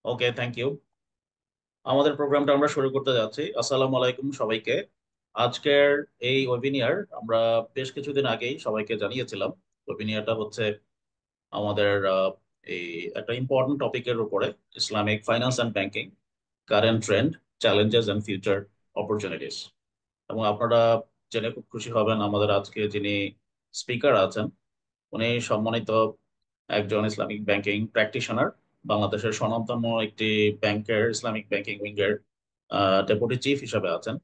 Okay, thank you. আমাদের প্রোগ্রামটা আমরা শুরু করতে যাচ্ছি। আসসালামু আলাইকুম সবাইকে। আজকের এই ওয়েবিনিয়ার আমরা বেশ কিছুদিন আগেই সবাইকে জানিয়েছিলাম। ওয়েবিনিয়ারটা হচ্ছে আমাদের এই একটা ইম্পর্টেন্ট টপিকের উপরে, Islamic finance and banking, current trend, challenges and future opportunities. এবং আপনারা জেনে খুব খুশি হবেন, আমাদের আজকে যিনি স্পিকার আছেন উনি সম্মানিত একজন ইসলামিক ব্যাংকিং প্র্যাকটিশনার, বাংলাদেশের স্বনামধন্য একটি ব্যাংকের ইসলামিক ব্যাংকিং উইংয়ের ডেপুটি চিফ হিসাবে আছেন।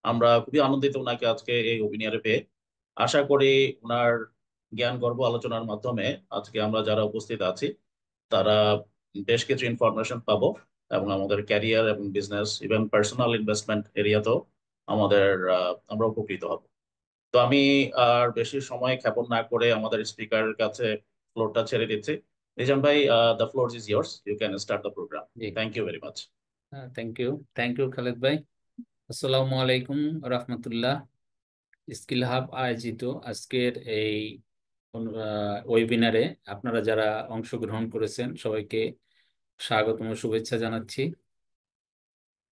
আমরা খুবই আনন্দিত ওনাকে আজকে এই ওয়েবিনারে পেয়ে। আশা করি ওনার জ্ঞান গর্ভ আলোচনার মাধ্যমে আজকে আমরা যারা উপস্থিত আছি তারা বেশ কিছু ইনফরমেশন পাবো, এবং আমাদের ক্যারিয়ার এবং বিজনেস ইভেন পার্সোনাল ইনভেস্টমেন্ট এরিয়াতেও আমাদের আমরা উপকৃত হব। তো আমি আর বেশি সময় ক্ষেপণ না করে আমাদের স্পিকারের কাছে ফ্লোরটা ছেড়ে দিচ্ছি। নিজাম ভাই, the floor is yours, you can start the program. জি। Thank you very much. Thank you Khaled ভাই। আসসালামু আলাইকুম রহমতুল্লাহ। স্কিল হাব আয়োজিত আজকের এই ওয়েবিনারে আপনারা যারা অংশগ্রহণ করেছেন সবাইকে স্বাগতম ও শুভেচ্ছা জানাচ্ছি।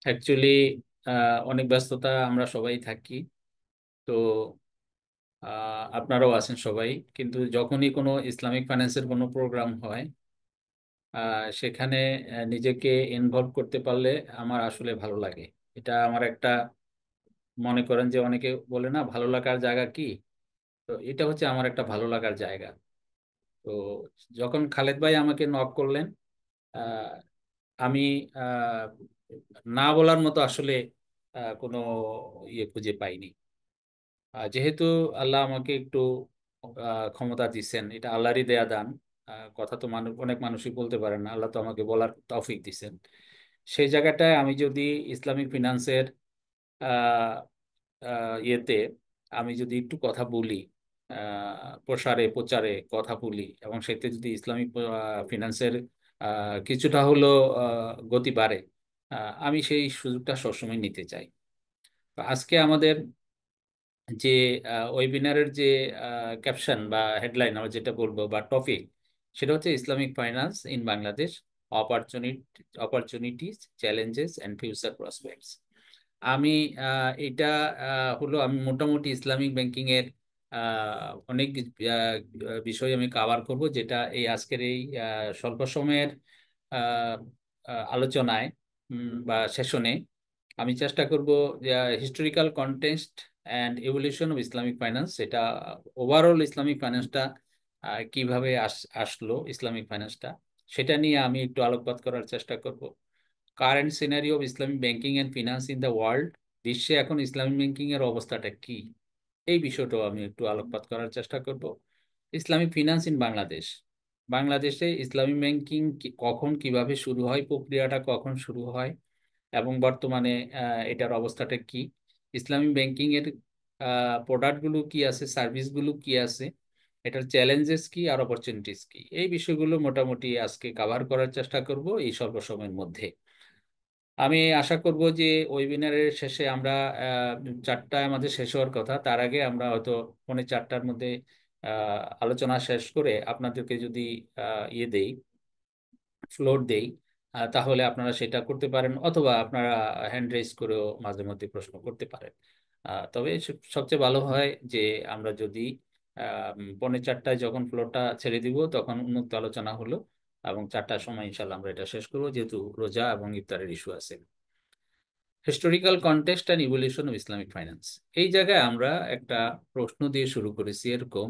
অ্যাকচুয়ালি অনেক ব্যস্ততা আমরা সবাই থাকি, তো আপনারাও আছেন সবাই, কিন্তু যখনই কোনো ইসলামিক ফাইন্যান্সের কোনো প্রোগ্রাম হয় সেখানে নিজেকে ইনভলভ করতে পারলে আমার আসলে ভালো লাগে। এটা আমার একটা, মনে করেন যে অনেকে বলে না ভালো লাগার জায়গা কি, তো এটা হচ্ছে আমার একটা ভালো লাগার জায়গা। তো যখন খালেদ ভাই আমাকে নক করলেন, আহ, আমি আহ, না বলার মতো আসলে কোনো ইয়ে খুঁজে পাইনি। যেহেতু আল্লাহ আমাকে একটু ক্ষমতা দিচ্ছেন, এটা আল্লাহরই দেয়া দান। কথা তো মানুষ, অনেক মানুষই বলতে পারেন না, আল্লাহ তো আমাকে বলার তৌফিক দিচ্ছেন। সেই জায়গাটায় আমি যদি ইসলামিক ফিনান্সের আহ, ইয়েতে আমি যদি একটু কথা বলি, প্রসারে প্রচারে কথা বলি, এবং সেতে যদি ইসলামিক ফিনান্সের কিছুটা হলো গতি বাড়ে, আমি সেই সুযোগটা সবসময় নিতে চাই। তো আজকে আমাদের যে ওয়েবিনারের যে ক্যাপশন বা হেডলাইন আমরা যেটা বলবো বা টপিক, সেটা হচ্ছে Islamic finance in Bangladesh, opportunities, challenges and future prospects. আমি এটা হলো আমি মোটামুটি ইসলামিক ব্যাংকিং এর অনেক বিষয় আমি কভার করব, যেটা এই আজকের এই স্বল্প সময়ের আহ, আলোচনায় বা সেশনে আমি চেষ্টা করব যে historical context and evolution of Islamic finance, এটা ওভারঅল ইসলামিক ফাইন্যান্সটা কিভাবে আসলো ইসলামিক ফাইন্যান্সটা, সেটা নিয়ে আমি একটু আলোকপাত করার চেষ্টা করব। Current scenario of Islamic banking and finance in the world, বিশ্বে এখন ইসলামিক ব্যাংকিং এর অবস্থাটা কি, এই বিষয়টাও আমি একটু আলোকপাত করার চেষ্টা করব। ইসলামিক ফিনান্স ইন বাংলাদেশ, বাংলাদেশে ইসলামিক ব্যাংকিং কখন কিভাবে শুরু হয়, প্রক্রিয়াটা কখন শুরু হয়, এবং বর্তমানে এটার অবস্থাটা কি, ইসলামিক ব্যাংকিং এর প্রোডাক্টগুলো কি আছে, সার্ভিসগুলো কি আছে, এটার চ্যালেঞ্জেস কি আর অপরচুনিটিস কি, এই বিষয়গুলো মোটামুটি আজকে কভার করার চেষ্টা করব এই স্বল্প সময়ের মধ্যে। আমি আশা করব যে ওয়েবিনারের শেষে আমরা 4টায় আমাদের শেষ হওয়ার কথা, তার আগে আমরা হয়তো 4:45-র মধ্যে আলোচনা শেষ করে আপনাদেরকে যদি ইয়ে দেই, ফ্লোর দেই, তাহলে আপনারা সেটা করতে পারেন, অথবা আপনারা হ্যান্ড রেজ করেও মাঝে মধ্যে প্রশ্ন করতে পারেন। তবে সবচেয়ে ভালো হয় যে আমরা যদি 4:45-টায় যখন ফ্লোরটা ছেড়ে দিব তখন উন্মুক্ত আলোচনা হলো, এবং 4টার সময় ইনশাল্লাহ আমরা এটা শেষ করবো, যেহেতু রোজা এবং ইফতারের ইস্যু আছে। Historical context and evolution of Islamic finance, এই জায়গায় আমরা একটা প্রশ্ন দিয়ে শুরু করেছি এরকম: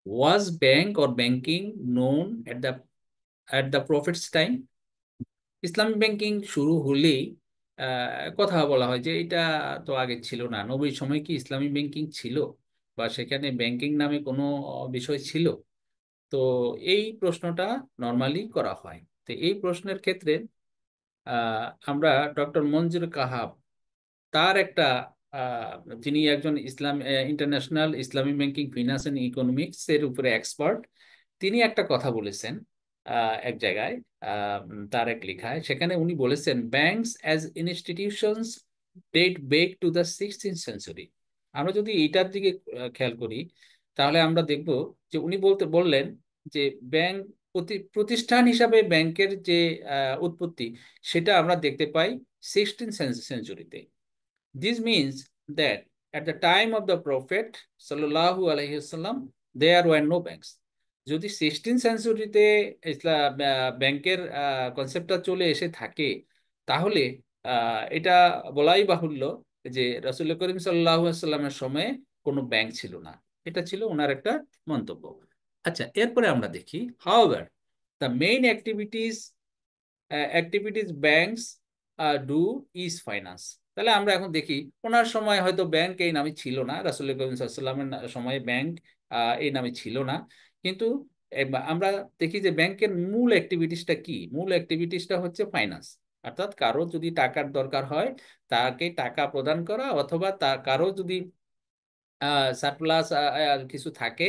was bank or banking known at the prophet's time? Islamic banking শুরু হলেই কথা বলা হয় যে এটা তো আগে ছিল না, নবীর সময় কি ইসলামিক ব্যাংকিং ছিল, বা সেখানে ব্যাংকিং নামে কোনো বিষয় ছিল? তো এই প্রশ্নটা নর্মালি করা হয়। তো এই প্রশ্নের ক্ষেত্রে আমরা ডক্টর মনজুর কাহাব, তার একটা আহ, যিনি একজন international Islamic banking finance and economics এর উপরে এক্সপার্ট, তিনি একটা কথা বলেছেন এক জায়গায়, তার এক লেখায়, সেখানে উনি বলেছেন banks as institutions date back to the 16th century. আমরা যদি এইটার দিকে খেয়াল করি, তাহলে আমরা দেখব যে উনি বললেন যে ব্যাংক প্রতিষ্ঠান হিসাবে ব্যাংকের যে উৎপত্তি, সেটা আমরা দেখতে পাই 16th সেঞ্চুরিতে। This means that at the time of the Prophet sallallahu alaihi wasallam there were no banks. যদি 16th সেঞ্চুরিতে ইসলাম ব্যাংকের কনসেপ্টটা চলে এসে থাকে, তাহলে এটা বলাই বাহুল্য যে রাসূল করিম সাল্লাল্লাহু আলাইহি সাল্লামের সময়ে কোনো ব্যাংক ছিল না। এটা ছিল ওনার একটা মন্তব্য। আচ্ছা, এরপরে আমরা দেখি, however the main activities banks do is finance. তাহলে আমরা এখন দেখি, ওনার সময় হয়তো ব্যাংক এই নামে ছিল না, রাসূল করিম সাল্লাল্লাহু আলাইহি ওয়াসাল্লামের সময়ে ব্যাংক এই নামে ছিল না। কিন্তু আমরা দেখি যে ব্যাংকের মূল অ্যাক্টিভিটিসটা কি? মূল অ্যাক্টিভিটিসটা হচ্ছে ফাইন্যান্স। অর্থাৎ কারো যদি টাকার দরকার হয়, তাকে টাকা প্রদান করা, অথবা কারো যদি সারপ্লাস কিছু থাকে,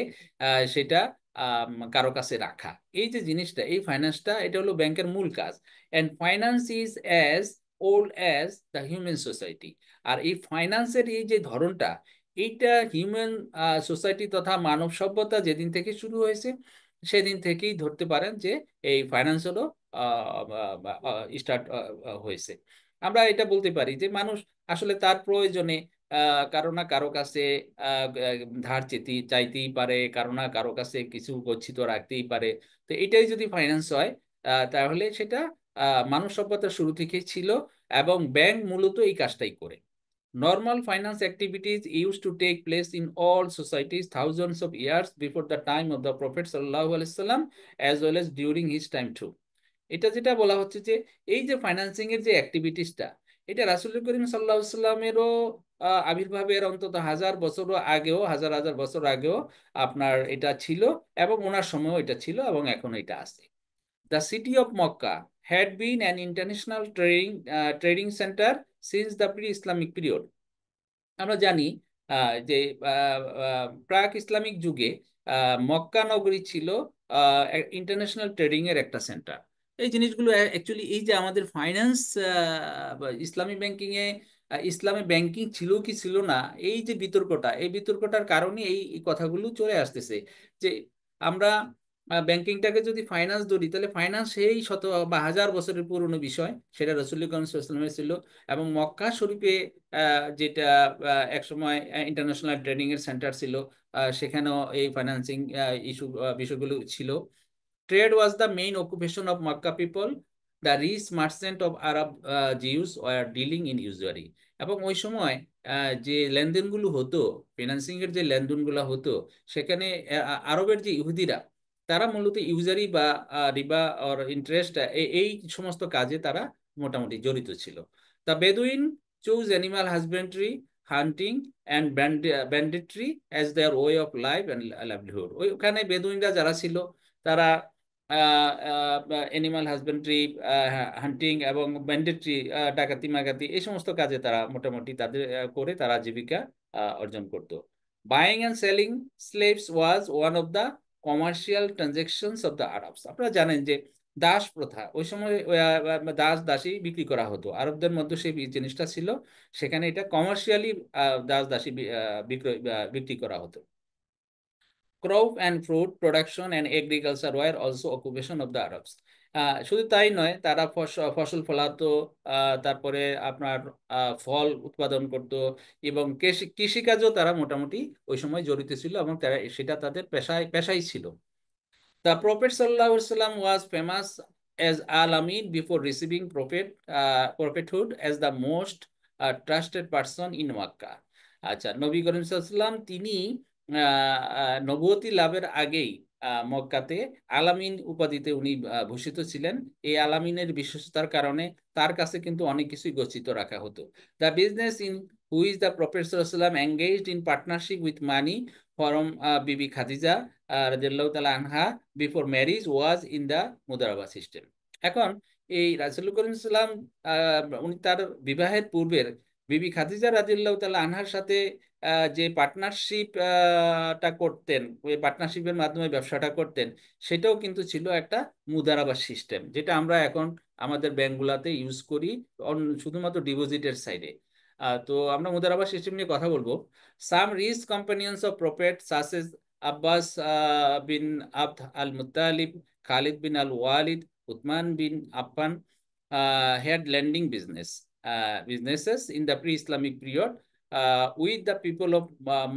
সেটা কারো কাছে রাখা। এই যে জিনিসটা, এই ফাইন্যান্সটা, এটা হলো ব্যাংকের মূল কাজ। And finance is as old as the human society. আর এই ফাইন্যান্সের এই যে ধরনটা, এইটা হিউম্যান সোসাইটি তথা মানব সভ্যতা যেদিন থেকে শুরু হয়েছে, সেদিন থেকেই ধরতে পারেন যে এই ফাইন্যান্স হলো স্টার্ট হয়েছে। আমরা এটা বলতে পারি যে মানুষ আসলে তার প্রয়োজনে কারো না কারো কাছে ধার চাইতেই পারে, কারো না কারো কাছে কিছু গচ্ছিত রাখতেই পারে। তো এটাই যদি ফাইন্যান্স হয়, তাহলে সেটা মানব সভ্যতার শুরু থেকেই ছিল, এবং ব্যাংক মূলত এই কাজটাই করে। Normal finance activities used to take place in all societies thousands of years before the time of the Prophet sallallahu alaihi wasallam, as well as during his time too. এটা যেটা বলা হচ্ছে যে এই যে ফাইন্যান্সিং এর যে অ্যাক্টিভিটিসটা, এটা রাসূল করিম সাল্লাল্লাহু আলাইহি সাল্লামেরও আবির্ভাবের অন্তত হাজার বছর আগেও, হাজার হাজার বছর আগেও আপনার এটা ছিল, এবং ওনার সময়ও এটা ছিল, এবং এখন এটা আছে। The city of Mecca had been an international trading center since the pre-Islamic period. আমরা জানি যে প্রাক ইসলামিক যুগে মক্কা নগরী ছিল ইন্টারন্যাশনাল ট্রেডিং এর একটা সেন্টার। এই জিনিসগুলো অ্যাকচুয়ালি, এই যে আমাদের ফাইন্যান্স ইসলামী ব্যাংকিং এ, ইসলামী ব্যাংকিং ছিল কি ছিল না, এই যে বিতর্কটা, এই বিতর্কটার কারণে এই কথাগুলো চলে আসতেছে যে আমরা ব্যাংকিংটাকে যদি ফাইন্যান্স ধরি, তাহলে ফাইন্যান্স সেই শত বা হাজার বছরের পুরনো বিষয়, সেটা রাসূল করিম সাল্লাল্লাহু আলাইহি ওয়াসাল্লামের ছিল। এবং মক্কা শরীফে যেটা একসময় ইন্টারন্যাশনাল ট্রেডিং এর সেন্টার ছিল, সেখানেও এই ফাইন্যান্সিং বিষয়গুলো ছিল। Trade was the main occupation of Makkah people. The rich merchant of Arab Jews were dealing in usury. এবং ওই সময় যে লেনদেনগুলো হতো, ফিনান্সিং এর যে লেনদেনগুলো হতো, সেখানে আরবের যে ইহুদিরা, তারা মূলত ইউজারি বা রিবা অর ইন্টারেস্ট, এই সমস্ত কাজে তারা মোটামুটি জড়িত ছিল। The Bedouin choose animal husbandry, hunting and banditry as their way of life and livelihood. ওইখানে বেদুইনরা যারা ছিল, তারা অ্যানিমাল হাজবেন্ডারি, হান্টিং এবং ব্যান্ডেট্রি, ডাকাতি মাকাতি, এই সমস্ত কাজে তারা মোটামুটি তাদের করে তারা জীবিকা অর্জন করত। Buying and selling slaves was one of the commercial transactions of the Arabs. আপনারা জানেন যে দাস প্রথা, ওই সময় দাস দাসী বিক্রি করা হতো আরবদের মধ্যে, সেই জিনিসটা ছিল। সেখানে এটা কমার্শিয়ালি দাস দাসী বিক্রি করা হতো। Crop and fruit production and agriculture were also occupation of the Arabs. শুধু তাই নয়, তারা ফসল ফলাতো, তারপরে আপনার ফল উৎপাদন করত, এবং কৃষিকাজও তারা মোটামুটি ওই সময় জড়িত ছিল, এবং তারা সেটা তাদের পেশাই ছিল। The Prophet sallallahu alaihi wasallam was famous as Al-Amin before receiving prophethood as the most trusted person in Makkah. আচ্ছা, নবী করিম সাল্লাল্লাহু আলাইহি ওয়াসাল্লাম তিনি নবুয়তি লাভের আগেই মক্কাতে আলামিন উপাধিতে উনি ভূষিত ছিলেন। এই আলামিনের বিশেষতার কারণে তার কাছে কিন্তু অনেক কিছুই গচ্ছিত রাখা হতো। The business in which the prophet সাল্লাল্লাহু আলাইহি ওয়াসাল্লাম engaged in partnership with money from Bibi Khadija রাদিয়াল্লাহু তাআলা আনহা before marriage was in the মুদারাবা সিস্টেম। এখন এই রাসূল করিম সাল্লাল্লাহু আলাইহি ওয়াসাল্লাম উনি তার বিবাহের পূর্বের বিবি খাদিজা রাদিয়াল্লাহু তাআলা আনহার সাথে যে পার্টনারশিপ টা করতেন, ওই পার্টনারশিপের মাধ্যমে ব্যবসাটা করতেন, সেটাও কিন্তু ছিল একটা মুদারাবা সিস্টেম, যেটা আমরা এখন আমাদের ব্যাংকগুলোতে ইউজ করি শুধুমাত্র ডিপোজিটের সাইডে। তো আমরা মুদারাবা সিস্টেম নিয়ে কথা বলবো। Some rich companions of Prophet such as Abbas bin Abd al Muttalib, Khalid bin al Walid, Uthman bin Affan had lending businesses in the pre-Islamic period with the people of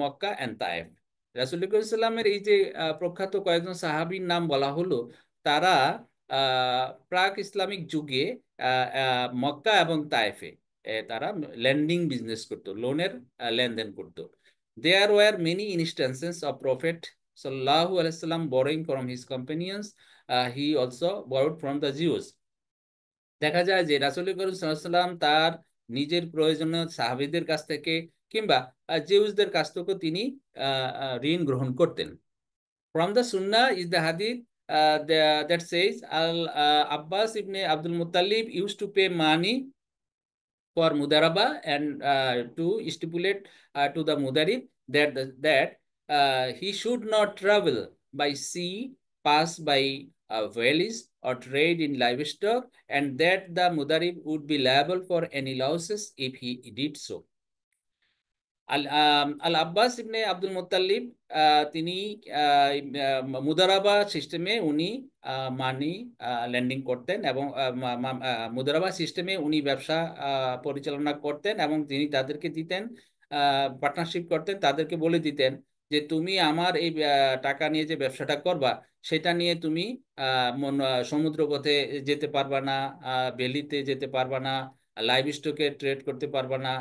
Makkah and Taif. রাসূল সাল্লামের এই যে প্রখ্যাত কয়েকজন সাহাবীর নাম বলা হলো, তারা প্রাক ইসলামিক যুগে মক্কা এবং তায়েফে তারা লেন্ডিং বিজনেস করতো, লোনের লেনদেন করতো। There were many instances of prophet সাল্লাল্লাহু আলাইহি সাল্লাম borrowing from his companions. He also borrowed from the Jews. দেখা যায় যে রাসূল করিম সাল্লাল্লাহু আলাইহি সাল্লাম তার নিজের প্রয়োজনীয় সাহাবীদের কাছ থেকে কিংবা জিউসদের কাছ থেকেও তিনি ঋণ গ্রহণ করতেন। From the Sunnah is the hadith that says Al Abbas ibn Abdul Muttalib used to pay money for Mudaraba and to stipulate to the Mudarib that he should not travel by sea, pass by valleys, or trade in livestock, and that the Mudarib would be liable for any losses if he did so. Al Abbas ibn Abdul Muttalib তিনি মুদারাবা সিস্টেমে উনি মানি lending করতেন এবং মুদারাবা সিস্টেমে উনি ব্যবসা পরিচালনা করতেন এবং তিনি তাদেরকে দিতেন, পার্টনারশিপ করতেন, তাদেরকে বলে দিতেন যে তুমি আমার এই টাকা নিয়ে যে ব্যবসাটা করবা সেটা নিয়ে তুমি সমুদ্র পথে যেতে পারবা না, বেলিতে যেতে পারবা না, লাইভ স্টকে ট্রেড করতে পারবা না।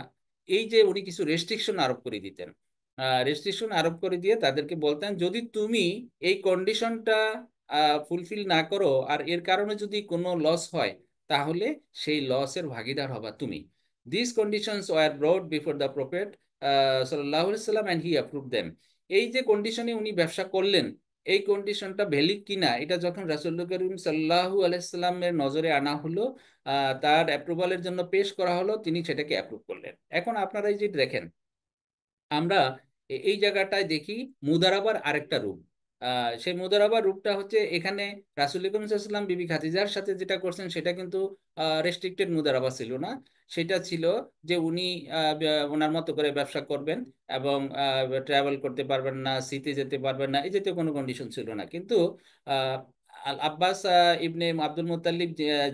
এই যে উনি কিছু রেস্ট্রিকশন আরোপ করে দিতেন, রেস্ট্রিকশন আরোপ করে দিয়ে তাদেরকে বলতেন যদি তুমি এই কন্ডিশনটা ফুলফিল না করো আর এর কারণে যদি কোনো লস হয় তাহলে সেই লসের ভাগিদার হবা তুমি। This conditions were brought before the prophet সাল্লাল্লাহু আলাইহি সাল্লাম এন্ড হি অ্যাপ্রুভ দেম। এই যে কন্ডিশনে উনি ব্যবসা করলেন, এই কন্ডিশনটা ভ্যালিড কিনা এটা যখন রাসূল করিম সাল্লাল্লাহু আলাইহি সাল্লামের নজরে আনা হলো, তার অ্যাপ্রুভালের জন্য পেশ করা হলো, তিনি সেটাকে অ্যাপ্রুভ করলেন। এখন আপনারা এই যে দেখেন, আমরা এই জায়গাটায় দেখি মুদারাবার আরেকটা রূপ। সেই মুদারাবার রূপটা হচ্ছে এখানে রাসূল করিম সাল্লাল্লাহু আলাইহি ওয়াসাল্লাম বিবি খাদিজার সাথে যেটা করছেন সেটা কিন্তু রেস্ট্রিক্টেড মুদারাবা ছিল না। সেটা ছিল যে উনি ওনার মতো করে ব্যবসা করবেন এবং ট্রাভেল করতে পারবেন না, সিতে যেতে পারবেন না, এই জাতীয় কোনো কন্ডিশন ছিল না। কিন্তু আহ, আল আব্বাস ইবনে আব্দুল মুত্তালিব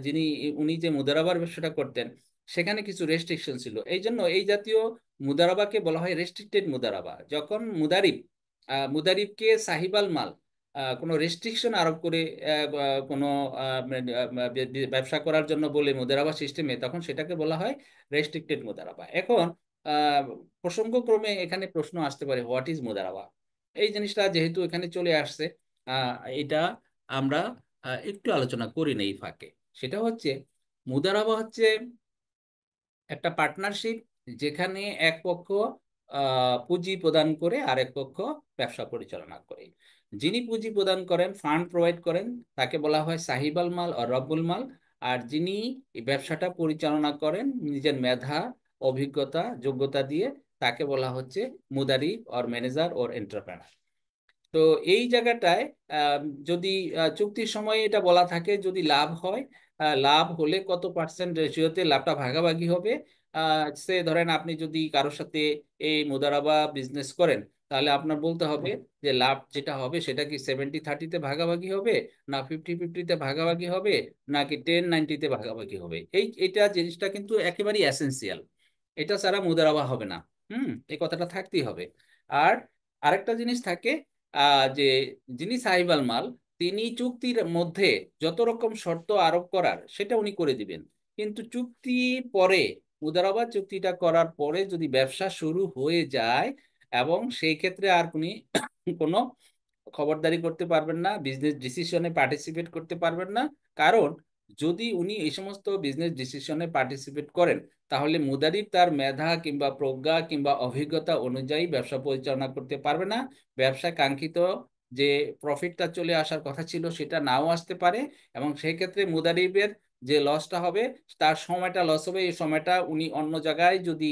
যিনি উনি যে মুদারাবার ব্যবসাটা করতেন সেখানে কিছু রেস্ট্রিকশন ছিল, এই জন্য এই জাতীয় মুদারাবাকে বলা হয় রেস্ট্রিক্টেড মুদারাবা। যখন মুদারিবকে সাহিবাল মাল কোনো রেস্ট্রিকশন আরোপ করে কোনো ব্যবসা করার জন্য বলে মুদারাবা সিস্টেমে, তখন সেটাকে বলা হয় রেস্ট্রিক্টেড মুদারাবা। এখন আহ, প্রসঙ্গক্রমে এখানে প্রশ্ন আসতে পারে হোয়াট ইজ মুদারাবা। এই জিনিসটা যেহেতু এখানে চলে আসছে, আহ, এটা আমরা একটু আলোচনা করি না এই ফাঁকে। সেটা হচ্ছে মুদারাবা হচ্ছে একটা পার্টনারশিপ যেখানে এক পক্ষ পুঁজি প্রদান করে আর এক পক্ষ ব্যবসা পরিচালনা করে। যিনি পুঁজি প্রদান করেন, ফান্ড প্রোভাইড করেন, তাকে বলা হয় সাহিবাল মাল ও রব্বুল মাল। আর যিনি এই ব্যবসাটা পরিচালনা করেন নিজের মেধা, অভিজ্ঞতা, যোগ্যতা দিয়ে, তাকে বলা হচ্ছে মুদারি অর ম্যানেজার ওর এন্টারপ্রেনার। তো এই জায়গাটায় আহ, যদি চুক্তির সময় এটা বলা থাকে যদি লাভ হয়, লাভ হলে কত পার্সেন্ট রেশিওতে লাভটা ভাগাভাগি হবে। সে ধরেন আপনি যদি কারোর সাথে এই মুদারাবা বিজনেস করেন তাহলে আপনার বলতে হবে যে লাভ যেটা হবে সেটা কি 70-30-তে ভাগাভাগি হবে, না 50-50-তে ভাগাভাগি হবে, নাকি 10-90-তে ভাগাভাগি হবে। এটা জিনিসটা কিন্তু একেবারেই এসেনশিয়াল, এটা ছাড়া মুদারাবা হবে না। এই কথাটা থাকতেই হবে। আর আরেকটা জিনিস থাকে যে যিনি সাহিব আল মাল, তিনি চুক্তির মধ্যে যত রকম শর্ত আরোপ করার সেটা উনি করে দিবেন। কিন্তু চুক্তির পরে, মুদারাবাদ চুক্তিটা করার পরে যদি ব্যবসা শুরু হয়ে যায় এবং সেই ক্ষেত্রে আর উনি কোনো খবরদারি করতে পারবেন না, বিজনেস ডিসিশনে পার্টিসিপেট করতে পারবেন না। কারণ যদি উনি এই সমস্ত বিজনেস ডিসিশনে পার্টিসিপেট করেন তাহলে মুদারিব তার মেধা কিংবা প্রজ্ঞা কিংবা অভিজ্ঞতা অনুযায়ী ব্যবসা পরিচালনা করতে পারবে না। ব্যবসায় কাঙ্ক্ষিত যে প্রফিটটা চলে আসার কথা ছিল সেটা নাও আসতে পারে, এবং সেই ক্ষেত্রে মুদারিবের যে লসটা হবে, তার সময়টা লস হবে। এই সময়টা উনি অন্য জায়গায় যদি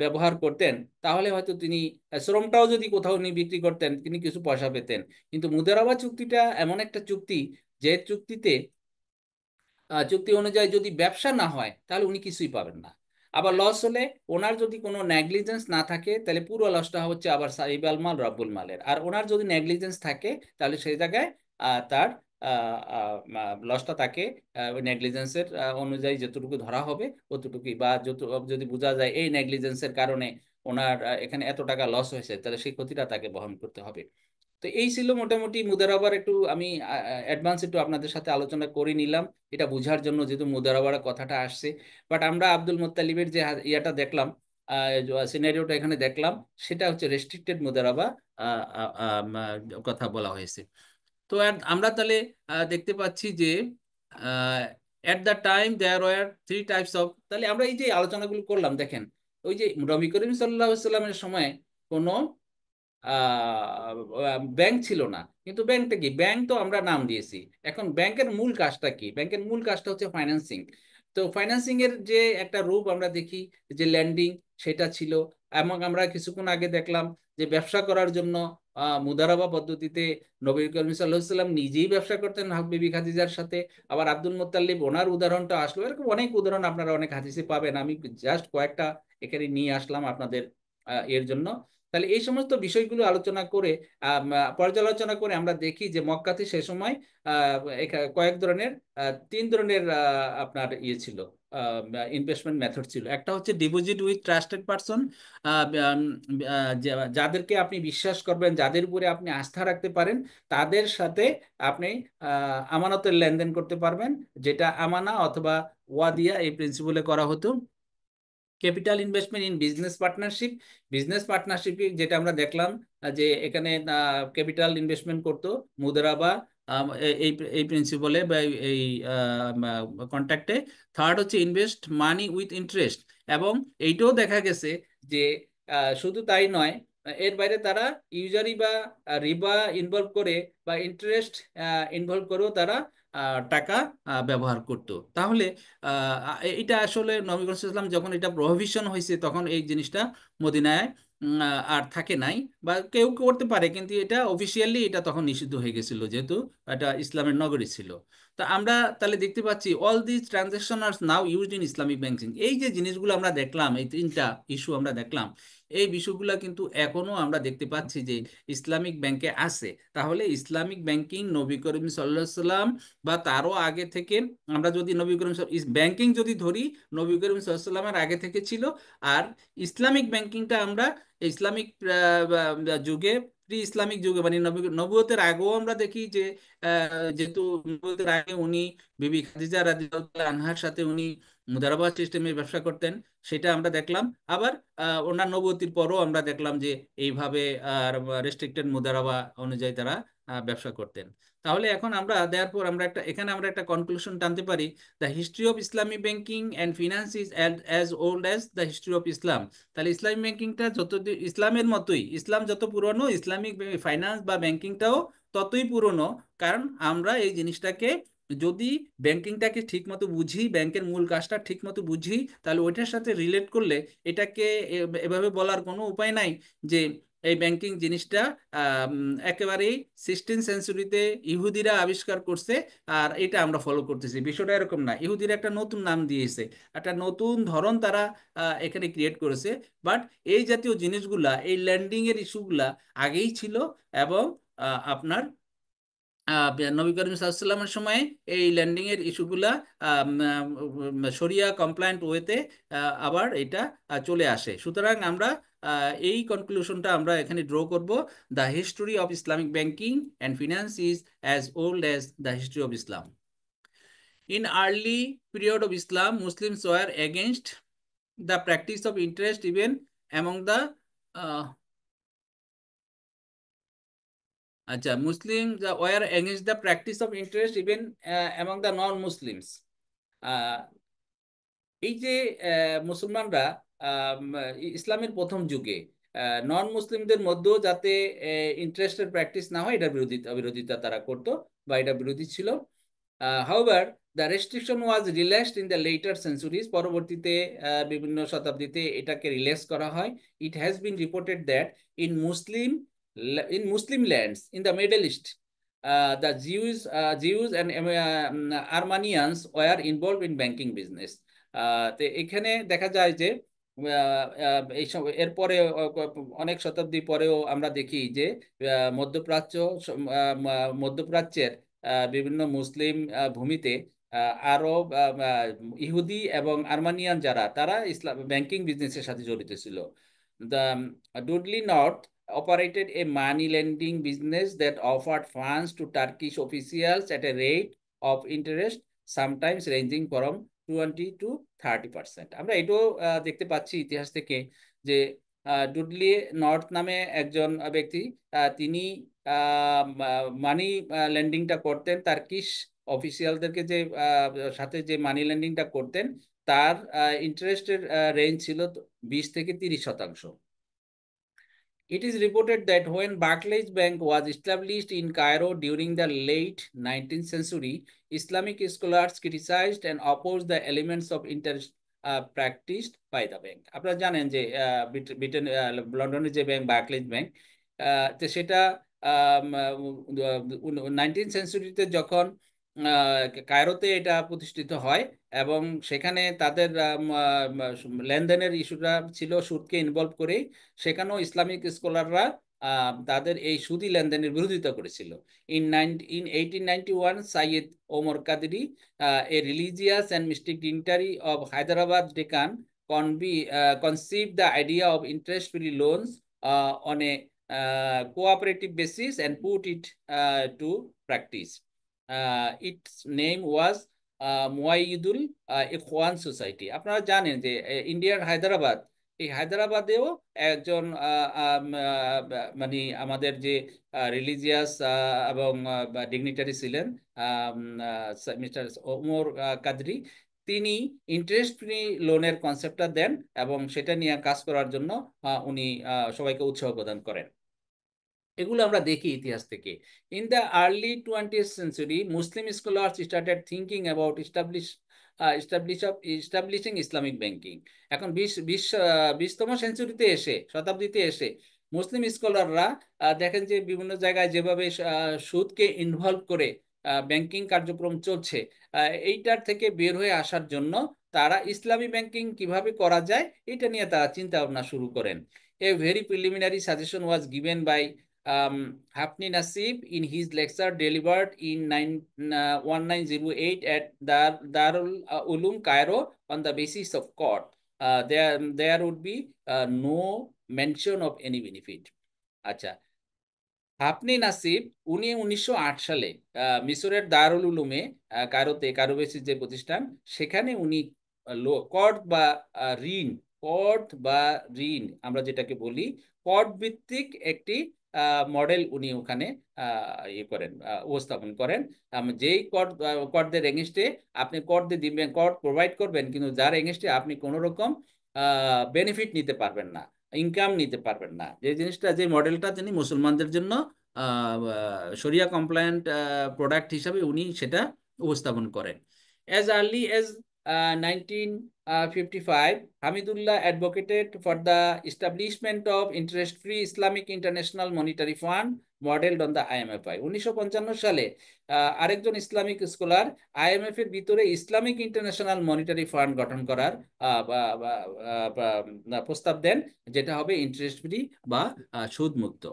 ব্যবহার করতেন তাহলে হয়তো তিনি শ্রমটাও যদি কোথাও উনি বিক্রি করতেন তিনি কিছু পয়সা পেতেন। কিন্তু মুদারাবা চুক্তিটা এমন একটা চুক্তি যে চুক্তি অনুযায়ী যদি ব্যবসা না হয় তাহলে উনি কিছুই পাবেন না। আবার লস হলে ওনার যদি কোনো নেগলিজেন্স না থাকে তাহলে পুরো লসটা হচ্ছে আবার সাহিব আল মাল রব্বুল মালের। আর ওনার যদি নেগলিজেন্স থাকে তাহলে সেই জায়গায় তার লসটা তাকে ওই নেগলিজেন্সের অনুযায়ী যতটুকু ধরা হবে অতটুকুই, বা যত যদি বোঝা যায় এই নেগলিজেন্সের কারণে ওনার এখানে এত টাকা লস হয়েছে তাহলে সেই ক্ষতিটা তাকে বহন করতে হবে। তো এই ছিল মোটামুটি মুদারাবার। একটু আমি অ্যাডভান্স একটু আপনাদের সাথে আলোচনা করে নিলাম এটা বোঝার জন্য, যেহেতু মুদারাবার কথাটা আসছে। বাট আমরা আব্দুল মোত্তালিবের যে ইয়াটা দেখলাম, সিনারিওটা এখানে দেখলাম, সেটা হচ্ছে রেস্ট্রিক্টেড মুদারাবা কথা বলা হয়েছে। তো আমরা তাহলে দেখতে পাচ্ছি যে at the time there were three types of, তাহলে আমরা এই যে আলোচনাগুলো করলাম দেখেন, ওই যে নবী করিম সাল্লাহ সাল্লামের সময় কোনো ব্যাংক ছিল না, কিন্তু ব্যাংকটা কি, ব্যাংক তো আমরা নাম দিয়েছি। এখন ব্যাংকের মূল কাজটা কি, ব্যাংকের মূল কাজটা হচ্ছে ফাইন্যান্সিং। তো ফাইন্যান্সিং এর যে একটা রূপ আমরা দেখি যে ল্যান্ডিং, সেটা ছিল। এবং আমরা কিছুক্ষণ আগে দেখলাম যে ব্যবসা করার জন্য মুদারাবা পদ্ধতিতে নবী করিম সাল্লাল্লাহু আলাইহি সাল্লাম নিজেই ব্যবসা করতেন বিবি খাদিজার সাথে। আবার আব্দুল মুত্তালিব ওনার উদাহরণটা আসলো, এরকম অনেক উদাহরণ আপনারা অনেক হাদিসে পাবেন, আমি জাস্ট কয়েকটা এখানে নিয়ে আসলাম আপনাদের এর জন্য। তাহলে এই সমস্ত বিষয়গুলো আলোচনা করে পর্যালোচনা করে আমরা দেখি যে মক্কাতে সে সময় কয়েক ধরনের, তিন ধরনের আপনার ইয়ে ছিল, ইনভেস্টমেন্ট মেথড ছিল। একটা হচ্ছে ডিপোজিট উইথ ট্রাস্টেড পারসন, যাদেরকে আপনি বিশ্বাস করবেন, যাদের উপরে আপনি আস্থা রাখতে পারেন, তাদের সাথে আপনি আমানতের লেনদেন করতে পারবেন, যেটা আমানা অথবা ওয়াদিয়া এই প্রিন্সিপালে করা হতো। Capital investment in business partnership, business partnership যেটা আমরা দেখলাম যে এখানে ক্যাপিটাল ইনভেস্টমেন্ট করতো মুদারাবা এই এই প্রিন্সিপালে বা এই কন্ট্যাক্টে। থার্ড হচ্ছে ইনভেস্ট মানি উইথ ইন্টারেস্ট, এবং এইটাও দেখা গেছে যে শুধু তাই নয়, এর বাইরে তারা ইউজারি বা রিবা ইনভলভ করে বা ইন্টারেস্ট ইনভলভ করেও তারা টাকা ব্যবহার করতো। তাহলে এটা আসলে নবী করিম সাল্লাল্লাহু আলাইহি ওয়াসাল্লাম যখন এটা প্রহিবিশন হয়েছে তখন এই জিনিসটা মদিনায় আর থাকে নাই, বা কেউ কেউ করতে পারে, কিন্তু এটা অফিসিয়ালি এটা তখন নিষিদ্ধ হয়ে গেছিল, যেহেতু এটা ইসলামের নগরী ছিল। তা আমরা তাহলে দেখতে পাচ্ছি all this transaction are now used in Islamic banking. এই যে জিনিসগুলো আমরা দেখলাম, এই তিনটা ইস্যু আমরা দেখলাম, এই বিষয়গুলো কিন্তু এখনো আমরা দেখতে পাচ্ছি যে ইসলামিক ব্যাংকে আছে। তাহলে ইসলামিক ব্যাংকিং নবী করিম সাল্লাল্লাহু আলাইহি ওয়াসাল্লাম বা তারও আগে থেকে, আমরা যদি নবী করিম ব্যাংকিং যদি ধরি, নবী করিম সাল্লাল্লাহু আলাইহি ওয়াসাল্লামের আগে থেকে ছিল। আর ইসলামিক ব্যাংকিংটা আমরা ইসলামিক যুগে, প্রি ইসলামিক যুগে, মানে নবুয়তের আগেও আমরা দেখি যে যেহেতু নবুয়তের আগে উনি বিবি খাদিজা রাদিয়াল্লাহু আনহার সাথে উনি মুদারাবা সিস্টেমে ব্যবসা করতেন, সেটা আমরা দেখলাম। আবার ওনার নবুয়তির পরও আমরা দেখলাম যে এইভাবে রেস্ট্রিক্টেড মুদারাবা অনুযায়ী তারা ব্যবসা করতেন। তাহলে এখন আমরা দেওয়ার পর আমরা একটা, এখানে আমরা একটা কনক্লুশন টানতে পারি, the history of Islamic banking and finance is as old as the history of Islam. তাহলে ইসলামিক ব্যাংকিংটা যত ইসলামের মতোই, ইসলাম যত পুরনো ইসলামিক ফাইন্যান্স বা ব্যাংকিংটাও ততই পুরনো। কারণ আমরা এই জিনিসটাকে যদি ব্যাংকিংটাকে ঠিক মতো বুঝি, ব্যাংকের মূল কাজটা ঠিক মতো বুঝি, তাহলে ওইটার সাথে রিলেট করলে এটাকে এভাবে বলার কোনো উপায় নাই যে এই ব্যাংকিং জিনিসটা একেবারেই 16th সেঞ্চুরিতে ইহুদিরা আবিষ্কার করছে আর এটা আমরা ফলো করতেছি, বিষয়টা এরকম না। ইহুদিরা একটা নতুন নাম দিয়েছে, একটা নতুন ধরন তারা এখানে ক্রিয়েট করেছে। বাট এই জাতীয় জিনিসগুলা, এই ল্যান্ডিং এর ইস্যুগুলা আগেই ছিল। এবং আপনার নবী করিম সাল্লামের সময় এই ল্যান্ডিং এর ইস্যুগুলা শরিয়া কমপ্লায়েন্ট ওয়েতে আবার এটা চলে আসে। সুতরাং আমরা এই কনক্লুশনটা আমরা এখানে ড্র করব, the history of Islamic banking and finance is as old as the history of Islam. In early period of Islam Muslims were against the practice of interest even among the uh, আচ্ছা মুসলিম were against the practice of interest even among the non Muslims। এই যে মুসলমানরা ইসলামের প্রথম যুগে নন মুসলিমদের মধ্যেও যাতে ইন্টারেস্টের প্র্যাকটিস না হয়, এটার বিরোধিতা বিরোধিতা তারা করতো বা এটা বিরোধী ছিল। However the restriction was relaxed in the letter centuries, পরবর্তীতে বিভিন্ন শতাব্দীতে এটাকে রিল্যাক্স করা হয়। It has been reported that in Muslim Muslim lands in the middle east the Jews and Armenians were involved in banking business। তো এখানে দেখা যায় যে এই সব এরপরে অনেক শতাব্দী পরেও আমরা দেখি যে মধ্যপ্রাচ্য, মধ্যপ্রাচ্যের বিভিন্ন মুসলিম ভূমিতে আরব, ইহুদি এবং আর্মানিয়ান যারা, তারা ইসলাম ব্যাংকিং বিজনেসের সাথে জড়িত ছিল। The Dudley north operated a money lending business that offered funds to Turkish officials at a rate of interest sometimes ranging from 20 to 30%। আমরা এটাও দেখতে পাচ্ছি ইতিহাস থেকে যে ডুডলি নর্থ নামে একজন ব্যক্তি, তিনি মানি লেন্ডিংটা করতেন টার্কিশ অফিসিয়ালদেরকে, যে সাথে যে মানি লেন্ডিংটা করতেন, তার ইন্টারেস্টের রেঞ্জ ছিল 20 থেকে 30%। It is reported that when Barclays Bank was established in Cairo during the late 19th century, Islamic scholars criticized and opposed the elements of interest practiced by the bank. আপনারা জানেন যে ব্রিটেন, লন্ডনের যে bank বার্কলেজ bank, তো সেটা 19th সেঞ্চুরিতে যখন কায়রোতে এটা প্রতিষ্ঠিত হয়, এবং সেখানে তাদের লেনদেনের ইস্যুটা ছিল সুদকে ইনভলভ করেই, সেখানেও ইসলামিক স্কলাররা তাদের এই সুদি লেনদেনের বিরোধিতা করেছিল। In 1891, Syed Omar Qadri, a religious and mystic dignitary of Hyderabad Deccan, conceived the idea of interest-free loans on a cooperative basis and put it to practice. Its name was Muayyidul Ikhwan Society. আপনারা জানেন যে ইন্ডিয়ার হায়দ্রাবাদ, এই হায়দ্রাবাদেও একজন মানে আমাদের যে রিলিজিয়াস এবং ডিগনিটারি ছিলেন, মিস্টার ওমর কাদরি, তিনি ইন্টারেস্ট ফ্রি লোনের কনসেপ্টটা দেন এবং সেটা নিয়ে কাজ করার জন্য উনি সবাইকে উৎসাহ প্রদান করেন। এগুলো আমরা দেখি ইতিহাস থেকে। In the early 20th century, Muslim scholars started thinking about establishing Islamic banking. এখন 20তম সেঞ্চুরিতে এসে, শতাব্দীতে এসে, মুসলিম স্কলাররা দেখেন যে বিভিন্ন জায়গায় যেভাবে সুদকে ইনভলভ করে ব্যাংকিং কার্যক্রম চলছে, এইটার থেকে বের হয়ে আসার জন্য তারা ইসলামী ব্যাংকিং কিভাবে করা যায় এটা নিয়ে তারা চিন্তা ভাবনা শুরু করেন। A very preliminary suggestion was given by Hafni Nasib in his lecture delivered in 1908 at Darul Ulum, Cairo, on the basis of court. There would be no mention of any benefit. আচ্ছা, হাফনি নাসিব, উনি 1908 সালে মিশরের দারুল উলুমে, কায়রোতে, Cairo basis যে প্রতিষ্ঠান, সেখানে উনি cord বা ঋণ, কর্ড বা ঋণ আমরা যেটাকে বলি, কর্ড ভিত্তিক একটি মডেল উনি ওখানে ইয়ে করেন, উপস্থাপন করেন। যেই কর্ডদের এগেনস্টে আপনি কর্ড দিয়ে দিবেন, কর্ড প্রোভাইড করবেন, কিন্তু যার এগেনস্টে আপনি কোনো রকম বেনিফিট নিতে পারবেন না, ইনকাম নিতে পারবেন না, যে জিনিসটা, যে মডেলটা তিনি মুসলমানদের জন্য শরিয়া কমপ্লায়েন্ট প্রোডাক্ট হিসাবে উনি সেটা উপস্থাপন করেন। As early as 1955, Hamidullah advocated for the establishment of interest-free Islamic International Monetary Fund modeled on the IMFI। 1955 সালে আরেকজন ইসলামিক স্কলার আইএমএফ এর ভিতরে ইসলামিক ইন্টারন্যাশনাল মনিটারি ফান্ড গঠন করার প্রস্তাব দেন, যেটা হবে ইন্টারেস্ট ফ্রি বা সুদ মুক্ত।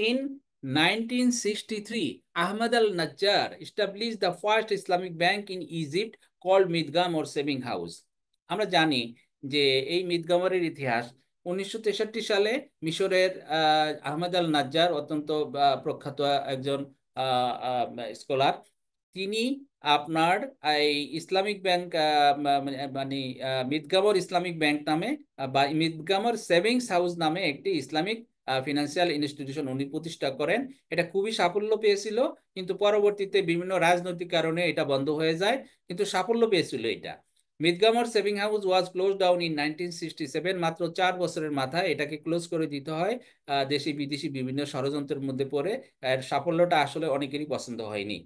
In 1963, Ahmad al-Najjar established the first Islamic bank in Egypt called Midgam or Saving House। আমরা জানি যে এই মিদগামের ইতিহাস 1963 সালে মিশরের আহমদ আল নাজ্জার, অত্যন্ত প্রখ্যাত একজন স্কলার, তিনি আপনার এই ইসলামিক ব্যাংক, মানে মিদগামর ইসলামিক ব্যাংক নামে বা মিদগামর সেভিংস হাউস নামে একটি ইসলামিক ফিনান্সিয়াল ইনস্টিটিউশন উনি প্রতিষ্ঠা করেন। এটা খুবই সাফল্য পেয়েছিল, কিন্তু পরবর্তীতে বিভিন্ন রাজনৈতিক কারণে এটা বন্ধ হয়ে যায়, কিন্তু সাফল্য পেয়েছিল এটা। Mit Ghamr saving house was close down in 1967। মাত্র 4 বছরের মাথায় এটাকে ক্লোজ করে দিতে হয় দেশি বিদেশি বিভিন্ন ষড়যন্ত্রের মধ্যে পড়ে। এর সাফল্যটা আসলে অনেকেরই পছন্দ হয়নি।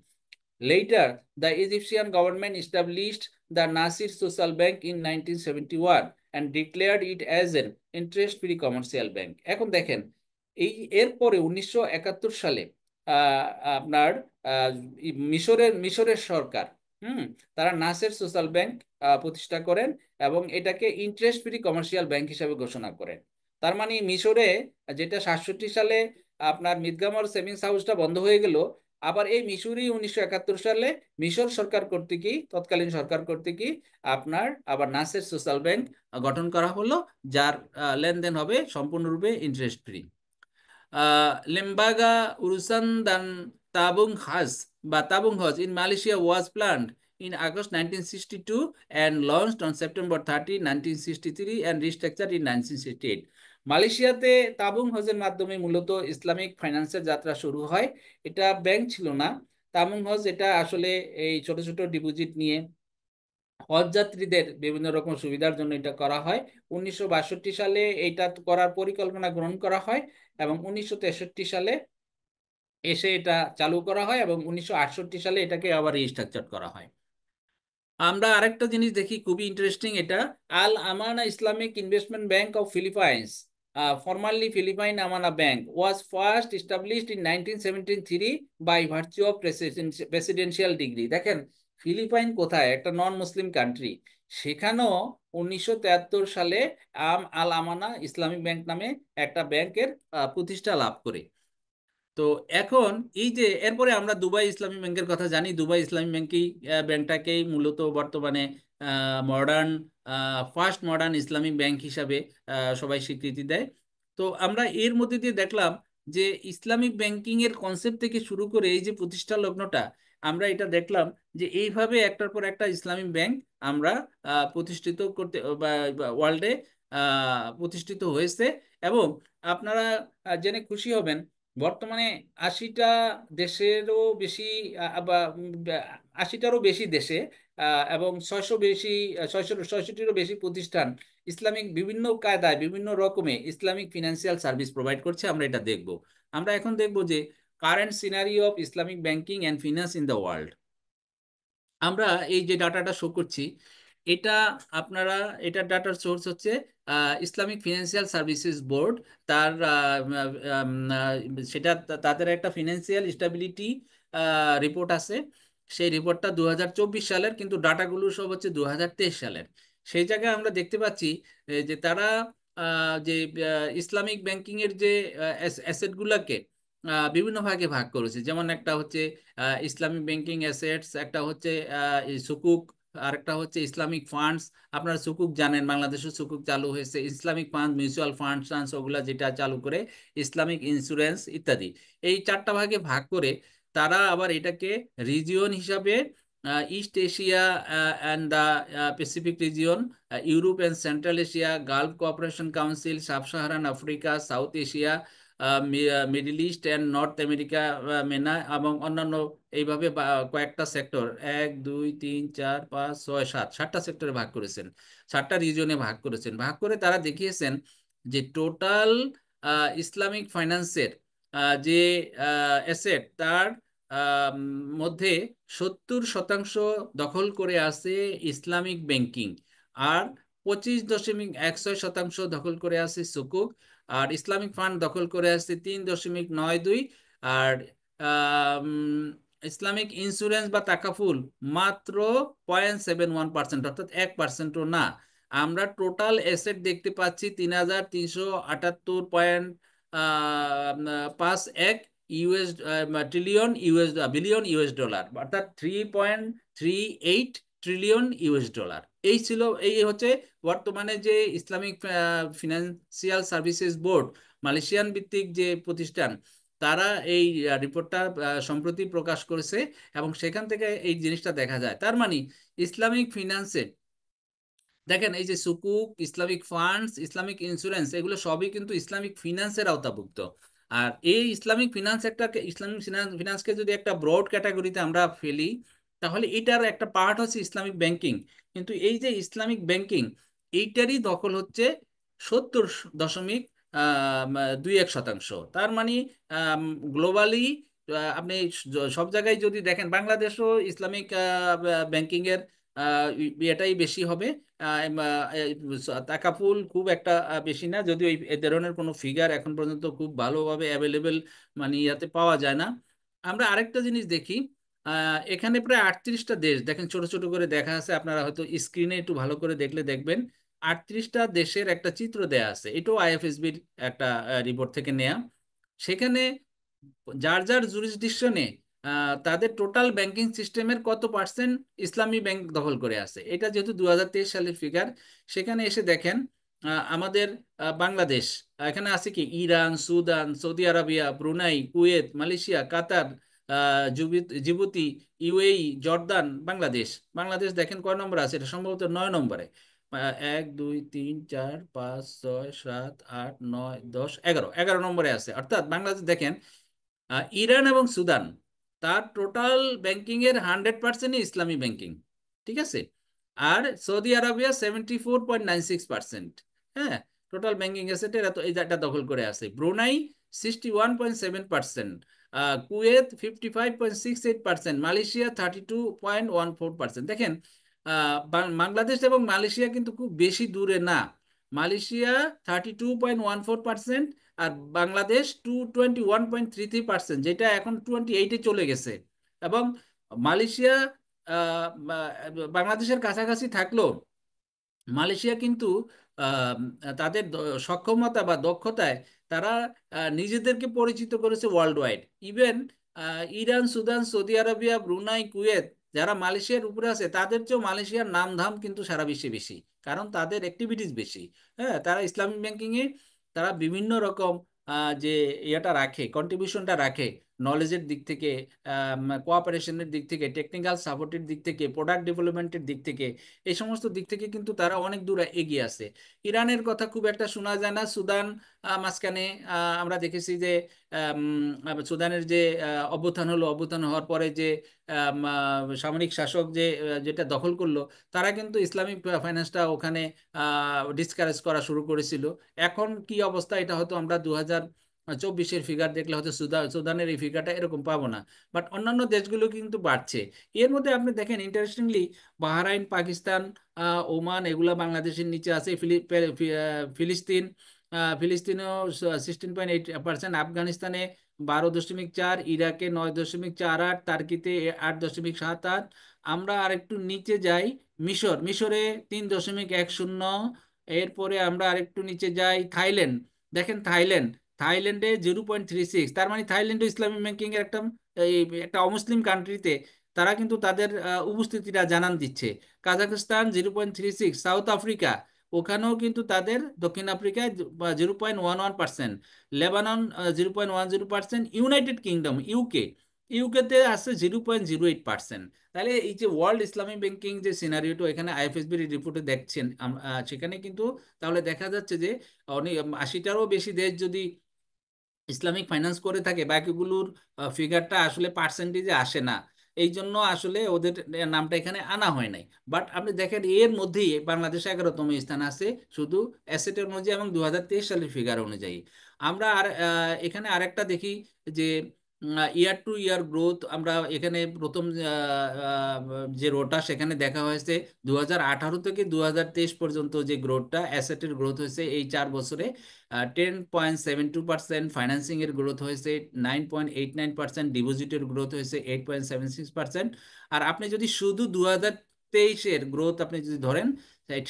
Later, the Egyptian government established the Nasir Social Bank in 1971 and declared it as an interest-free commercial bank। এখন দেখেন, এই এরপরে 1971 সালে আপনার মিশরের সরকার হুম, তারা নাসের সোশ্যাল ব্যাংক প্রতিষ্ঠা করেন এবং এটাকে ইন্টারেস্ট ফ্রি কমার্শিয়াল ব্যাংক হিসাবে ঘোষণা করেন। তার মানে মিশরে যেটা 67 সালে আপনার মিদগামর সেভিংস হাউসটা বন্ধ হয়ে গেল, আবার এই মিশরই 1971 সালে মিশর সরকার কর্তৃকই, তৎকালীন সরকার কর্তৃকই আপনার আবার নাসের সোশ্যাল ব্যাংক গঠন করা হলো, যার লেনদেন হবে সম্পূর্ণরূপে interest free. Lembaga Urusan dan Tabung Has বা Tabung Hos in Malaysia was planned in August 1962 and launched on September 30, 1963 and restructured in 1968. মালয়েশিয়াতে তাবুং হজের মাধ্যমে মূলত ইসলামিক ফাইন্যান্সের যাত্রা শুরু হয়। এটা ব্যাংক ছিল না। তাবুং হজ এটা আসলে এই ছোট ছোট ডিপোজিট নিয়ে হজ যাত্রীদের বিভিন্ন রকম সুবিধার জন্য এটা করা হয়। 1962 সালে এটা করার পরিকল্পনা গ্রহণ করা হয় এবং 1963 সালে এসে এটা চালু করা হয় এবং 1968 সালে এটাকে আবার রিস্ট্রাকচার করা হয়। আমরা আরেকটা জিনিস দেখি খুবই ইন্টারেস্টিং, এটা Al Amanah Islamic Investment Bank of Philippines, formerly Philippine Amana Bank, was first established in 1973 by virtue of presidential degree। দেখেন ফিলিপাইন কোথায়, একটা নন মুসলিম কান্ট্রি, সেখানেও 1973 সালে আল আমানা ইসলামিক ব্যাংক নামে একটা ব্যাংকের প্রতিষ্ঠা লাভ করে। তো এখন এই যে এরপরে আমরা দুবাই ইসলামী ব্যাংকের কথা জানি, দুবাই ইসলামী ব্যাংকই ব্যাংকটাকেই মূলত বর্তমানে modern first modern Islamic bank হিসাবে সবাই স্বীকৃতি দেয়। তো আমরা এর মধ্যে দিয়ে দেখলাম যে ইসলামিক ব্যাংকিং এর কনসেপ্ট থেকে শুরু করে এই যে প্রতিষ্ঠা লগ্নটা, আমরা এটা দেখলাম যে এইভাবে একটার পর একটা ইসলামিক ব্যাংক আমরা প্রতিষ্ঠিত করতে বা ওয়ার্ল্ডে প্রতিষ্ঠিত হয়েছে। এবং আপনারা জেনে খুশি হবেন বর্তমানে 80টা দেশেরও বেশি, বা 80টারও বেশি দেশে এবং 665টিরও বেশি প্রতিষ্ঠান ইসলামিক বিভিন্ন কায়দায় বিভিন্ন রকমে ইসলামিক ফিনান্সিয়াল সার্ভিস প্রোভাইড করছে। আমরা এটা দেখব। আমরা এখন দেখব যে current scenario of Islamic banking and finance in the world. আমরা এই যে ডাটাটা শো করছি, এটা আপনারা, এটার ডাটার সোর্স হচ্ছে ইসলামিক ফিনান্সিয়াল সার্ভিসেস বোর্ড। তার সেটা তাদের একটা ফিনান্সিয়াল স্টেবিলিটি রিপোর্ট আছে। সেই রিপোর্টটা 2024 সালের, কিন্তু ডাটাগুলো সব হচ্ছে 2023 সালের। সেই জায়গায় আমরা দেখতে পাচ্ছি যে তারা যে ইসলামিক ব্যাংকিং এর যে অ্যাসেট গুলাকে বিভিন্ন ভাগে ভাগ করেছে। যেমন একটা হচ্ছে ইসলামিক ব্যাংকিং অ্যাসেটস, একটা হচ্ছে এই সুকুক, আর একটা হচ্ছে ইসলামিক ফান্ডস। আপনারা সুকুক জানেন, বাংলাদেশে সুকুক চালু হয়েছে, Islamic fund, mutual fund tons ওগুলা যেটা চালু করে, ইসলামিক ইন্স্যুরেন্স ইত্যাদি। এই চারটা ভাগে ভাগ করে তারা আবার এটাকে রিজিয়ন হিসাবে East Asia and the Pacific region, Europe and Central Asia, Gulf Cooperation Council, Sub Saharan Africa, South Asia, Middle East and North America, MENA এবং অন্যান্য, এইভাবে কয়েকটা সেক্টর, 1 2 3 4 5 6 7, 7টা সেক্টরে ভাগ করেছেন, 7টা রিজনে ভাগ করেছেন। ভাগ করে তারা দেখিয়েছেন যে টোটাল ইসলামিক ফাইন্যান্সের যে অ্যাসেট, তার আম, মধ্যে 70% দখল করে আছে ইসলামিক ব্যাংকিং, আর 25.16% দখল করে আছে সুকুক, আর ইসলামিক ফান্ড দখল করে আছে 3.92, আর আম, ইসলামিক ইন্স্যুরেন্স বা তাকাফুল মাত্র 0.71%, অর্থাৎ 1%ও না। আমরা টোটাল অ্যাসেট দেখতে পাচ্ছি 3378.51 US trillion US billion US dollar, অর্থাৎ 3.38 ট্রিলিয়ন ইউএস ডলার। এই ছিল, এই হচ্ছে বর্তমানে যে Islamic financial services board, Malaysian ভিত্তিক যে প্রতিষ্ঠান, তারা এই রিপোর্টটা সম্প্রতি প্রকাশ করেছে। এবং সেখান থেকে এই জিনিসটা দেখা যায়। তার মানে ইসলামিক ফিনান্সে দেখেন এই যে সুকুক, ইসলামিক ফান্ডস, ইসলামিক ইন্স্যুরেন্স, এগুলো সবই কিন্তু ইসলামিক ফিনান্সের আওতাভুক্ত। আর এই ইসলামিক ফিনান্স একটা, ইসলামিক ফিনান্সকে যদি একটা ব্রড ক্যাটাগরিতে আমরা ফেলি, তাহলে এটার একটা পার্ট হচ্ছে ইসলামিক ব্যাংকিং। কিন্তু এই যে ইসলামিক ব্যাংকিং, এইটারই দখল হচ্ছে 70.21%। তার মানে গ্লোবালি আপনি সব জায়গায় যদি দেখেন, বাংলাদেশও ইসলামিক ব্যাংকিং এর এটাই বেশি হবে। তাকাফুল খুব একটা বেশি না, যদিও এই ধরনের কোনো ফিগার এখন পর্যন্ত খুব ভালোভাবে অ্যাভেলেবেল মানে ইয়াতে পাওয়া যায় না। আমরা আরেকটা জিনিস দেখি এখানে প্রায় 38টা দেশ দেখেন, ছোট ছোট করে দেখা আছে, আপনারা হয়তো স্ক্রিনে একটু ভালো করে দেখলে দেখবেন 38টা দেশের একটা চিত্র দেয়া আছে। এটাও আইএফএসবির একটা রিপোর্ট থেকে নেয়া। সেখানে যার যার জুরিসডিকশনে তাদের টোটাল ব্যাংকিং সিস্টেমের কত পার্সেন্ট ইসলামী ব্যাংক দখল করে আছে, এটা যেহেতু 2023 সালের ফিগার। সেখানে এসে দেখেন আমাদের বাংলাদেশ, এখানে আছে কি Iran, Sudan, Saudi Arabia, Brunei, Kuwait, Malaysia, Qatar, Djibouti, UAE, Jordan, Bangladesh. Bangladesh দেখেন কয় নম্বর আছে, এটা সম্ভবত 9 নম্বরে। 1 2 3 4 5 6 7 8 9 10 11, 11 নম্বরে আছে। অর্থাৎ বাংলাদেশ দেখেন ইরান এবং সুদান, তার টোটাল ব্যাংকিং এর 100%ই ইসলামী ব্যাংকিং, ঠিক আছে। আর সৌদি আরবিয়া 74.96%, হ্যাঁ, টোটাল ব্যাংকিং অ্যাসেটের এত এই জায়গাটা দখল করে আছে। Brunei 61.7%, Kuwait 55.68%, Malaysia 32.14%। দেখেন বাংলাদেশ এবং মালয়েশিয়া কিন্তু খুব বেশি দূরে না। মালয়েশিয়া 32.14%, আর বাংলাদেশ 21.33%, যেটা এখন 28-এ চলে গেছে। এবং মালয়েশিয়া বাংলাদেশের কাছাকাছি থাকলো, মালয়েশিয়া কিন্তু আহ, তাদের সক্ষমতা বা দক্ষতায় তারা নিজেদেরকে পরিচিত করেছে world wide. Even Iran, Sudan, Saudi Arabia, Brunei, Kuwait যারা মালয়েশিয়ার উপরে আছে, তাদের চেয়েও মালয়েশিয়ার নাম ধাম কিন্তু সারা বিশ্বে বেশি, কারণ তাদের অ্যাক্টিভিটিস বেশি। হ্যাঁ, তারা ইসলামিক ব্যাংকিং এ তারা বিভিন্ন রকম যে ইয়েটা রাখে, কন্ট্রিবিউশনটা রাখে, নলেজের দিক থেকে, কোঅপারেশনের দিক থেকে, টেকনিক্যাল সাপোর্টের দিক থেকে, প্রোডাক্ট ডেভেলপমেন্টের দিক থেকে, এই সমস্ত দিক থেকে কিন্তু তারা অনেক দূর এগিয়ে আছে। ইরানের কথা খুব একটা শোনা যায় না। সুদান মাঝখানে আমরা দেখেছি যে সুদানের যে অভ্যুত্থান হলো, অভ্যুত্থান হওয়ার পরে যে সামরিক শাসক যে যেটা দখল করলো, তারা কিন্তু ইসলামিক ফাইন্যান্সটা ওখানে ডিসকারেজ করা শুরু করেছিল। এখন কি অবস্থা, এটা হয়তো আমরা 2024-এর ফিগার দেখলে হয়তো সুদানের এই ফিগারটা এরকম পাবো না, বাট অন্যান্য দেশগুলো কিন্তু বাড়ছে। এর মধ্যে আপনি দেখেন ইন্টারেস্টিংলি বাহরাইন, পাকিস্তান, ওমান এগুলা বাংলাদেশের নিচে আছে। ফিলিস্তিন, ফিলিস্তিনেও 16.8%, আফগানিস্তানে 12.4, ইরাকে 9.48, টার্কিতে 8.78। আমরা আরেকটু নিচে যাই, মিশরে 3.10। এরপরে আমরা আরেকটু নিচে যাই, থাইল্যান্ড। দেখেন থাইল্যান্ডে 0.36, তার মানে থাইল্যান্ড ইসলামিক ব্যাংকিং এর একটা এই একটা অমুসলিম কান্ট্রিতে তারা কিন্তু তাদের উপস্থিতিটা জানান দিচ্ছে। কাজাখস্তান 0.36, সাউথ আফ্রিকা ওখানেও কিন্তু তাদের, দক্ষিণ আফ্রিকায় 0.11%, লেবানন 0.10%, ইউনাইটেড কিংডম ইউকেতে আছে 0.08%। তাহলে এই যে ওয়ার্ল্ড ইসলামিক ব্যাংকিং যে সিনারিওটা এখানে আইএফএসবি রিপোর্টে দেখছেন, সেখানে কিন্তু তাহলে দেখা যাচ্ছে যে অনেক 80টারও বেশি দেশ যদি ইসলামিক ফাইন্যান্স করে থাকে, বাকিগুলোর ফিগারটা আসলে পার্সেন্টেজে আসে না। এই জন্য আসলে ওদের নামটা এখানে আনা হয় নাই। বাট আপনি দেখেন এর মধ্যেই বাংলাদেশ 11তম স্থানে আছে, শুধু অ্যাসেটের অনুযায়ী এবং 2023 সালের ফিগার অনুযায়ী। আমরা আর এখানে আরেকটা দেখি যে ইয়ার টু ইয়ার গ্রোথ, আমরা এখানে প্রথম যে রোটা সেখানে দেখা হয়েছে 2018 থেকে 2023 পর্যন্ত যে গ্রোথটা, অ্যাসেটের গ্রোথ হয়েছে এই 4 বছরে 10.72%, ফাইন্যান্সিং এর গ্রোথ হয়েছে 9.89%, ডিপোজিটের গ্রোথ হয়েছে 8.76%। আর আপনি যদি শুধু 2023-এর গ্রোথ আপনি যদি ধরেন,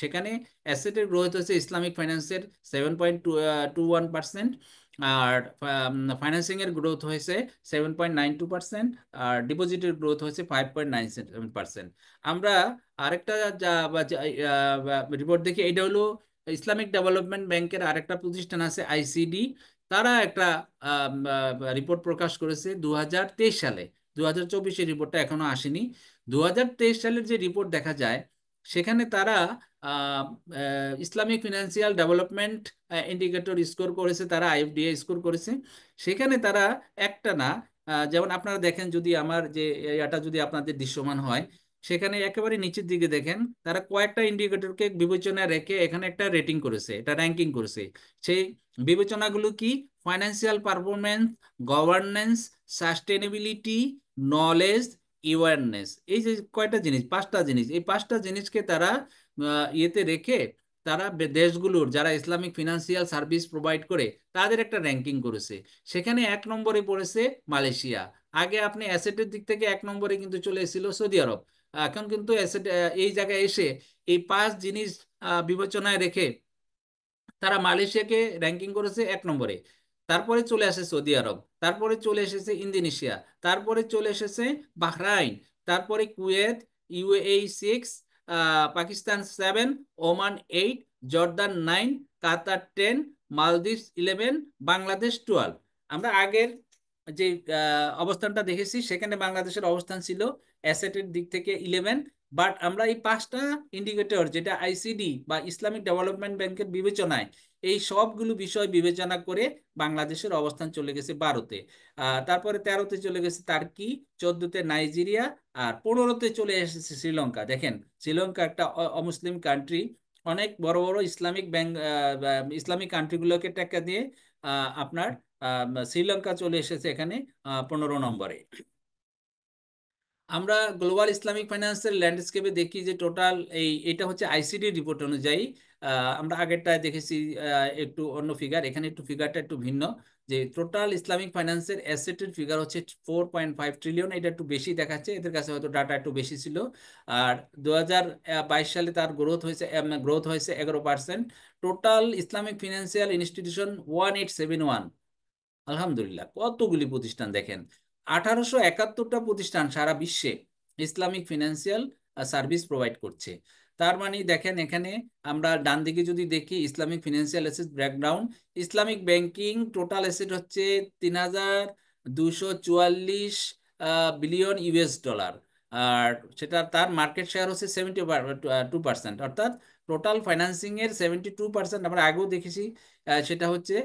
সেখানে অ্যাসেটের গ্রোথ হয়েছে ইসলামিক ফাইন্যান্সের 7.21%, আর ফাইন্যান্সিং এর গ্রোথ হয়েছে 7.92%, আর ডিপোজিটের গ্রোথ হয়েছে 5.97%। আমরা আরেকটা রিপোর্ট দেখি, এটা হলো ইসলামিক ডেভেলপমেন্ট ব্যাংকের আরেকটা প্রতিষ্ঠান আছে আইসিডি। তারা একটা রিপোর্ট প্রকাশ করেছে 2023 সালে। 2024-এর রিপোর্টটা এখনো আসেনি। 2023 সালের যে রিপোর্ট দেখা যায়, সেখানে তারা ah, Islamic financial development indicator score করেছে, তারা আইএফডিএ স্কোর করেছে। সেখানে তারা একটা না, যেমন আপনারা দেখেন, যদি আমার যে এটা যদি আপনাদের দৃশ্যমান হয়, সেখানে একেবারে নিচের দিকে দেখেন তারা কয়েকটা ইন্ডিকেটরকে বিবেচনায় রেখে এখানে একটা রেটিং করেছে, এটা র্যাঙ্কিং করেছে। সেই বিবেচনাগুলো কি? Financial performance, governance, sustainability, knowledge, awareness. এই যে কয়টা জিনিস, 5টা জিনিস, এই 5টা জিনিসকে তারা ইয়েতে রেখে তারা দেশগুলোর যারা ইসলামিক ফিনান্সিয়াল সার্ভিস প্রোভাইড করে তাদের একটা র্যাঙ্কিং করেছে। সেখানে 1 নম্বরে পড়েছে মালয়েশিয়া, আগে আপনি অ্যাসেটের দিক থেকে 1 নম্বরে কিন্তু চলে এসেছিল সৌদি আরব। এখন কিন্তু অ্যাসেট এই জায়গায় এসে এই 5 জিনিস বিবেচনায় রেখে তারা মালয়েশিয়াকে র্যাঙ্কিং করেছে 1 নম্বরে। তারপরে চলে আসে সৌদি আরব, তারপরে চলে এসেছে ইন্দোনেশিয়া, তারপরে চলে এসেছে বাহরাইন, তারপরে Kuwait, UAE 6, Pakistan 7, Oman 8, Jordan 9, কাতার 10, মালদ্বীপ 11, বাংলাদেশ 12। আমরা আগের যে অবস্থানটা দেখেছি সেখানে বাংলাদেশের অবস্থান ছিল অ্যাসেটের দিক থেকে 11। বাট আমরা এই 5টা ইন্ডিকেটর যেটা আইসিডি বা ইসলামিক ডেভেলপমেন্ট ব্যাংকের বিবেচনায়, এই সবগুলো বিষয় বিবেচনা করে বাংলাদেশের অবস্থান চলে গেছে 12তে। তারপরে 13তে চলে গেছে তার্কি, 14তে নাইজেরিয়া, আর 15তে চলে এসেছে শ্রীলঙ্কা। দেখেন, শ্রীলঙ্কা একটা অমুসলিম কান্ট্রি, অনেক বড় বড় ইসলামিক ব্যাংক, ইসলামিক কান্ট্রিগুলোকে টেক্কা দিয়ে আপনার শ্রীলঙ্কা চলে এসেছে এখানে 15 নম্বরে। আমরা গ্লোবাল ইসলামিক ফাইন্যান্সের ল্যান্ডস্কেপে দেখি যে টোটাল এটা হচ্ছে আইসিডি রিপোর্ট অনুযায়ী। আমরা আগেরটায় দেখেছি একটু অন্য ফিগার, এখানে একটু ফিগারটা একটু ভিন্ন। যে টোটাল ইসলামিক ফাইন্যান্সের অ্যাসেটের ফিগার হচ্ছে 4.5 ট্রিলিয়ন, এটা একটু বেশি দেখাচ্ছে, এদের কাছে হয়তো ডাটা একটু বেশি ছিল। আর 2022 সালে তার গ্রোথ হয়েছে 11%। Total Islamic financial institution 1871। আলহামদুলিল্লাহ, কতগুলি প্রতিষ্ঠান দেখেন, 1871টা প্রতিষ্ঠান সারা বিশ্বে ইসলামিক ফিনান্সিয়াল সার্ভিস প্রোভাইড করছে। তার মানে দেখেন এখানে আমরা ডান দিকে যদি দেখি Islamic financial asset breakdown, Islamic banking total asset হচ্ছে 3240 বিলিয়ন US ডলার। আর সেটা তার মার্কেট শেয়ার হচ্ছে 72%, অর্থাৎ টোটাল ফাইন্যান্সিং এর 72% আমরা আগেও দেখেছি সেটা হচ্ছে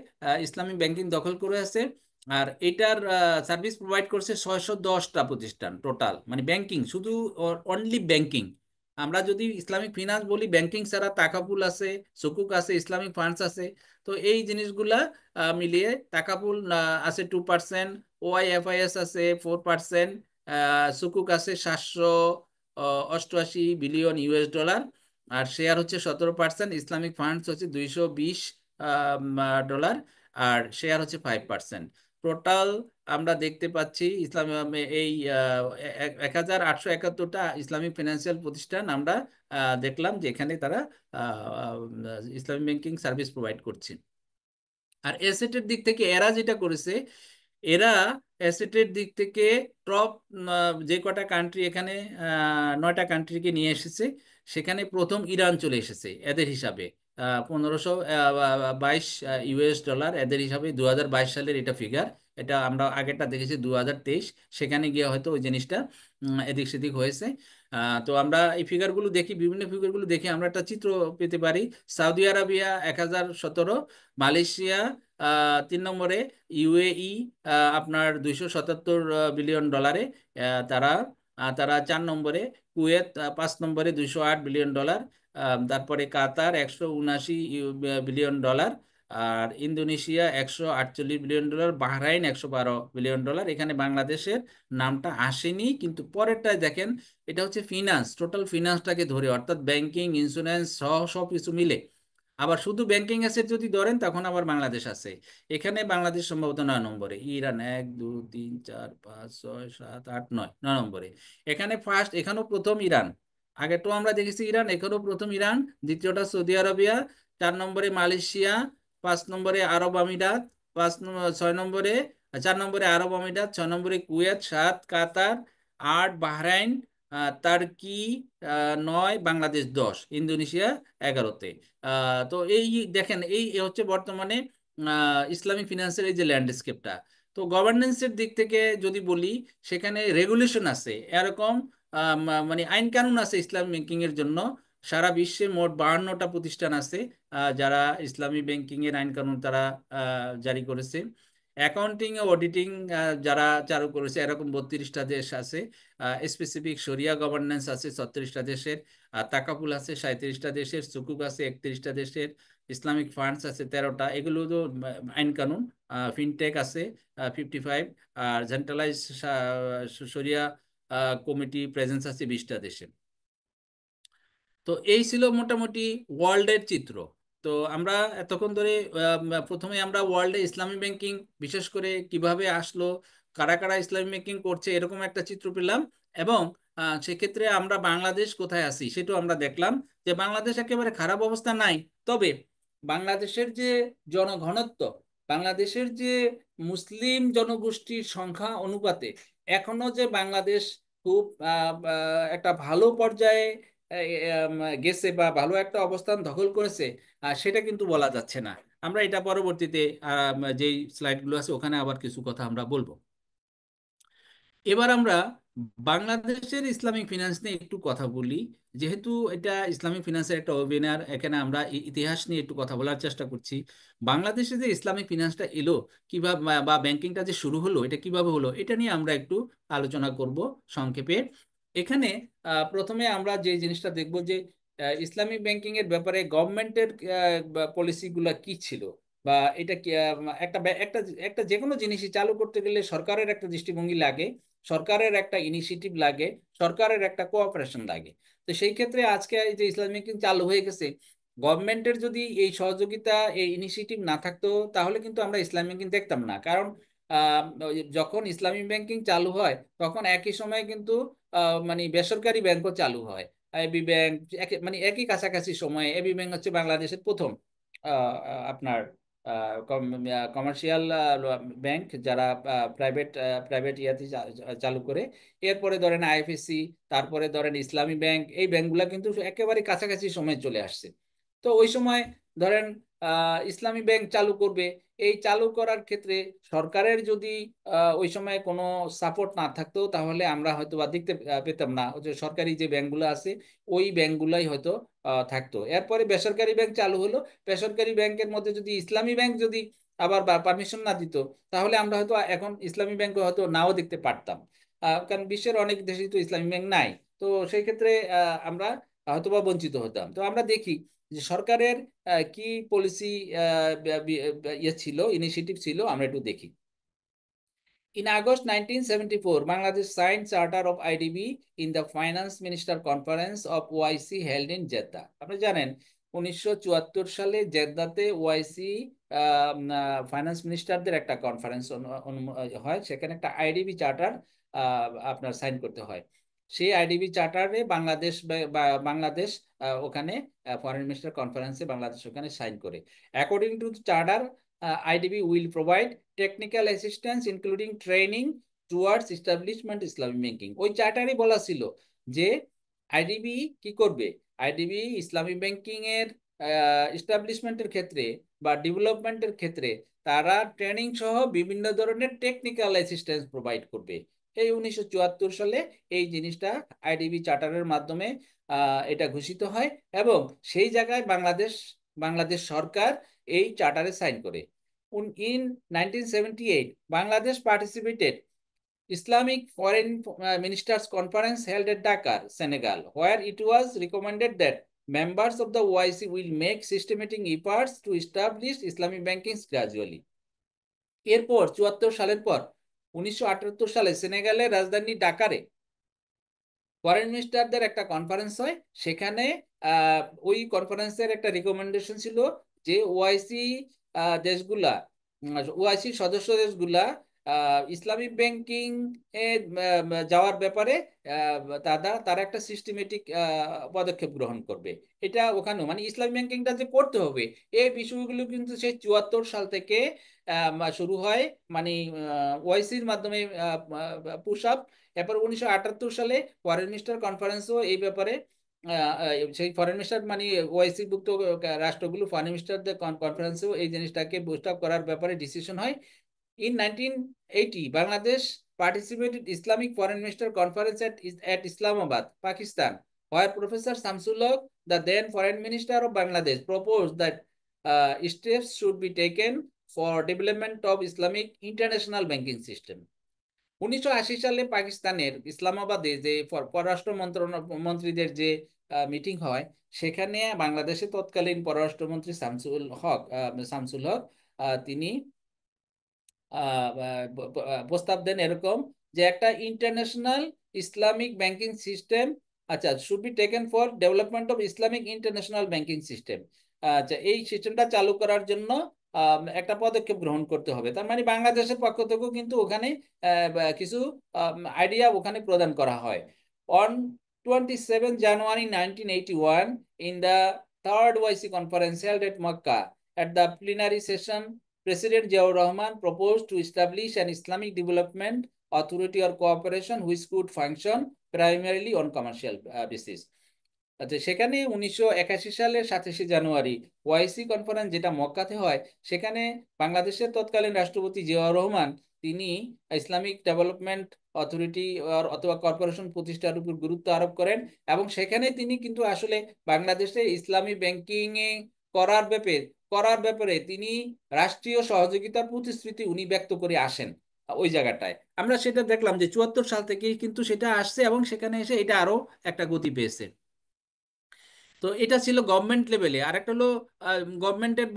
ইসলামিক ব্যাংকিং দখল করে আছে। আর এটার সার্ভিস প্রোভাইড করছে 610টা প্রতিষ্ঠান টোটাল, মানে ব্যাংকিং শুধু, অনলি ব্যাংকিং। আমরা যদি ইসলামিক ফিনান্স বলি, ব্যাংকিং ছাড়া তাকাপুল আছে, সুকুক আছে, ইসলামিক ফান্ডস আছে। তো এই জিনিসগুলা মিলিয়ে তাকাপুল আছে 2%, OIFIS আছে 4%, সুকুক আছে 788 বিলিয়ন US ডলার, আর শেয়ার হচ্ছে 17%, ইসলামিক ফান্ডস হচ্ছে 220 ডলার, আর শেয়ার হচ্ছে 5%। টোটাল আমরা দেখতে পাচ্ছি ইসলাম এই 1871টা ইসলামিক ফিনান্সিয়াল প্রতিষ্ঠান আমরা দেখলাম যে এখানে তারা ইসলামিক ব্যাংকিং সার্ভিস প্রোভাইড করছে। আর এসেটের দিক থেকে এরা যেটা করেছে, এরা অ্যাসেটের দিক থেকে টপ যে কটা কান্ট্রি এখানে 9টা কান্ট্রিকে নিয়ে এসেছে, সেখানে প্রথম ইরান চলে এসেছে এদের হিসাবে। 1522 US ডলার এদের হিসাবে 2022 সালের এটা ফিগার। এটা আমরা আগেরটা দেখেছি 2023, সেখানে গিয়ে হয়তো ওই জিনিসটা এদিক সেদিক হয়েছে। তো আমরা এই ফিগারগুলো দেখি, বিভিন্ন ফিগারগুলো দেখি আমরা একটা চিত্র পেতে পারি। সৌদি আরবিয়া 1017, মালয়েশিয়া 3 নম্বরে, UAE আপনার 277 বিলিয়ন ডলারে তারা তারা 4 নম্বরে, কুয়েত 5 নম্বরে 208 বিলিয়ন ডলার, তারপরে কাতার 179 বিলিয়ন ডলার, আর Indonesia 148 billion dollar, Bahrain 112 billion dollar. এখানে বাংলাদেশের নামটা আসেনি, কিন্তু পরেরটায় দেখেন এটা হচ্ছে ফিনান্স, টোটাল ফিনান্সটাকে ধরে, অর্থাৎ ব্যাংকিং, ইন্স্যুরেন্স সহ সব কিছু মিলে। আবার শুধু ব্যাংকিং অ্যাসেট যদি ধরেন তখন আবার বাংলাদেশ আছে এখানে। বাংলাদেশ সম্ভবত 9 নম্বরে, ইরান 1 2 3 4 5 6 7 8 9 নম্বরে। এখানে ফার্স্ট, এখানেও প্রথম ইরান। আগে তো আমরা দেখেছি ইরান, এখানেও প্রথম ইরান, দ্বিতীয়টা সৌদি আরবিয়া, 4 নম্বরে মালয়েশিয়া, 5 নম্বরে আরব আমিরাত, 6 নম্বরে, 4 নম্বরে আরব আমিরাত, 6 নম্বরে কুয়েত, 7 কাতার, 8 বাহরাইন, তার্কি, 9 বাংলাদেশ, 10 ইন্দোনেশিয়া 11তে। তো এই দেখেন এই হচ্ছে বর্তমানে ইসলামিক ফিনান্সের এই যে ল্যান্ডস্কেপটা। তো গভর্নেন্সের দিক থেকে যদি বলি, সেখানে রেগুলেশন আছে এরকম, মানে আইন কানুন আছে ইসলামিক ব্যাংকিং এর জন্য। সারা বিশ্বে মোট 52টা প্রতিষ্ঠান আছে যারা ইসলামী ব্যাংকিং এর আইন কানুন তারা জারি করেছে। অ্যাকাউন্টিং ও অডিটিং যারা চালু করেছে এরকম 32টা দেশ আছে। স্পেসিফিক শরিয়া গভর্নেন্স আছে 36টা দেশের, তাকাপুল আছে 37টা দেশের, সুকুক আছে 31টা দেশের, ইসলামিক ফান্ডস আছে 13টা, এগুলো তো আইন কানুন। ফিনটেক আছে 55, আর সেন্ট্রালাইজ শরিয়া কমিটি প্রেজেন্স আছে 20টা দেশে। তো এই ছিল মোটামুটি ওয়ার্ল্ডের চিত্র। তো আমরা এতক্ষণ ধরে প্রথমে আমরা ওয়ার্ল্ডে ইসলামী ব্যাংকিং বিশেষ করে কিভাবে আসলো, কারা কারা ইসলামিক ব্যাংকিং করছে এরকম একটা চিত্র পেলাম। এবং সেক্ষেত্রে আমরা বাংলাদেশ কোথায় আছি সেটাও আমরা দেখলাম, যে বাংলাদেশ একেবারে খারাপ অবস্থা নাই। তবে বাংলাদেশের যে জনঘনত্ব, বাংলাদেশের যে মুসলিম জনগোষ্ঠীর সংখ্যা অনুপাতে এখনো যে বাংলাদেশ খুব একটা ভালো পর্যায়ে গেছে বা ভালো একটা অবস্থান দখল করেছে, সেটা কিন্তু বলা যাচ্ছে না। আমরা এটা পরবর্তীতে যেই স্লাইডগুলো আছে ওখানে আবার কিছু কথা আমরা বলবো। এবার আমরা বাংলাদেশের ইসলামিক ফিনান্স নিয়ে একটু কথা বলি। যেহেতু এটা ইসলামিক ফিনান্সের একটা ওয়েবিনার, এখানে আমরা ইতিহাস নিয়ে একটু কথা বলার চেষ্টা করছি। বাংলাদেশে যে ইসলামিক ফিনান্সটা এলো কিভাবে, বা ব্যাংকিংটা যে শুরু হলো এটা কিভাবে হলো, এটা নিয়ে আমরা একটু আলোচনা করব সংক্ষেপে। এখানে প্রথমে আমরা যে জিনিসটা দেখব যে ইসলামিক ব্যাংকিং এর ব্যাপারে গভর্নমেন্টের পলিসিগুলো কি ছিল, বা এটা কি একটা একটা একটা যে কোনো জিনিসই চালু করতে গেলে সরকারের একটা দৃষ্টিভঙ্গি লাগে, সরকারের একটা ইনিশিয়েটিভ লাগে, সরকারের একটা কোঅপারেশন লাগে। তো সেই ক্ষেত্রে আজকে এই যে ইসলামিক ব্যাংকিং চালু হয়ে গেছে, গভর্নমেন্টের যদি এই সহযোগিতা, এই ইনিশিয়েটিভ না থাকতো তাহলে কিন্তু আমরা ইসলামিক ব্যাংকিং দেখতাম না। কারণ ওই যখন ইসলামিক ব্যাংকিং চালু হয় তখন একই সময়ে কিন্তু মানে বেসরকারি ব্যাংকও চালু হয়। এবি ব্যাংক মানে একই কাছাকাছি সময়ে এবি ব্যাংক হচ্ছে বাংলাদেশের প্রথম আপনার কমার্শিয়াল ব্যাংক যারা প্রাইভেট প্রাইভেট ইয়াতে চালু করে। এরপরে ধরেন আইএফএসসি, তারপরে ধরেন ইসলামী ব্যাংক, এই ব্যাংকগুলা কিন্তু একেবারে কাছাকাছি সময় চলে আসছে। তো ওই সময় ধরেন ইসলামী ব্যাংক চালু করবে, এই চালু করার ক্ষেত্রে সরকারের যদি ওই সময় কোনো সাপোর্ট না থাকতো তাহলে আমরা হয়তো বা দেখতে পেতাম না, যে সরকারি যে ব্যাংকগুলো আছে ওই ব্যাংকগুলাই হয়তো থাকতো। এরপরে বেসরকারি ব্যাংক চালু হলো, বেসরকারি ব্যাংকের মধ্যে যদি ইসলামী ব্যাংক যদি আবার পারমিশন না দিত তাহলে আমরা হয়তো এখন ইসলামী ব্যাংক হয়তো নাও দেখতে পারতাম। কারণ বিশ্বের অনেক দেশে তো ইসলামী ব্যাংক নাই। তো সেই ক্ষেত্রে আমরা হয়তো বা বঞ্চিত হতাম। তো আমরা দেখি যে সরকারের কি পলিসি ইয়ে ছিল, ইনিশিয়েটিভ ছিল, আমরা একটু দেখি। In August 1974, Bangladesh signed Charter of IDB in the Finance Minister Conference of OIC held in Jeddah. আপনি জানেন 1974 সালে জেদ্দাতে ওআইসি ফাইন্যান্স মিনিস্টারদের একটা কনফারেন্স হয়, সেখানে একটা আইডিবি চার্টার আপনার সাইন করতে হয়। সেই আইডিবি চার্টারে বাংলাদেশ বাংলাদেশ ওখানে ফরেন মিনিস্টার কনফারেন্সে বাংলাদেশ ওখানে সাইন করে। According to charter, IDB will provide technical assistance including training towards establishment Islamic banking. ওই চার্টারই বলা ছিল যে আইডিবি কি করবে, আইডিবি ইসলামিক ব্যাংকিং এর ইস্টাবলিশমেন্টের ক্ষেত্রে বা ডেভেলপমেন্টের ক্ষেত্রে তারা ট্রেনিং সহ বিভিন্ন ধরনের টেকনিক্যাল অ্যাসিস্ট্যান্স প্রোভাইড করবে। এই 1974 সালে এই জিনিসটা আইডিবি চার্টারের মাধ্যমে এটা ঘোষিত হয়, এবং সেই জায়গায় বাংলাদেশ বাংলাদেশ সরকার এই চার্টারে সাইন করে। In 1978, Bangladesh participated Islamic Foreign Ministers Conference held at Dakar, Senegal, where it was recommended that members of the OIC will make systematic efforts to establish Islamic banking gradually. এরপর 74 সালের পর 1978 সালে সেনেগালের রাজধানী ডাকারে ফরেন মিনিস্টারদের একটা conference হয়। সেখানে ওই কনফারেন্সের একটা রিকমেন্ডেশন ছিল যে ওআইসি দেশগুলা, ওআইসি সদস্য দেশগুলা ইসলামিক ব্যাংকিং এ যাওয়ার ব্যাপারে তারা একটা সিস্টেমেটিক পদক্ষেপ গ্রহণ করবে। এটা ওখানেও মানে ইসলামিক ব্যাংকিংটা যে করতে হবে এই বিষয়গুলো কিন্তু সেই 74 সাল থেকে শুরু হয়, মানে ওআইসির মাধ্যমে পুশ আপ। এরপর 1978 সালে ফরেন মিনিস্টার কনফারেন্সও এই ব্যাপারে সেই ফরেন মিনিস্টার মানে ওআইসি ভুক্ত রাষ্ট্রগুলো ফরেন মিনিস্টারদের কনফারেন্সেও এই জিনিসটাকে বুস্ট আপ করার ব্যাপারে ডিসিশন হয়। In 1980, Bangladesh participated Islamic Foreign Minister Conference at Islamabad, Pakistan, where Professor Samsul Haq, the then Foreign Minister of Bangladesh, proposed that steps should be taken for development of Islamic international banking system. 1980 সালে পাকিস্তানের ইসলামাবাদে যে পররাষ্ট্র মন্ত্রীদের যে meeting হয়, সেখানে বাংলাদেশের তৎকালীন পররাষ্ট্রমন্ত্রী শামসুল হক তিনি প্রস্তাব দেন এরকম যে একটা ইন্টারন্যাশনাল ইসলামিক ব্যাংকিং সিস্টেম আচ্ছা should be taken for development of Islamic international banking system. আচ্ছা এই সিস্টেমটা চালু করার জন্য একটা পদক্ষেপ গ্রহণ করতে হবে। তার মানে বাংলাদেশের পক্ষ থেকেও কিন্তু ওখানে কিছু আইডিয়া ওখানে প্রদান করা হয়। On 27 January 1981, in the third OIC conference held at Makkah, at the plenary session, President Ziaur Rahman proposed to establish an Islamic Development Authority or cooperation which could function primarily on commercial basis. আচ্ছা, সেখানে 1981 সালের 27 জানুয়ারি OIC conference যেটা মক্কাতে হয়, সেখানে বাংলাদেশের তৎকালীন রাষ্ট্রপতি জিয়াউর রহমান তিনি ইসলামিক ডেভেলপমেন্ট অথরিটি অথবা কর্পোরেশন প্রতিষ্ঠার উপর গুরুত্ব আরোপ করেন। এবং সেখানে তিনি কিন্তু আসলে বাংলাদেশে ইসলামী ব্যাংকিং করার ব্যাপারে তিনি রাষ্ট্রীয় সহযোগিতার প্রতিশ্রুতি উনি ব্যক্ত করে আসেন। ওই জায়গাটায় আমরা সেটা দেখলাম যে 74 সাল থেকেই কিন্তু সেটা আসছে, এবং সেখানে এসে এটা আরো একটা গতি পেয়েছে। তো এটা ছিল গভর্নমেন্ট লেভেলে। আর একটা হলো গভর্নমেন্টের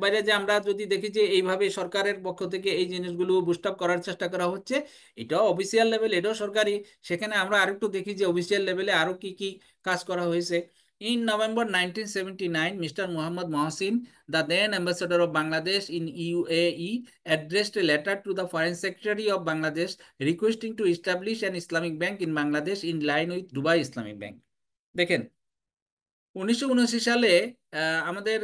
বাইরে যে আমরা যদি দেখি যে এইভাবে সরকারের পক্ষ থেকে এই জিনিসগুলো বুস্ট আপ করার চেষ্টা করা হচ্ছে, এটাও অফিসিয়াল লেভেল, এটাও সরকারি। সেখানে আমরা আরেকটু দেখি যে অফিসিয়াল লেভেলে আরো কি কি কাজ করা হয়েছে। In November 1979, Mr. Muhammad Mohsin, the then ambassador of Bangladesh in UAE, addressed a letter to the Foreign Secretary of Bangladesh requesting to establish an Islamic bank in Bangladesh in line with Dubai Islamic Bank. দেখেন, 1979 সালে আমাদের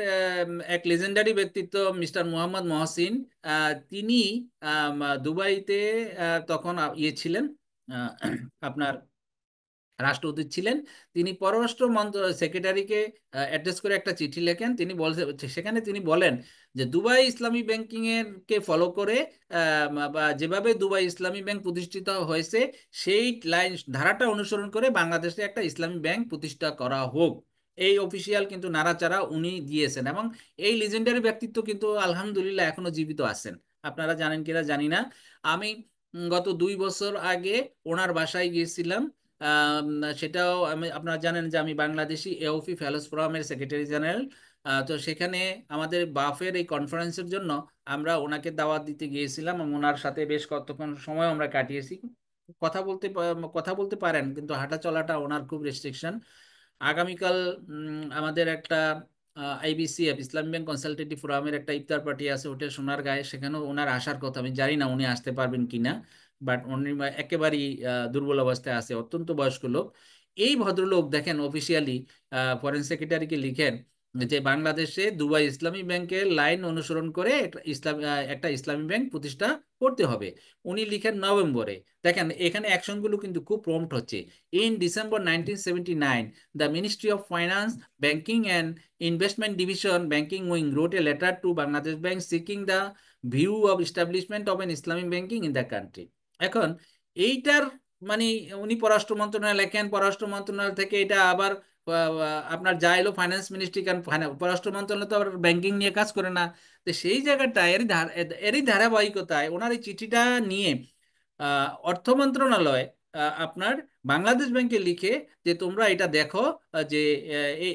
এক legendary ব্যক্তিত্ব mister Mohammad Mohsin, তিনি দুবাইতে তখন ইয়ে ছিলেন, আহ, আপনার রাষ্ট্রদূত ছিলেন। তিনি পররাষ্ট্র সেক্রেটারিকে অ্যাড্রেস করে একটা চিঠি লেখেন। তিনি সেখানে তিনি বলেন যে দুবাই ইসলামী ব্যাংকিং এর কে ফলো করে বা যেভাবে দুবাই ইসলামী ব্যাংক প্রতিষ্ঠিত হয়েছে সেই লাইন ধারাটা অনুসরণ করে বাংলাদেশে একটা ইসলামী ব্যাংক প্রতিষ্ঠা করা হোক। এই অফিসিয়াল কিন্তু নাড়াচাড়া উনি দিয়েছেন, এবং এই লিজেন্ডারি ব্যক্তিত্ব কিন্তু আলহামদুলিল্লাহ এখনো জীবিত আছেন। আপনারা জানেন কিনা জানি না। আমি গত 2 বছর আগে ওনার বাসায় গিয়েছিলাম। আম, সেটাও আমি, আপনারা জানেন যে আমি বাংলাদেশি এওফি ফেলোস ফোরামের সেক্রেটারি জেনারেল। তো সেখানে আমাদের বাফের এই কনফারেন্সের জন্য আমরা ওনাকে দাওয়াত দিতে গিয়েছিলাম, এবং ওনার সাথে বেশ কতক্ষণ সময় আমরা কাটিয়েছি। কথা বলতে পারেন, কিন্তু হাঁটা চলাটা ওনার খুব রেস্ট্রিকশন। আগামীকাল আমাদের একটা আইবিসিএফ ইসলামী ব্যাংক কনসালটেটিভ ফোরামের একটা ইফতার পার্টি আছে হোটেল সোনারগাঁয়ে, সেখানেও ওনার আসার কথা। আমি জানি না উনি আসতে পারবেন কিনা, বাট উনি একেবারেই দুর্বল অবস্থায় আছে, অত্যন্ত বয়স্ক লোক। এই ভদ্রলোক দেখেন অফিসিয়ালি ফরেন সেক্রেটারিকে লিখেন যে বাংলাদেশে দুবাই ইসলামী ব্যাংকের লাইন অনুসরণ করে একটা ইসলামী ব্যাংক প্রতিষ্ঠা করতে হবে। উনি লিখেন নভেম্বরে। দেখেন এখানে অ্যাকশনগুলো কিন্তু খুব প্রম্পট হচ্ছে। In December 1979, the Ministry of Finance, Banking and Investment Division, Banking Wing, wrote a letter to Bangladesh Bank seeking the view of establishment of an Islamic banking in the country. এখন এইটার মানে উনি পররাষ্ট্র মন্ত্রণালয় লেখেন, পররাষ্ট্র মন্ত্রণালয় থেকে এটা আবার আপনার যা এলো ফাইন্যান্স মিনিস্ট্রি, কারণ পররাষ্ট্র মন্ত্রণালয় তো আবার ব্যাংকিং নিয়ে কাজ করে না। তো সেই জায়গাটায় এরই ধারাবাহিকতায় ওনার এই চিঠিটা নিয়ে অর্থ মন্ত্রণালয় আপনার বাংলাদেশ ব্যাংকে লিখে যে তোমরা এটা দেখো, যে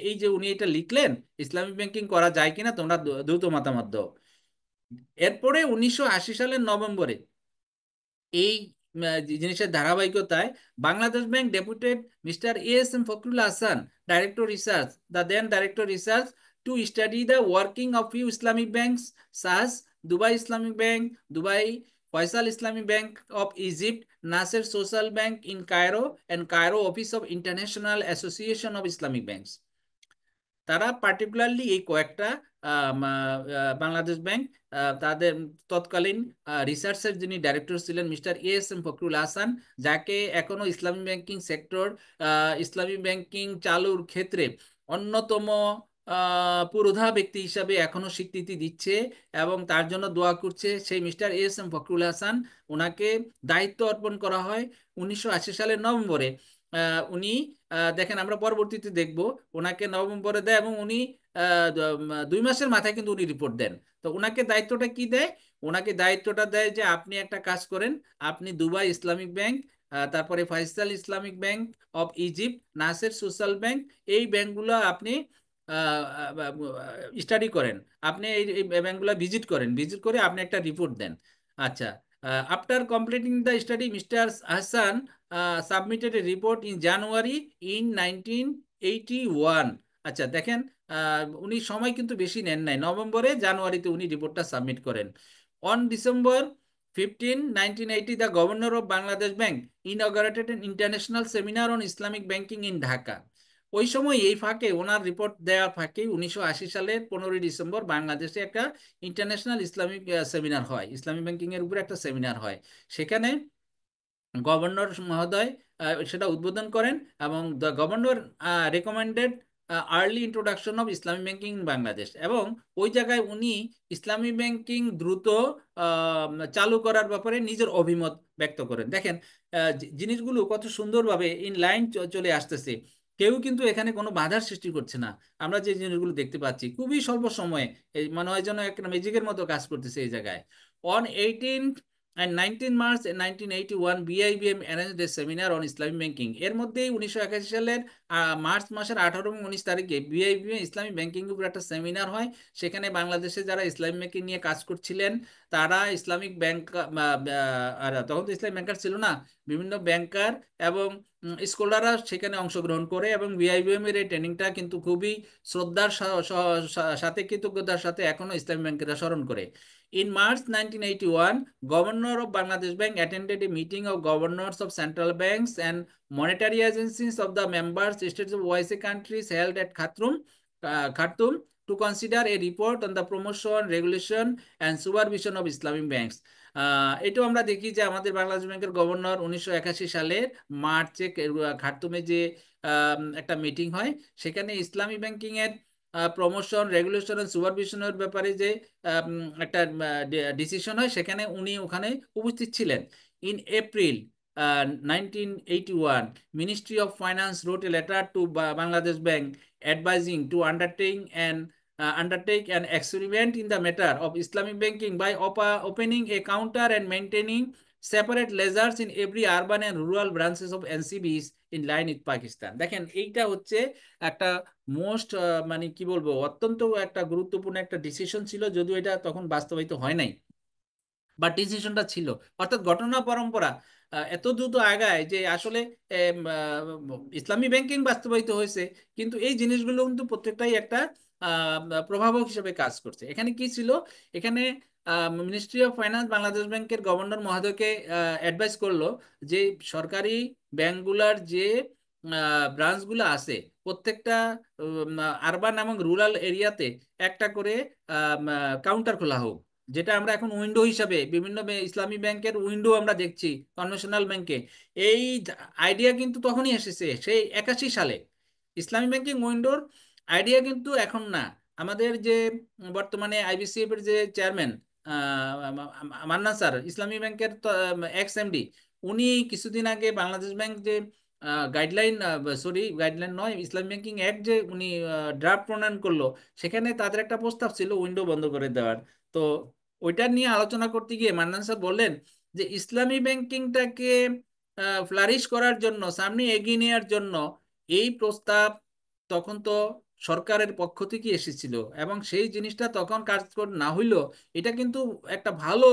এই যে উনি এটা লিখলেন ইসলামিক ব্যাংকিং করা যায় কিনা, তোমরা দ্রুত মতামত দাও। এরপরে 1980 সালের নভেম্বরে এই জিনিসের ধারাবাহিকতায় Bangladesh Bank deputed mister S M Fakhrul Hasan, director research, the then director research, to study the working of few Islamic banks such as Dubai Islamic Bank, Dubai Faisal Islamic bank of Egypt, Nasser social Bank in Cairo, and Cairo office of International Association of Islamic Banks. তারা particularly এই কয়েকটা Bangladesh bank, তাদের তৎকালীন রিসার্চের যিনি director ছিলেন mister S M Fakhrul Hasan, যাকে এখনো ইসলামী ব্যাংকিং সেক্টর, ইসলামী ব্যাংকিং চালুর ক্ষেত্রে অন্যতম পুরোধা ব্যক্তি হিসাবে এখনো স্বীকৃতি দিচ্ছে এবং তার জন্য দোয়া করছে, সেই mister S M Fakhrul Hasan, ওনাকে দায়িত্ব অর্পণ করা হয় 1980 সালের নভেম্বরে। উনি দেখেন আমরা পরবর্তীতে দেখব ওনাকে নভেম্বরে দেয়, এবং উনি 2 মাসের মাথায় কিন্তু উনি রিপোর্ট দেন। তো ওনাকে দায়িত্বটা কি দেয়? ওনাকে দায়িত্বটা দেয় যে আপনি একটা কাজ করেন, আপনি দুবাই ইসলামিক ব্যাংক, তারপরে Faisal Islamic bank of Egypt, Nasser social bank, এই ব্যাংকগুলো আপনি স্টাডি করেন, আপনি এই ব্যাংকগুলো ভিজিট করেন, ভিজিট করে আপনি একটা রিপোর্ট দেন। আচ্ছা, after completing the study mister Hasan submitted A report in January in 1981। আচ্ছা দেখেন, উনি সময় কিন্তু বেশি নেন নাই, নভেম্বরে জানুয়ারিতে উনি রিপোর্টটা সাবমিট করেন। On December 15, 1980, the governor of Bangladesh Bank inaugurated an international seminar on Islamic banking in Dhaka. ওই সময় এই ফাঁকে, ওনার রিপোর্ট দেওয়ার ফাঁকে, 1980 সালের 15ই ডিসেম্বর বাংলাদেশে একটা ইন্টারন্যাশনাল ইসলামিক সেমিনার হয়, ইসলামিক ব্যাংকিং এর উপরে একটা সেমিনার হয়। সেখানে গভর্নর মহোদয় সেটা উদ্বোধন করেন, এবং the governor recommended early introduction of Islamic banking in Bangladesh. এবং ওই জায়গায় উনি ইসলামী ব্যাংকিং দ্রুত চালু করার ব্যাপারে নিজের অভিমত ব্যক্ত করেন। দেখেন জিনিসগুলো কত সুন্দরভাবে ইন লাইন চলে আসতেছে, কেউ কিন্তু এখানে কোনো বাধার সৃষ্টি করছে না। আমরা যে জিনিসগুলো দেখতে পাচ্ছি খুবই স্বল্প সময়ে, এই মনে হয় যেন একটা ম্যাজিকের মতো কাজ করতেছে এই জায়গায়। On 18 and 19 March 1981, BIBM arranged a seminar on Islamic banking। এর মধ্যেই 1981 সালের মার্চ মাসের 18 এবং 19 তারিখে বিআইবিএম ইসলামিক ব্যাংকিং উপর একটা সেমিনার হয়। সেখানে বাংলাদেশে যারা ইসলামিক ব্যাংকিং নিয়ে কাজ করছিলেন, তারা ইসলামিক ব্যাংক, আর তখন তো ইসলামিক ব্যাংকার ছিল না, বিভিন্ন ব্যাংকার এবং স্কলাররা সেখানে অংশগ্রহণ করে, এবং বিআইবিএম এর এই ট্রেনিংটা কিন্তু খুবই শ্রদ্ধার সাথে, কৃতজ্ঞতার সাথে এখনো ইসলামিক ব্যাংকেরা স্মরণ করে। In March 1981, Governor of Bangladesh Bank attended a meeting of governors of central banks and monetary agencies of the member states of OIC countries held at Khartoum to consider a report on the promotion, regulation and supervision of Islamic banks। এটাও আমরা দেখি যে আমাদের বাংলাদেশ ব্যাংকের governor 1981 সালের মার্চে খার্তুমে যে একটা মিটিং হয়, সেখানে ইসলামী ব্যাংকিং এর প্রমোশন, রেগুলেশন এন্ড সুপারভিশনের ব্যাপারে যে একটা ডিসিশন হয়, সেখানে উনি ওখানে উপস্থিত ছিলেন। In April 1981, Ministry of Finance wrote a letter to Bangladesh Bank advising to undertake an experiment in the matter of Islamic banking by opening a counter and maintaining separate ledgers in every urban and rural branches of NCBs in line with Pakistan। দেখেন এইটা হচ্ছে একটা most, মানে কি বলবো, অত্যন্ত একটা গুরুত্বপূর্ণ একটা ডিসিশন ছিল, যদিও এটা তখন বাস্তবায়িত হয় নাই, বা ডিসিশনটা ছিল। অর্থাৎ ঘটনা পরম্পরা এত দ্রুত আগায় যে আসলে ইসলামী ব্যাংকিং বাস্তবায়িত হয়েছে, কিন্তু এই জিনিসগুলো কিন্তু প্রত্যেকটাই একটা প্রভাবক হিসেবে কাজ করছে। এখানে কি ছিল, এখানে মিনিস্ট্রি অফ ফাইন্যান্স বাংলাদেশ ব্যাংকের গভর্নর মহোদয়কে অ্যাডভাইস করলো যে সরকারি ব্যাংকগুলার যে ব্রাঞ্চগুলো আছে, প্রত্যেকটা আরবান এবং রুরাল এরিয়াতে একটা করে কাউন্টার খোলা হোক, যেটা আমরা এখন উইন্ডো হিসাবে বিভিন্ন ইসলামী ব্যাংকের উইন্ডো আমরা দেখছি কনভেনশনাল ব্যাংকে। এই আইডিয়া কিন্তু তখনই এসেছে সেই 81 সালে। ইসলামী ব্যাংকিং উইন্ডোর আইডিয়া কিন্তু এখন না। আমাদের যে বর্তমানে আইবিসিএফ এর যে চেয়ারম্যান মান্নান স্যার, ইসলামী ব্যাংকের এক্স এমডি, উনি কিছুদিন আগে বাংলাদেশ ব্যাংক যে গাইডলাইন, সরি গাইডলাইন নয়, ইসলাম ব্যাংকিং অ্যাক্ট যে উনি ড্রাফট প্রণয়ন করলো, সেখানে তাদের একটা প্রস্তাব ছিল উইন্ডো বন্ধ করে দেওয়ার। তো ওইটা নিয়ে আলোচনা করতে গিয়ে মান্নান স্যার বললেন যে ইসলামী ব্যাংকিংটাকে ফ্লারিশ করার জন্য, সামনে এগিয়ে নেওয়ার জন্য এই প্রস্তাব তখন তো সরকারের পক্ষ থেকে এসেছিল, এবং সেই জিনিসটা তখন কার্যকর না হইলেও এটা কিন্তু একটা ভালো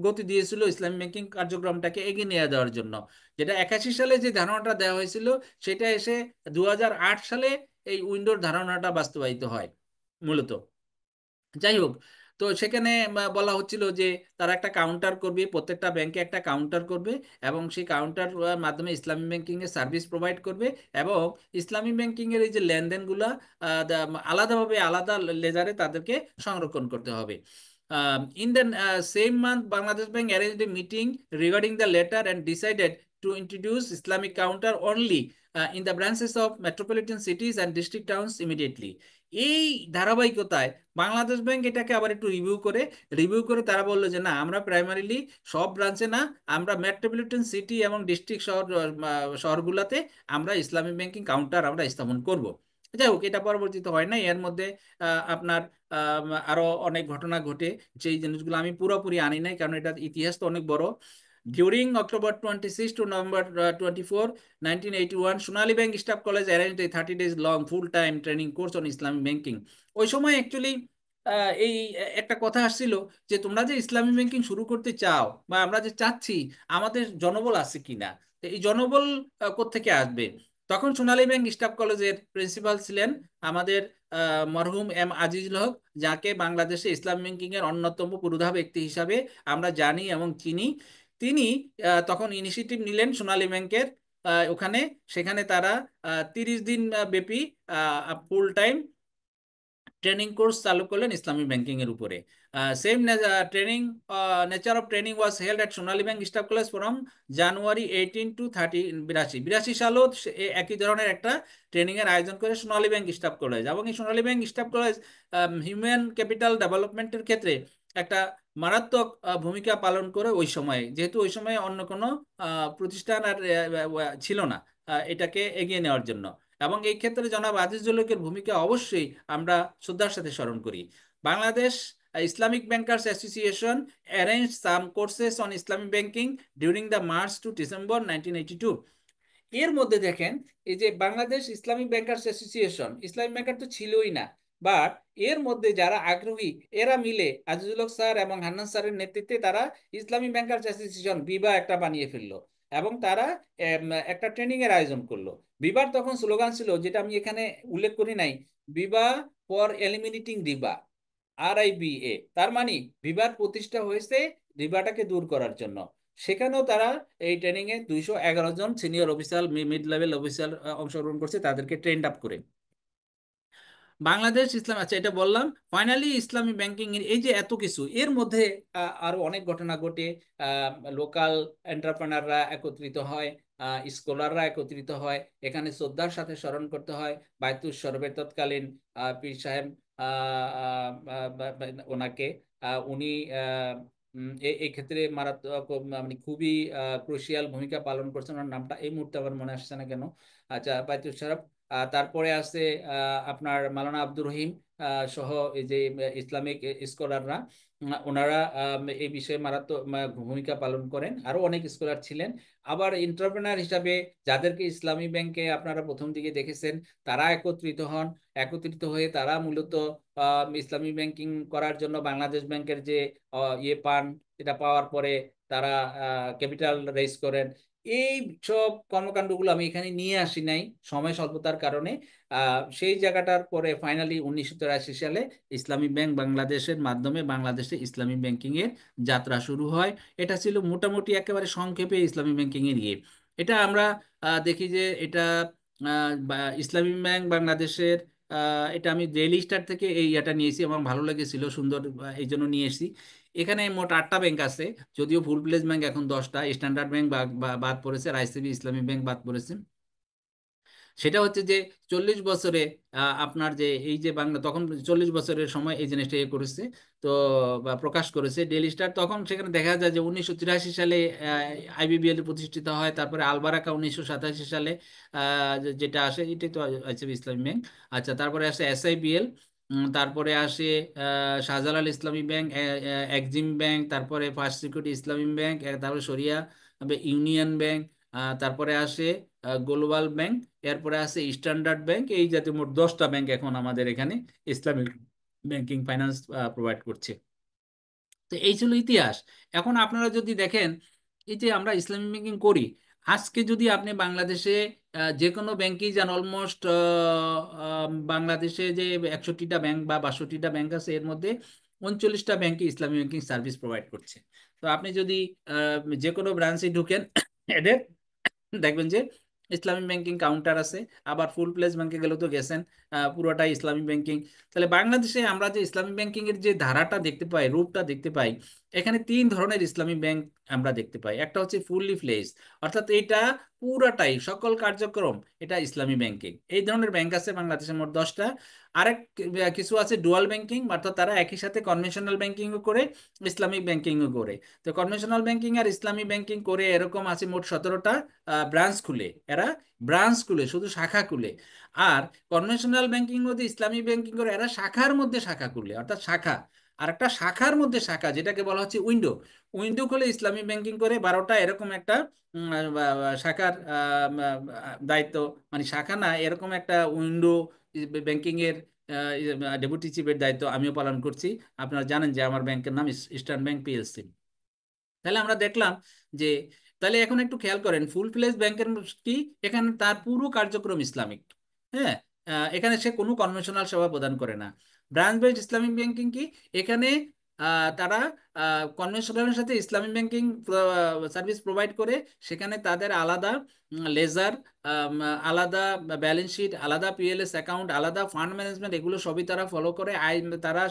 গতি দিয়েছিল ইসলামী ব্যাংকিং কার্যক্রমটাকে এগিয়ে নিয়ে যাওয়ার জন্য। যেটা 81 সালে যে ধারণাটা দেওয়া হয়েছিল, সেটা এসে 2008 সালে এই উইন্ডোর ধারণাটা বাস্তবায়িত হয় মূলত। যাই হোক, তো সেখানে বলা হচ্ছিল যে তারা একটা কাউন্টার করবে, প্রত্যেকটা ব্যাংকে একটা কাউন্টার করবে, এবং সেই কাউন্টার মাধ্যমে ইসলামী ব্যাংকিং এর সার্ভিস প্রোভাইড করবে, এবং ইসলামী ব্যাংকিং এর এই যে লেনদেনগুলা আলাদাভাবে আলাদা লেজারে তাদেরকে সংরক্ষণ করতে হবে। In the same month, Bangladesh Bank arranged a meeting regarding the letter and decided to introduce Islamic counter only in the branches of metropolitan cities and district towns immediately। এই ধারাবাহিকতায় বাংলাদেশ ব্যাংক এটাকে আবার একটু রিভিউ করে তারা বললো যে না, আমরা প্রাইমারিলি সব ব্রাঞ্চে না, আমরা মেট্রোপলিটন সিটি এবং ডিস্ট্রিক্ট শহরগুলোতে আমরা ইসলামিক ব্যাংকিং কাউন্টার আমরা স্থাপন করব। যাই হোক, এটা পরবর্তীতে হয় না। এর মধ্যে আপনার আরো অনেক ঘটনা ঘটে, যেই জিনিসগুলো আমি পুরোপুরি আনি নাই, কারণ এটা ইতিহাস তো অনেক বড়। During October 26 to November 24, 1981, Sonali Bank Staff College arranged a 30 days long full-time training course on Islamic banking। ওই সময় অ্যাকচুয়ালি এই একটা কথা আসছিল যে তোমরা যে ইসলামী ব্যাংকিং শুরু করতে চাও, বা আমরা যে চাচ্ছি, আমাদের জনবল আছে কিনা, তো এই জনবল কোত্থেকে আসবে। তখন সোনালী ব্যাংক স্টাফ কলেজের প্রিন্সিপাল ছিলেন আমাদের মরহুম এম আজিজুল হক, যাকে বাংলাদেশে ইসলাম ব্যাংকিং এর অন্যতম পুরোধা ব্যক্তি হিসাবে আমরা জানি এবং চিনি। তিনি তখন ইনিশিয়েটিভ নিলেন সোনালী ব্যাংকের ওখানে। সেখানে তারা 30 দিন ব্যাপী ফুল টাইম ট্রেনিং কোর্স চালু করলেন ইসলামী ব্যাংকিং এর উপরে। Same training nature of training was held at Sonali bank staff college from January 18 to 30, 82 সালেও একই ধরনের একটা ট্রেনিং এর আয়োজন করে সোনালী ব্যাংক স্টাফ কলেজ। এবং এই Sonali bank staff College human capital ডেভেলপমেন্টের ক্ষেত্রে একটা মারাত্মক ভূমিকা পালন করে ওই সময়ে, যেহেতু ওই সময়ে অন্য কোনো প্রতিষ্ঠান আর ছিল না এটাকে এগিয়ে নেওয়ার জন্য। এবং এই ক্ষেত্রে জনাব আজিজুল হকের ভূমিকা অবশ্যই আমরা শ্রদ্ধার সাথে স্মরণ করি। Bangladesh Islamic Bankers Association arrange some courses on Islamic banking during the March to December 1982। এর মধ্যে দেখেন, এই যে Bangladesh Islamic Bankers Association, Islamic banker তো ছিলই না, বাট এর মধ্যে যারা আগ্রহী এরা মিলে আজিজুল হক স্যার এবং হান্নান স্যারের নেতৃত্বে তারা ইসলামিক ব্যাংকার্স অ্যাসোসিয়েশন বিবা একটা বানিয়ে ফেললো। এবং তারা একটা ট্রেনিং এর আয়োজন করলো। বিবার তখন স্লোগান ছিল, যেটা আমি এখানে উল্লেখ করি নাই, বিবা ফর এলিমিনেটিং রিবা, RIBA। তার মানে বিবাদ প্রতিষ্ঠা হয়েছে রিবাটাকে দূর করার জন্য। সেখানেও তারা এই ট্রেনিং এ 211 জন senior officer, mid level officer অংশগ্রহণ করছে, তাদেরকে ট্রেন্ড আপ করে। বাংলাদেশ ইসলাম, আচ্ছা এটা বললাম। ফাইনালি ইসলামী ব্যাংকিং এর এই যে এত কিছু, এর মধ্যে আরো অনেক ঘটনা ঘটে। লোকাল এন্টারপ্রেনাররা একত্রিত হয়, স্কলাররা একত্রিত হয়। এখানে শ্রদ্ধার সাথে স্মরণ করতে হয় বায়তুল শরবের তৎকালীন পীর সাহেব, ওনাকে। উনি এই ক্ষেত্রে মারাত্মক, মানে খুবই ক্রুশিয়াল ভূমিকা পালন করছেন। ওনার নামটা এই মুহূর্তে আমার মনে আসছে না কেন। আচ্ছা, বায়তুল শরব। তারপরে আছে আপনার মাওলানা আব্দুর রহিম সহ এই যে ইসলামিক স্কলাররা, ওনারা এই বিষয়ে মারাত্মক ভূমিকা পালন করেন। আরো অনেক স্কলার ছিলেন। আবার এন্টারপ্রেনার হিসাবে যাদেরকে ইসলামী ব্যাংকে আপনারা প্রথম দিকে দেখেছেন, তারা একত্রিত হন। একত্রিত হয়ে তারা মূলত ইসলামী ব্যাংকিং করার জন্য বাংলাদেশ ব্যাংকের যে ইয়ে পান, এটা পাওয়ার পরে তারা ক্যাপিটাল রেজ করেন। এই সব কর্মকাণ্ডগুলো আমি এখানে নিয়ে আসি নাই সময় স্বল্পতার কারণে। সেই জায়গাটার পরে ফাইনালি 1983 সালে ইসলামী ব্যাংক বাংলাদেশের মাধ্যমে বাংলাদেশে ইসলামী ব্যাংকিং এর যাত্রা শুরু হয়। এটা ছিল মোটামুটি একেবারে সংক্ষেপে ইসলামী ব্যাংকিং এর ইয়ে। এটা আমরা দেখি যে এটা ইসলামী ব্যাংক বাংলাদেশের, এটা আমি ডেইলি স্টার থেকে এই এটা নিয়েছি, আমার ভালো লেগেছিল, সুন্দর, এই জন্য নিয়ে এসেছি। এখানে মোট 8টা ব্যাংক আছে, যদিও ফুল প্লেজ ব্যাংক এখন 10টা, স্ট্যান্ডার্ড ব্যাংক বাদ পড়েছে, আর আইসিবি ইসলামী ব্যাংক বাদ পড়েছে। সেটা হচ্ছে যে 40 বছরে আপনার যে এই যে বাংলা, তখন 40 বছরের সময় এই জিনিসটা ইয়ে করেছে, তো বা প্রকাশ করেছে ডেইলি স্টার। তখন সেখানে দেখা যায় যে 1983 সালে IBBL প্রতিষ্ঠিত হয়। তারপরে আলবারাকা 1987 সালে যেটা আসে, এটাই তো আইসিবি ইসলামী ব্যাংক। আচ্ছা, তারপরে আসে SIBL, তারপরে আসে শাহজালাল ইসলামী ব্যাংক, এক্সিম ব্যাংক, তারপরে ফার্স্ট সিকিউরিটি ইসলামী ব্যাংক, তারপরে শরিয়া ইউনিয়ন ব্যাংক, তারপরে আসে গ্লোবাল ব্যাংক, এরপরে আছে স্ট্যান্ডার্ড ব্যাংক। এই জাতীয় মোট 10টা ব্যাংক এখন আমাদের এখানে ইসলামিক ব্যাংকিং ফাইন্যান্স প্রোভাইড করছে। তো এই ছিল ইতিহাস। এখন আপনারা যদি দেখেন, এই যে আমরা ইসলামিক ব্যাংকিং করি, আজকে যদি আপনি বাংলাদেশে যে কোনো ব্যাংকেই যান, অলমোস্ট বাংলাদেশে যে 61টা ব্যাংক বা 62টা ব্যাংক আছে, এর মধ্যে 39টা ব্যাংকে ইসলামিক ব্যাংকিং সার্ভিস প্রোভাইড করছে। তো আপনি যদি যে কোনো ব্রাঞ্চে ঢুকেন এদের, দেখবেন যে ইসলামী ব্যাংকিং কাউন্টার আছে। আবার ফুল প্লেস ব্যাংকে গেলেও তো গেছেন, পুরোটাই ইসলামী ব্যাংকিং। তাহলে বাংলাদেশে আমরা যে ইসলামী ব্যাংকিং এর যে ধারাটা দেখতে পাই, রূপটা দেখতে পাই, এখানে 3 ধরনের ইসলামী ব্যাংক আমরা দেখতে পাই। একটা হচ্ছে ফুললি ফ্লেজ, অর্থাৎ এটা পুরাটাই সকল কার্যক্রম এটা ইসলামী ব্যাংকিং। এই ধরনের ব্যাংক আছে বাংলাদেশের মোট 10টা। আরেক কিছু আছে ডুয়াল ব্যাংকিং, অর্থাৎ তারা একই সাথে কনভেনশনাল ব্যাংকিংও করে, ইসলামিক ব্যাংকিংও করে। তো কনভেনশনাল ব্যাংকিং আর ইসলামী ব্যাংকিং করে এরকম আছে মোট 17টা ব্রাঞ্চ খুলে, এরা ব্রাঞ্চ খুলে, শুধু শাখা খুলে। আর কনভেনশনাল ব্যাংকিং মধ্যে ইসলামী ব্যাংকিং করে এরা শাখার মধ্যে শাখা খুলে, অর্থাৎ শাখা আর একটা শাখার মধ্যে শাখা, যেটাকে বলা হচ্ছে উইন্ডো। উইন্ডো খুলে ইসলামী ব্যাংকিং করে 12টা, এরকম একটা শাখার দায়িত্ব, মানে শাখা না, এরকম একটা উইন্ডো ব্যাংকিং এর ডেপুটি চিফের দায়িত্ব আমিও পালন করছি। আপনারা জানেন যে আমার ব্যাংকের নাম ইস্টার্ন ব্যাংক PLC। তাহলে আমরা দেখলাম যে তাহলে এখন একটু খেয়াল করেন, ফুল ফ্লেজ ব্যাংকের কি, এখানে তার পুরো কার্যক্রম ইসলামিক। হ্যাঁ, এখানে সে কোনো কনভেনশনাল সেবা প্রদান করে না। ব্রাঞ্চ বেসড ইসলামিক ব্যাংকিং কি, এখানে তারা কনভেনশনালের সাথে ইসলামিক ব্যাংকিং সার্ভিস প্রোভাইড করে। সেখানে তাদের আলাদা লেজার, আলাদা ব্যালেন্স শিট, আলাদা পিএলএস অ্যাকাউন্ট, আলাদা ফান্ড ম্যানেজমেন্ট, এগুলো সবই তারা ফলো করে। তারা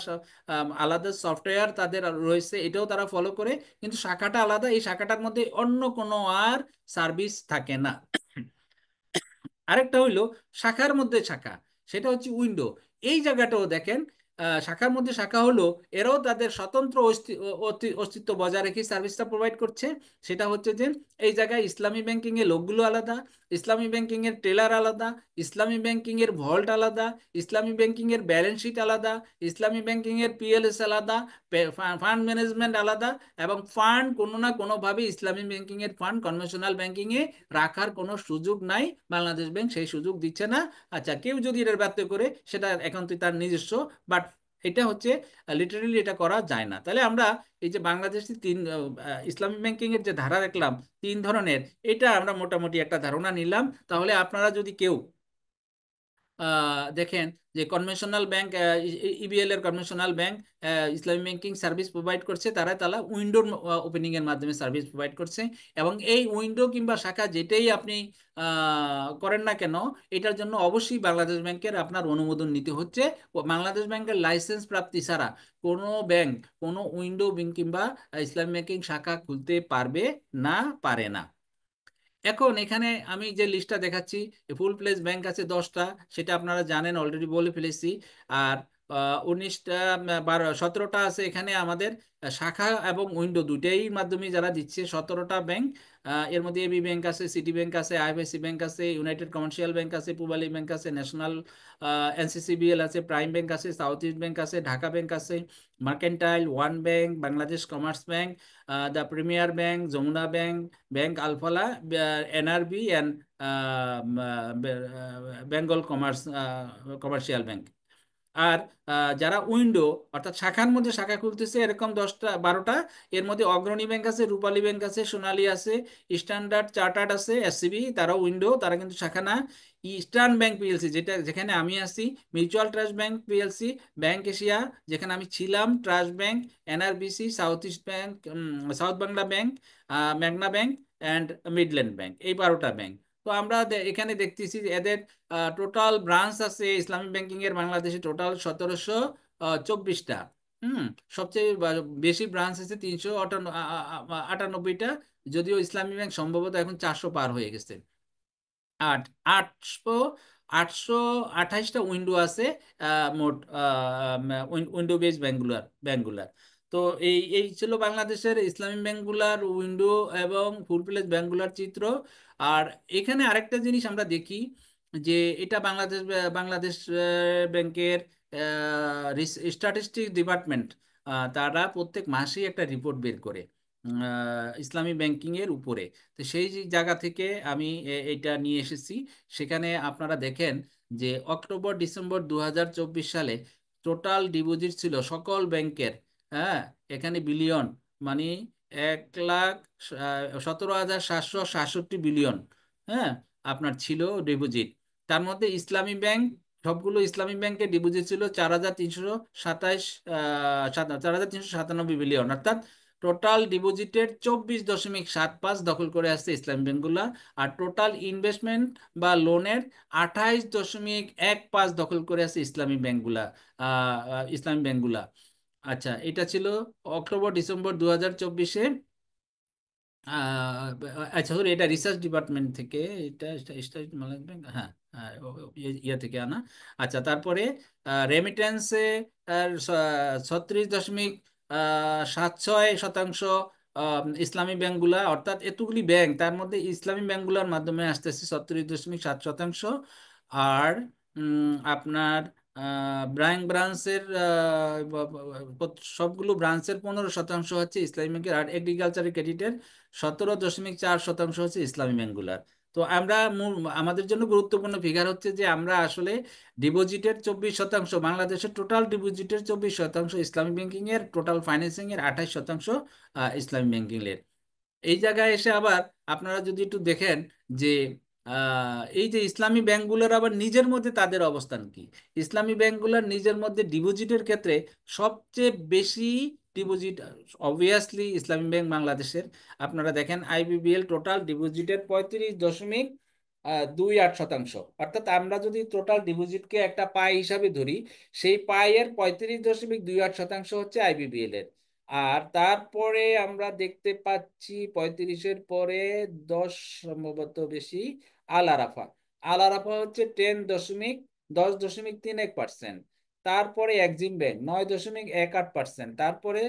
আলাদা সফটওয়্যার তাদের রয়েছে, এটাও তারা ফলো করে। কিন্তু শাখাটা আলাদা, এই শাখাটার মধ্যে অন্য কোনো আর সার্ভিস থাকে না। আরেকটা হইলো শাখার মধ্যে শাখা, সেটা হচ্ছে উইন্ডো। এই জায়গাটাও দেখেন, শাখার মধ্যে শাখা হলো, এরাও তাদের স্বতন্ত্র অস্তিত্ব বজায় রেখে সার্ভিসটা প্রোভাইড করছে। সেটা হচ্ছে যে এই জায়গায় ইসলামী ব্যাংকিং এর লোকগুলো আলাদা, ইসলামী ব্যাংকিং এর টেলার আলাদা, ইসলামী ব্যাংকিং এর ভল্ট আলাদা, ইসলামী ব্যাংকিং এর ব্যালেন্স শিট আলাদা, ইসলামী ব্যাংকিং এর পিএলএস আলাদা, ফান্ড ম্যানেজমেন্ট আলাদা। এবং ফান্ড কোনো না কোনোভাবে ইসলামী ব্যাংকিং এর ফান্ড কনভেনশনাল ব্যাংকিং এ রাখার কোনো সুযোগ নাই, বাংলাদেশ ব্যাংক সেই সুযোগ দিচ্ছে না। আচ্ছা, কেউ যদি এটার ব্যত্যয় করে সেটা একান্তই তার নিজস্ব, বাট এটা হচ্ছে লিটারেলি এটা করা যায় না। তাহলে আমরা এই যে বাংলাদেশি ইসলামী ব্যাংকিং এর যে ধারা দেখলাম 3 ধরনের, এটা আমরা মোটামুটি একটা ধারণা নিলাম। তাহলে আপনারা যদি কেউ দেখেন যে কনভেনশনাল ব্যাংক, ইবিএল এর কনভেনশনাল ব্যাংক ইসলামী ব্যাংকিং সার্ভিস প্রোভাইড করছে, তারা উইন্ডোর ওপেনিং এর মাধ্যমে সার্ভিস প্রোভাইড করছে। এবং এই উইন্ডো কিংবা শাখা যেটাই আপনি করেন না কেন, এটার জন্য অবশ্যই বাংলাদেশ ব্যাংকের আপনার অনুমোদন নিতে হচ্ছে। বাংলাদেশ ব্যাংকের লাইসেন্স প্রাপ্তি ছাড়া কোনো ব্যাংক কোনো উইন্ডো কিংবা ইসলামী ব্যাংকিং শাখা খুলতে পারবে না, পারে না। এখন এখানে আমি যে লিস্টটা দেখাচ্ছি, ফুল প্লেস ব্যাংক আছে 10টা, সেটা আপনারা জানেন, অলরেডি বলে ফেলেছি। আর 19টা, 17টা আছে এখানে আমাদের শাখা এবং উইন্ডো দুইটাই মাধ্যমে যারা দিচ্ছে, 17টা ব্যাংক। এর মধ্যে এবি ব্যাংক আছে, সিটি ব্যাংক আছে, আইএফআইসি ব্যাংক আছে, ইউনাইটেড কমার্শিয়াল ব্যাংক আছে, পূবালী ব্যাংক আছে, ন্যাশনাল এনসিসিবিএল আছে, প্রাইম ব্যাংক আছে, সাউথ ইস্ট ব্যাংক আছে, ঢাকা ব্যাংক আছে, Mercantile, One Bank, Bangladesh Commerce Bank, the Premier Bank, Jamuna Bank, Bank Alfalah, NRB and Bengal Commercial Bank. আর যারা উইন্ডো অর্থাৎ শাখার মধ্যে শাখা খুলতেছে এরকম 10টা 12টা, এর মধ্যে অগ্রণী ব্যাংক আছে, রূপালী ব্যাংক আছে, সোনালী আছে, স্ট্যান্ডার্ড চার্টার্ড আছে, এসসিবি, তারা উইন্ডো, তারা কিন্তু শাখা না। ইস্টার্ন ব্যাংক পিএলসি, যেখানে আমি আছি, mutual trust bank PLC, bank Asia যেখানে আমি ছিলাম, trust bank, NRBC, south East bank, south Bangla bank, মেঘনা ব্যাংক অ্যান্ড মিডল্যান্ড ব্যাংক, এই 12টা ব্যাংক। তো আমরা এখানে দেখতেছি যে এদের টোটাল ব্রাঞ্চ আছে ইসলামী ব্যাংকিং এর বাংলাদেশে টোটাল 1724টা। হুম, সবচেয়ে বেশি ব্রাঞ্চ আছে 398টা, যদিও ইসলামী ব্যাংক সম্ভবত এখন 400 পার হয়ে গেছে। আট 800 828টা উইন্ডো আছে মোট, উইন্ডো বেস ব্যাংকগুলার। তো এই ছিল বাংলাদেশের ইসলামী ব্যাংকগুলার উইন্ডো এবং ফুল প্লেস ব্যাংকগুলার চিত্র। আর এখানে আরেকটা জিনিস আমরা দেখি যে এটা বাংলাদেশ ব্যাংকের স্ট্যাটিস্টিক ডিপার্টমেন্ট, তারা প্রত্যেক মাসেই একটা রিপোর্ট বের করে ইসলামী ব্যাংকিং এর উপরে। তো সেই যে জায়গা থেকে আমি এইটা নিয়ে এসেছি। সেখানে আপনারা দেখেন যে অক্টোবর ডিসেম্বর 2024 সালে টোটাল ডিপোজিট ছিল সকল ব্যাংকের, হ্যাঁ, এখানে বিলিয়ন, মানে 1,17,767 বিলিয়ন, হ্যাঁ, আপনার ছিল ডিপোজিট। তার মধ্যে ইসলামী ব্যাংক, সবগুলো ইসলামী ব্যাংকের ডিপোজিট ছিল 4,397 বিলিয়ন, অর্থাৎ টোটাল ডিপোজিটের 24.75 দখল করে আসছে ইসলামী ব্যাংকগুলা। আর টোটাল ইনভেস্টমেন্ট বা লোনের 28.15 দখল করে আছে ইসলামী ব্যাংকগুলা। আচ্ছা, এটা ছিল অক্টোবর ডিসেম্বর 2024-এ। আহ, আচ্ছা সরি, এটা রিসার্চ ডিপার্টমেন্ট থেকে, এটা স্টেট ম্যানেজমেন্ট, হ্যাঁ, হ্যাঁ, ইয়া থেকে আনা। আচ্ছা, তারপরে রেমিটেন্সে 36.76% ইসলামী ব্যাংকগুলা, অর্থাৎ এতগুলি ব্যাংক, তার মধ্যে ইসলামী ব্যাংকগুলোর মাধ্যমে আসতেছে 36.7%। আর আপনার ব্রাঞ্চের সবগুলো ব্রাঞ্চের 15% হচ্ছে ইসলামী ব্যাংকের। আর এগ্রিকালচারের ক্রেডিটের 17.4% হচ্ছে ইসলামী ব্যাংকগুলার। তো আমরা আমাদের জন্য গুরুত্বপূর্ণ ফিগার হচ্ছে যে আমরা আসলে ডিপোজিটের 24%, বাংলাদেশের টোটাল ডিপোজিটের 24% ইসলামী ব্যাংকিং এর, টোটাল ফাইন্যান্সিং এর 28% ইসলামী ব্যাংকিং এর। এই জায়গায় এসে আবার আপনারা যদি একটু দেখেন যে এই যে ইসলামী ব্যাংকগুলোর আবার নিজের মধ্যে তাদের অবস্থান কি। ইসলামী ব্যাংকগুলোর নিজের মধ্যে ডিপোজিটের ক্ষেত্রে সবচেয়ে বেশি ডিপোজিট অবভিয়াসলি ইসলামী ব্যাংক বাংলাদেশের। আপনারা দেখেন আইবিবিএল টোটাল ডিপোজিটের 35.28%। অর্থাৎ আমরা যদি টোটাল ডিপোজিটকে একটা পাই হিসাবে ধরি, সেই পাইয়ের 35.28% হচ্ছে আইবিবিএল এর। আর তারপরে আমরা দেখতে পাচ্ছি 35-এর পরে 10 সম্ভবত বেশি আল আরাফা। আল আরাফা হচ্ছে 10.31%। তারপরে এক্সিম ব্যাংক 9.18%। তারপরে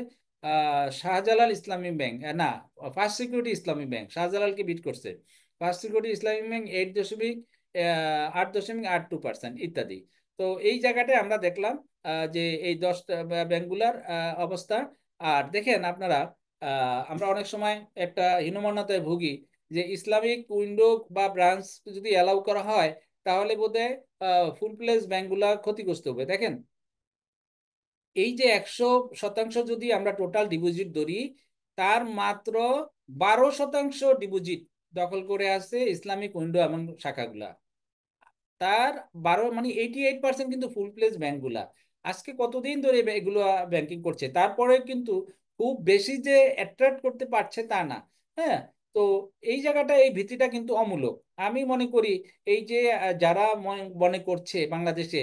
শাহজালাল ইসলামী ব্যাংক না, ফার্স্ট সিকিউরিটি ইসলামী ব্যাংক শাহজালালকে বিট করছে। ফার্স্ট সিকিউরিটি ইসলামী ব্যাংক 8.82% ইত্যাদি। তো এই জায়গাটায় আমরা দেখলাম যে এই 10টা ব্যাংকগুলার অবস্থা। আর দেখেন আপনারা, আমরা অনেক সময় একটা হীনমন্যতায় ভুগি যে ইসলামিক উইন্ডো বা ব্রাঞ্চ যদি অ্যালাউ করা হয় তাহলে বোধহয় ফুল প্লেস ব্যাংকগুলা ক্ষতিগ্রস্ত হবে। দেখেন এই যে 100% যদি আমরা টোটাল ডিপোজিট ধরি, তার মাত্র 12% ডিপোজিট দখল করে আছে ইসলামিক উইন্ডো এবং শাখাগুলা। তার 12 মানে 88% কিন্তু ফুল প্লেজ ব্যাংকগুলা। আজকে কতদিন ধরে এগুলো ব্যাংকিং করছে, তারপরে কিন্তু খুব বেশি যে অ্যাট্রাক্ট করতে পারছে তা না। হ্যাঁ। তো এই জায়গাটা, এই ভীতিটা কিন্তু অমূলক। আমি মনে করি এই যে যারা মনে করছে বাংলাদেশে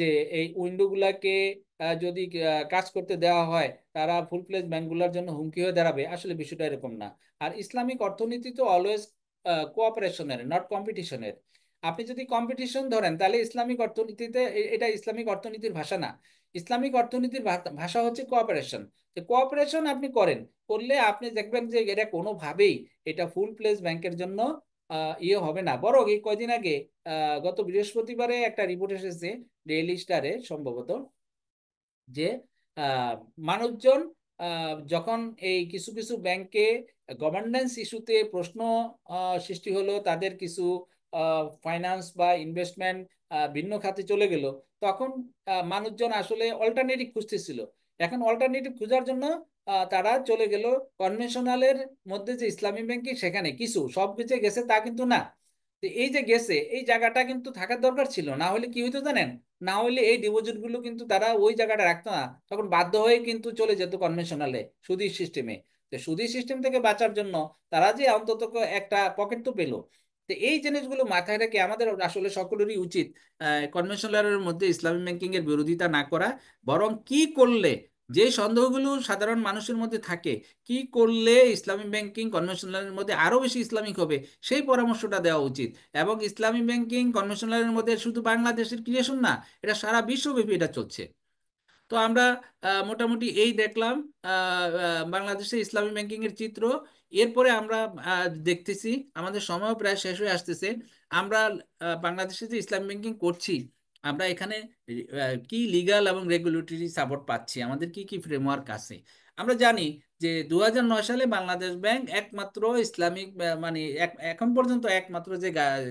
যে এই উইন্ডোগুলাকে যদি কাজ করতে দেওয়া হয় তারা ফুল প্লেজ ব্যাংকগুলোর জন্য হুমকি হয়ে দাঁড়াবে, আসলে বিষয়টা এরকম না। আর ইসলামিক অর্থনীতি তো অলওয়েজ কোঅপারেশনের, নট কম্পিটিশনের। আপনি যদি কম্পিটিশন ধরেন তাহলে ইসলামিক অর্থনীতিতে এটা ইসলামিক অর্থনীতির ভাষা না। ইসলামিক অর্থনীতির ভাষা হচ্ছে কোঅপারেশন। যে কোঅপারেশন আপনি করেন, করলে আপনি দেখবেন যে এটা কোনোভাবেই এটা ফুল প্লেস ব্যাংকের জন্য ইয়ে হবে না। বরং এই কয়দিন আগে গত বৃহস্পতিবারে একটা রিপোর্ট এসেছে ডেইলি স্টারে সম্ভবত, যে আহ, মানুষজন যখন এই কিছু কিছু ব্যাংকে গভর্নেন্স ইস্যুতে প্রশ্ন সৃষ্টি হলো, তাদের কিছু ফাইন্যান্স বা ইনভেস্টমেন্ট ভিন্ন খাতে চলে গেল, তখন মানুষজন আসলে অল্টারনেটিভ খুঁজতেছিল। এখন অল্টারনেটিভ খোঁজার জন্য তারা চলে গেল কনভেনশনালের মধ্যে যে ইসলামী ব্যাংকিং, সেখানে কিছু সব কিছু গেছে তা কিন্তু না। তো এই যে গেছে, এই জায়গাটা কিন্তু থাকার দরকার ছিল, না হলে কি হইতো জানেন? না হলে এই ডিপোজিট গুলো কিন্তু তারা ওই জায়গাটা রাখতো না, তখন বাধ্য হয়ে কিন্তু চলে যেত কনভেনশনালে সুদী সিস্টেমে। তো সুদী সিস্টেম থেকে বাঁচার জন্য তারা যে অন্তত একটা পকেট তো পেলো। তো এই জিনিসগুলো মাথায় রেখে আমাদের আসলে সকলেরই উচিত কনভেনশনালের মধ্যে ইসলামী ব্যাংকিং এর বিরোধিতা না করা, বরং কি করলে, যে সন্দেহগুলো সাধারণ মানুষের মধ্যে থাকে, কি করলে ইসলামী ব্যাংকিং কনভেনশনালের মধ্যে আরো বেশি ইসলামিক হবে, সেই পরামর্শটা দেওয়া উচিত। এবং ইসলামী ব্যাংকিং কনভেনশনালের মধ্যে শুধু বাংলাদেশের ক্রিয়েশন না, এটা সারা বিশ্বব্যাপী এটা চলছে। তো আমরা মোটামুটি এই দেখলাম বাংলাদেশে ইসলামী ব্যাংকিং এর চিত্র। এরপরে আমরা দেখতেছি আমাদের সময়ও প্রায় শেষ হয়ে আসতেছে। আমরা বাংলাদেশে যে ইসলামী ব্যাংকিং করছি, আমরা এখানে কি লিগ্যাল এবং রেগুলেটরি সাপোর্ট পাচ্ছি, আমাদের কি কি ফ্রেমওয়ার্ক আছে। আমরা জানি যে 2009 সালে বাংলাদেশ ব্যাংক একমাত্র ইসলামিক মানে এখন পর্যন্ত একমাত্র যে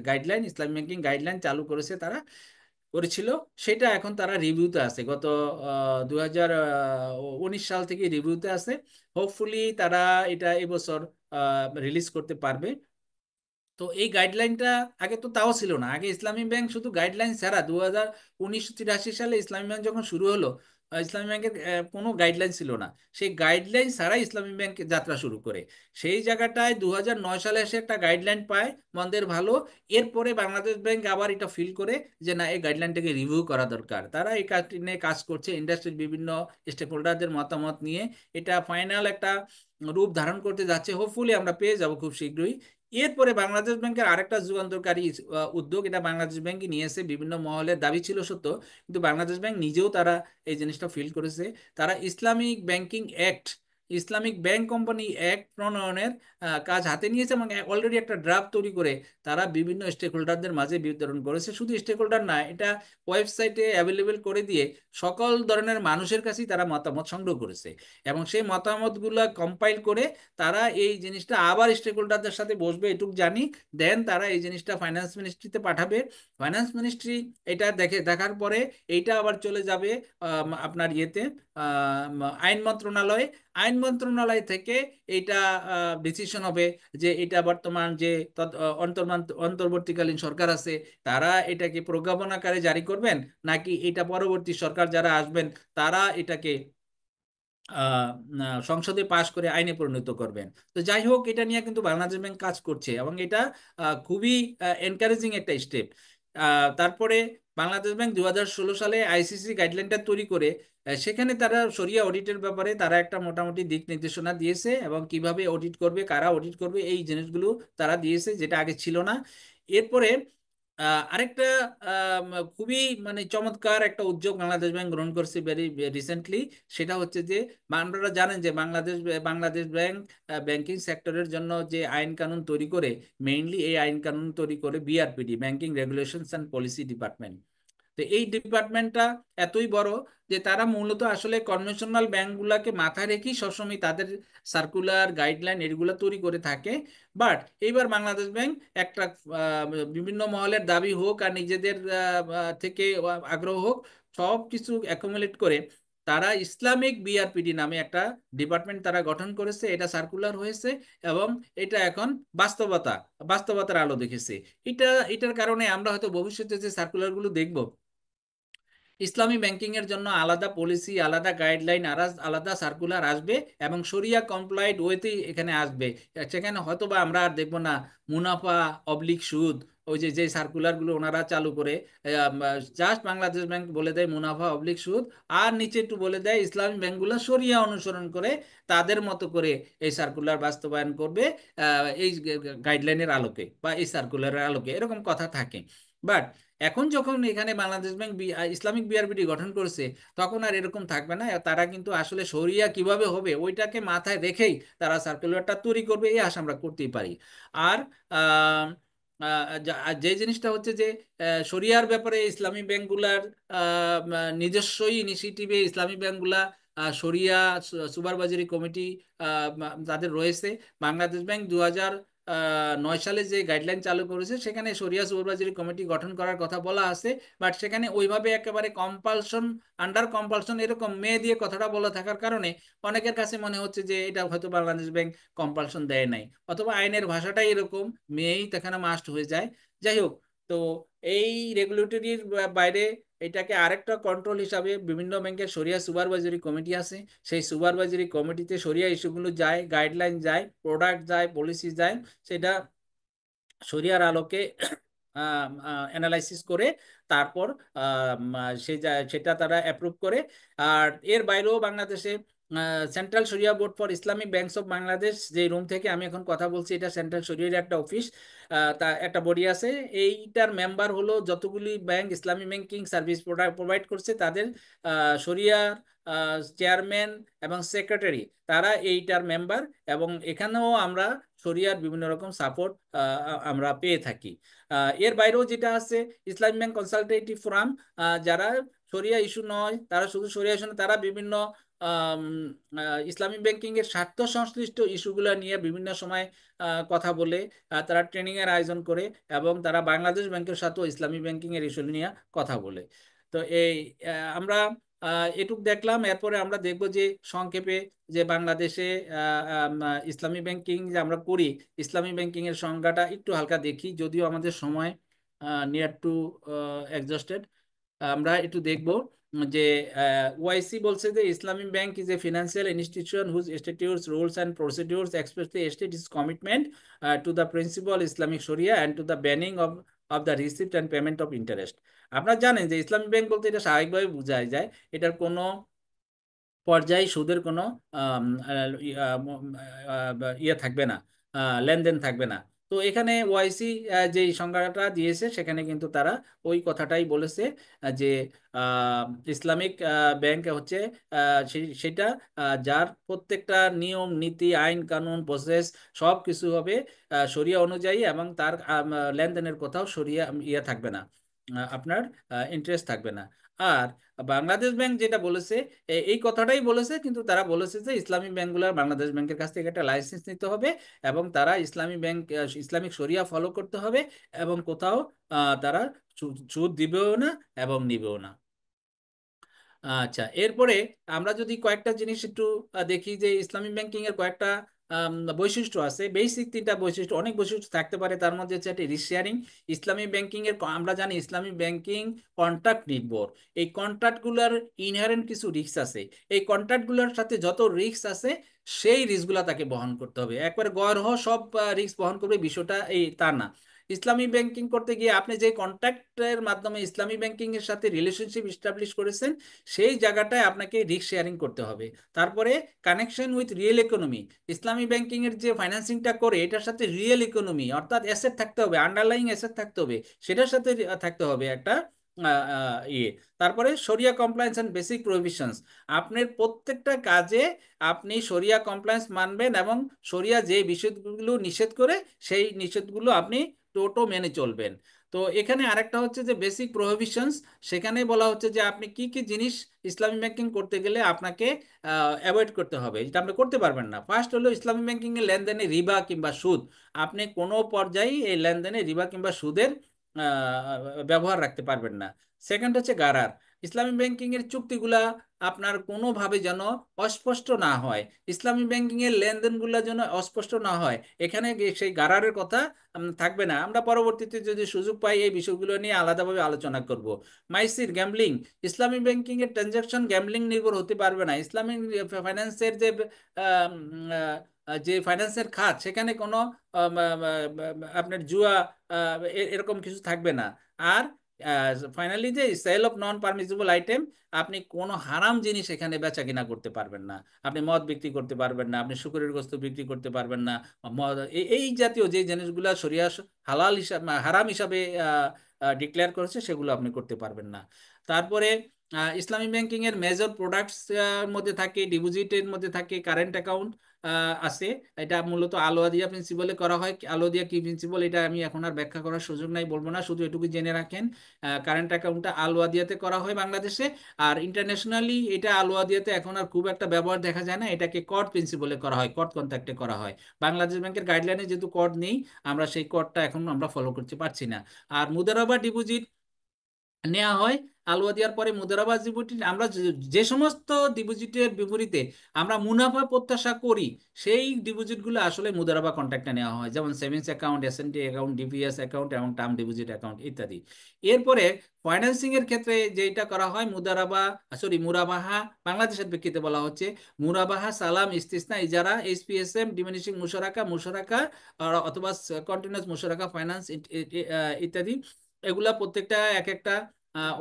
গাইডলাইন, ইসলামী ব্যাংকিং গাইডলাইন চালু করেছে তারা, করেছিল, সেটা এখন তারা রিভিউতে আছে। গত 2019 সাল থেকে রিভিউতে আছে। হোপফুলি তারা এটা এবছর রিলিজ করতে পারবে। তো এই গাইডলাইনটা আগে তো তাও ছিল না। আগে ইসলামী ব্যাংক শুধু গাইডলাইন ছাড়া 1983 সালে ইসলামী ব্যাংক যখন শুরু হলো, ইসলামী ব্যাংকের কোনো গাইডলাইন ছিল না। সেই গাইডলাইন ছাড়াই ইসলামী ব্যাংক যাত্রা শুরু করে। সেই জায়গাটায় 2009 সালে এসে একটা গাইডলাইন পায় মন্দের ভালো। এরপরে বাংলাদেশ ব্যাংক আবার এটা ফিল করে যে না, এই গাইডলাইনটাকে রিভিউ করা দরকার। তারা এই কাজটি নিয়ে কাজ করছে ইন্ডাস্ট্রির বিভিন্ন স্টেক হোল্ডারদের মতামত নিয়ে। এটা ফাইনাল একটা রূপ ধারণ করতে যাচ্ছে, হোপফুলি আমরা পেয়ে যাব খুব শীঘ্রই। এরপরে বাংলাদেশ ব্যাংকের আরেকটা যুগান্তকারী উদ্যোগ, এটা বাংলাদেশ ব্যাংকই নিয়েছে। বিভিন্ন মহলের দাবি ছিল সত্য, কিন্তু বাংলাদেশ ব্যাংক নিজেও তারা এই জিনিসটা ফিল করেছে। তারা Islamic banking act, Islamic bank company act প্রণয়নের কাজ হাতে নিয়েছে এবং অলরেডি একটা ড্রাফট তৈরি করে তারা বিভিন্ন স্টেক হোল্ডারদের মাঝে বিতরণ করেছে। শুধু স্টেক হোল্ডার না, এটা ওয়েবসাইটে অ্যাভেলেবেল করে দিয়ে সকল ধরনের মানুষের কাছেই তারা মতামত সংগ্রহ করেছে। এবং সেই মতামতগুলো কম্পাইল করে তারা এই জিনিসটা আবার স্টেক হোল্ডারদের সাথে বসবে, এটুক জানি। দেন তারা এই জিনিসটা ফাইন্যান্স মিনিস্ট্রিতে পাঠাবে। ফাইন্যান্স মিনিস্ট্রি এটা দেখার পরে এইটা আবার চলে যাবে আপনার ইয়েতে, আইন মন্ত্রণালয়ে। আইন আইন মন্ত্রণালয় থেকে এইটা ডিসিশন হবে যে এটা বর্তমান যে অন্তর্বর্তীকালীন সরকার আছে তারা এটাকে প্রজ্ঞাপন আকারে জারি করবেন, নাকি এটা পরবর্তী সরকার যারা আসবেন তারা এটাকে আহ, সংসদে পাশ করে আইনে পরিণত করবেন। তো যাই হোক, এটা নিয়ে কিন্তু বাংলাদেশ ব্যাংক কাজ করছে এবং এটা খুবই এনকারেজিং একটা স্টেপ। তারপরে বাংলাদেশ ব্যাংক 2016 সালে আইসিসি গাইডলাইনটা তৈরি করে সেখানে তারা শরিয়া অডিটের ব্যাপারে তারা একটা মোটামুটি দিক নির্দেশনা দিয়েছে এবং কিভাবে অডিট করবে, কারা অডিট করবে, এই জিনিসগুলো তারা দিয়েছে, যেটা আগে ছিল না। এরপরে আরেকটা খুবই মানে চমৎকার একটা উদ্যোগ বাংলাদেশ ব্যাংক গ্রহণ করছে ভেরি রিসেন্টলি। সেটা হচ্ছে যে আপনারা জানেন যে বাংলাদেশ ব্যাংক ব্যাংকিং সেক্টরের জন্য যে আইন কানুন তৈরি করে, মেইনলি এই আইন কানুন তৈরি করে BRPD, banking regulations and policy department. তো এই ডিপার্টমেন্টটা এতই বড় যে তারা মূলত আসলে কনভেনশনাল ব্যাংকগুলোকে মাথায় রেখেই সবসময় তাদের সার্কুলার গাইডলাইন এগুলো তৈরি করে থাকে। বাট এইবার বাংলাদেশ ব্যাংক একটা আহ, বিভিন্ন মহলের দাবি হোক আর নিজেদের থেকে আগ্রহ হোক, সব কিছু অ্যাকুমুলেট করে তারা ইসলামিক বিআরপিডি নামে একটা ডিপার্টমেন্ট তারা গঠন করেছে। এটা সার্কুলার হয়েছে এবং এটা এখন বাস্তবতার আলো দেখেছে। এটা এটার কারণে আমরা হয়তো ভবিষ্যতে যে সার্কুলারগুলো দেখব, ইসলামী ব্যাংকিং এর জন্য আলাদা পলিসি, আলাদা গাইডলাইন, আলাদা সার্কুলার আসবে এবং শরিয়া কমপ্লাইড ওয়েতেই এখানে আসবে। সেখানে হয়তো বা আমরা আর দেখবো না মুনাফা অবলিক সুদ, ওই যে যে সার্কুলারগুলো ওনারা চালু করে জাস্ট বাংলাদেশ ব্যাংক বলে দেয় মুনাফা অবলিক সুদ, আর নিচে একটু বলে দেয় ইসলামী ব্যাংকগুলো শরিয়া অনুসরণ করে তাদের মতো করে এই সার্কুলার বাস্তবায়ন করবে এই গাইডলাইনের আলোকে বা এই সার্কুলারের আলোকে, এরকম কথা থাকে। বাট এখন যখন এখানে বাংলাদেশ ব্যাংক ইসলামিক বিআরবিডি গঠন করেছে, তখন আর এরকম থাকবে না। তারা কিন্তু আসলে শরিয়া কিভাবে হবে ওইটাকে মাথায় রেখেই তারা সার্কুলারটা তৈরি করবে, এই আশা আমরা করতেই পারি। আর আহ, যে জিনিসটা হচ্ছে যে শরিয়ার ব্যাপারে ইসলামী ব্যাংকগুলার নিজস্বই ইনিশিয়েটিভে ইসলামী ব্যাংকগুলা শরিয়া সুপারভাইজারি কমিটি তাদের রয়েছে। বাংলাদেশ ব্যাংক 2009 সালে যে গাইডলাইন চালু করেছে সেখানে শরিয়া সুপারভাইজারি কমিটি গঠন করার কথা বলা আছে। বাট সেখানে ওইভাবে একেবারে কম্পালশন, আন্ডার কম্পালশন এরকম মেয়ে দিয়ে কথাটা বলা থাকার কারণে অনেকের কাছে মনে হচ্ছে যে এটা হয়তো বাংলাদেশ ব্যাংক কম্পালশন দেয় নাই, অথবা আইনের ভাষাটাই এরকম, মেয়েই সেখানে মাস্ট হয়ে যায়। যাই হোক, তো এই রেগুলেটরির বাইরে এটাকে আরেকটা কন্ট্রোল হিসাবে বিভিন্ন ব্যাংকের শরিয়া সুপারভাইজারি কমিটি আছে। সেই সুপারভাইজারি কমিটিতে শরিয়া ইস্যুগুলো যায়, গাইডলাইন যায়, প্রোডাক্ট যায়, পলিসি যায়, সেটা শরিয়ার আলোকে অ্যানালাইসিস করে তারপর সেটা তারা অ্যাপ্রুভ করে। আর এর বাইরেও বাংলাদেশে সেন্ট্রাল শরিয়া board for Islamic banks of Bangladesh, যে রুম থেকে আমি এখন কথা বলছি, এটা সেন্ট্রাল শরিয়ার একটা অফিস, তা একটা বডি আছে। এইটার মেম্বার হলো যতগুলি ব্যাংক ইসলামী ব্যাংকিং সার্ভিস প্রোভাইড করছে তাদের শরিয়ার চেয়ারম্যান এবং সেক্রেটারি, তারা এইটার মেম্বার। এবং এখানেও আমরা শরিয়ার বিভিন্ন রকম সাপোর্ট আমরা পেয়ে থাকি। এর বাইরেও যেটা আছে ইসলামী ব্যাংক কনসালটেটিভ ফোরাম, যারা শরিয়া ইস্যু নয়, তারা শুধু শরিয়া ইস্যু নয়, তারা বিভিন্ন আম, ইসলামী ব্যাংকিং এর স্বার্থ সংশ্লিষ্ট ইস্যুগুলো নিয়ে বিভিন্ন সময় কথা বলে, তারা ট্রেনিং এর আয়োজন করে এবং তারা বাংলাদেশ ব্যাংকের সাথেও ইসলামী ব্যাংকিং এর ইস্যু নিয়ে কথা বলে। তো এই আমরা এটুক দেখলাম। এরপরে আমরা দেখব যে সংক্ষেপে যে বাংলাদেশে ইসলামী ব্যাংকিং যে আমরা করি, ইসলামী ব্যাংকিং এর সংজ্ঞাটা একটু হালকা দেখি, যদিও আমাদের সময় নিয়ার টু এক্সস্টেড। আমরা একটু দেখব যে ওআইসি বলছে যে ইসলামী bank is a financial institution whose statutes rules and procedures express the state is commitment to the principal Islamic sharia and to the banning of the receipt and payment of interest. আপনারা জানেন যে ইসলামী bank বলতে এটা স্বাভাবিকভাবে বোঝায় যায় এটার কোনো পর্যায়ে সুদের কোনো আম, আহ, ইয়ে থাকবে না, লেনদেন থাকবে না। তো এখানে ওয়াইসি যে সংজ্ঞাটা দিয়েছে সেখানে কিন্তু তারা ওই কথাটাই বলেছে, যে আহ, ইসলামিক ব্যাংক হচ্ছে সেটা যার প্রত্যেকটা নিয়ম নীতি আইন কানুন প্রসেস সব কিছু হবে শরিয়া অনুযায়ী, এবং তার লেনদেনের কোথাও শরিয়া ইয়ে থাকবে না, আপনার ইন্টারেস্ট থাকবে না। আর বাংলাদেশ ব্যাংক যেটা বলেছে এই কথাটাই বলেছে, কিন্তু তারা বলেছে যে ইসলামী ব্যাংকগুলোর বাংলাদেশ ব্যাংকের কাছ থেকে একটা লাইসেন্স নিতে হবে এবং তারা ইসলামী ব্যাংক ইসলামিক শরিয়া ফলো করতে হবে এবং কোথাও তারা সুদ দিবেও না এবং নিবেও না। আচ্ছা, এরপরে আমরা যদি কয়েকটা জিনিস একটু দেখি যে ইসলামিক ব্যাংকিং এর কয়েকটা বৈশিষ্ট্য আছে, বেসিক তিনটা বৈশিষ্ট্য, অনেক বৈশিষ্ট্য থাকতে পারে, তার মধ্যে হচ্ছে একটা রিস্ক শেয়ারিং। ইসলামিক ব্যাংকিং এর আমরা জানি ইসলামিক ব্যাংকিং কন্ট্রাক্ট নির্ভর। এই কন্ট্রাক্ট গুলার ইনহারেন্ট কিছু রিস্ক আছে। এই কন্ট্রাক্ট গুলার সাথে যত রিস্ক আছে সেই রিস্ক গুলা তাকে বহন করতে হবে। একবারে গড়হ সব রিস্ক বহন করবে বিষয়টা এই তা না। ইসলামী ব্যাংকিং করতে গিয়ে আপনি যে কন্ট্রাক্টের মাধ্যমে ইসলামী ব্যাংকিং এর সাথে রিলেশনশিপ এস্টাবলিশ করেছেন সেই জায়গাটায় আপনাকে রিস্ক শেয়ারিং করতে হবে। তারপরে connection with real economy, Islami banking এর যে ফাইন্যান্সিংটা করে এটার সাথে রিয়েল ইকোনমি অর্থাৎ অ্যাসেট থাকতে হবে, আন্ডারলাইং অ্যাসেট থাকতে হবে, সেটার সাথে থাকতে হবে একটা ইয়ে। তারপরে শরিয়া কমপ্লায়েন্স অ্যান্ড বেসিক প্রভিশনস, আপনার প্রত্যেকটা কাজে আপনি শরিয়া কমপ্লায়েন্স মানবেন এবং শরিয়া যে বিষয়গুলো নিষেধ করে সেই নিষেধগুলো আপনি টোটো মেনে চলবেন। তো এখানে আরেকটা হচ্ছে যে বেসিক প্রহিবিশনস, সেখানে বলা হচ্ছে যে আপনি কি কি জিনিস ইসলামী ব্যাংকিং করতে গেলে আপনাকে অ্যাভয়েড করতে হবে, যেটা আপনি করতে পারবেন না। ফার্স্ট হলো ইসলামী ব্যাংকিং এর লেনদেনে রিবা কিংবা সুদ, আপনি কোনো পর্যায়ে এই লেনদেনে রিবা কিংবা সুদের ব্যবহার রাখতে পারবেন না। সেকেন্ড হচ্ছে গারার, ইসলামী ব্যাংকিং এর চুক্তিগুলা আপনার কোনোভাবে যেন অস্পষ্ট না হয়, ইসলামী ব্যাংকিং এর লেনদেনগুলো যেন অস্পষ্ট না হয়, এখানে সেই গারারের কথা থাকবে না। আমরা পরবর্তীতে যদি সুযোগ পাই এই বিষয়গুলো নিয়ে আলাদাভাবে আলোচনা করব। মাইসির গ্যাম্বলিং, ইসলামী ব্যাংকিং এর ট্রানজাকশন গ্যাম্বলিং নির্ভর হতে পারবে না। ইসলামিক ফাইন্যান্সের আহ, উম, যে ফাইন্যান্সের খাত সেখানে কোনো আপনার জুয়া এরকম কিছু থাকবে না। আর ফাইনালি যে sale of non permissible item, আপনি কোনো হারাম জিনিস এখানে বেচা কিনা করতে পারবেন না। আপনি মদ বিক্রি করতে পারবেন না, আপনি শুকরের গোস্ত বিক্রি করতে পারবেন না, এই জাতীয় যে জিনিসগুলো শরিয়া হালাল হিসাবে হারাম হিসাবে ডিক্লেয়ার করেছে সেগুলো আপনি করতে পারবেন না। তারপরে ইসলামী ব্যাংকিং এর মেজর প্রোডাক্টস মধ্যে থাকে ডিপোজিটের মধ্যে থাকে কারেন্ট অ্যাকাউন্ট আছে। এটা মূলত আলোয়াদিয়া প্রিন্সিপালে করা হয়। আলোয়াদিয়া কি প্রিন্সিপাল এটা আমি এখন আর ব্যাখ্যা করার সুযোগ নাই, বলবো না, শুধু এটুকু জেনে রাখেন কারেন্ট অ্যাকাউন্টটা আলোয়াদিয়াতে করা হয় বাংলাদেশে। আর ইন্টারন্যাশনালি এটা আলোয়াদিয়াতে এখন আর খুব একটা ব্যবহার দেখা যায় না, এটাকে কর্ড প্রিন্সিপালে করা হয়, কর্ড কন্ট্যাক্টে করা হয়। বাংলাদেশ ব্যাংকের গাইডলাইনে যেহেতু কর্ড নেই, আমরা সেই কর্ডটা এখন আমরা ফলো করতে পারছি না। আর মুদারাবা ডিপোজিট নেওয়া হয় আলুয়া দেওয়ার পরে মুদারাবা ডিপোজিট, আমরা যে সমস্ত ডিপোজিটের বিপরীতে আমরা মুনাফা প্রত্যাশা করি সেই ডিপোজিটগুলো আসলে মুদারাবা কন্ট্রাক্টে নেওয়া হয়, যেমন savings account, SNT account, DPS account এবং টার্ম ডিপোজিট অ্যাকাউন্ট ইত্যাদি। এরপরে ফাইন্যান্সিং এর ক্ষেত্রে যেটা করা হয় মুদারাবা, সরি মুরাবাহা, বাংলাদেশের প্রেক্ষিতে বলা হচ্ছে মুরাবাহা, সালাম, ইস্তিসনা, ইজারা, এসপিএসএম, ডিমিনিশিং মুশারাকা, মুশারাকা অথবা কন্টিনিউয়াস মুশারাকা ফাইন্যান্স ইত্যাদি। এগুলা প্রত্যেকটা এক একটা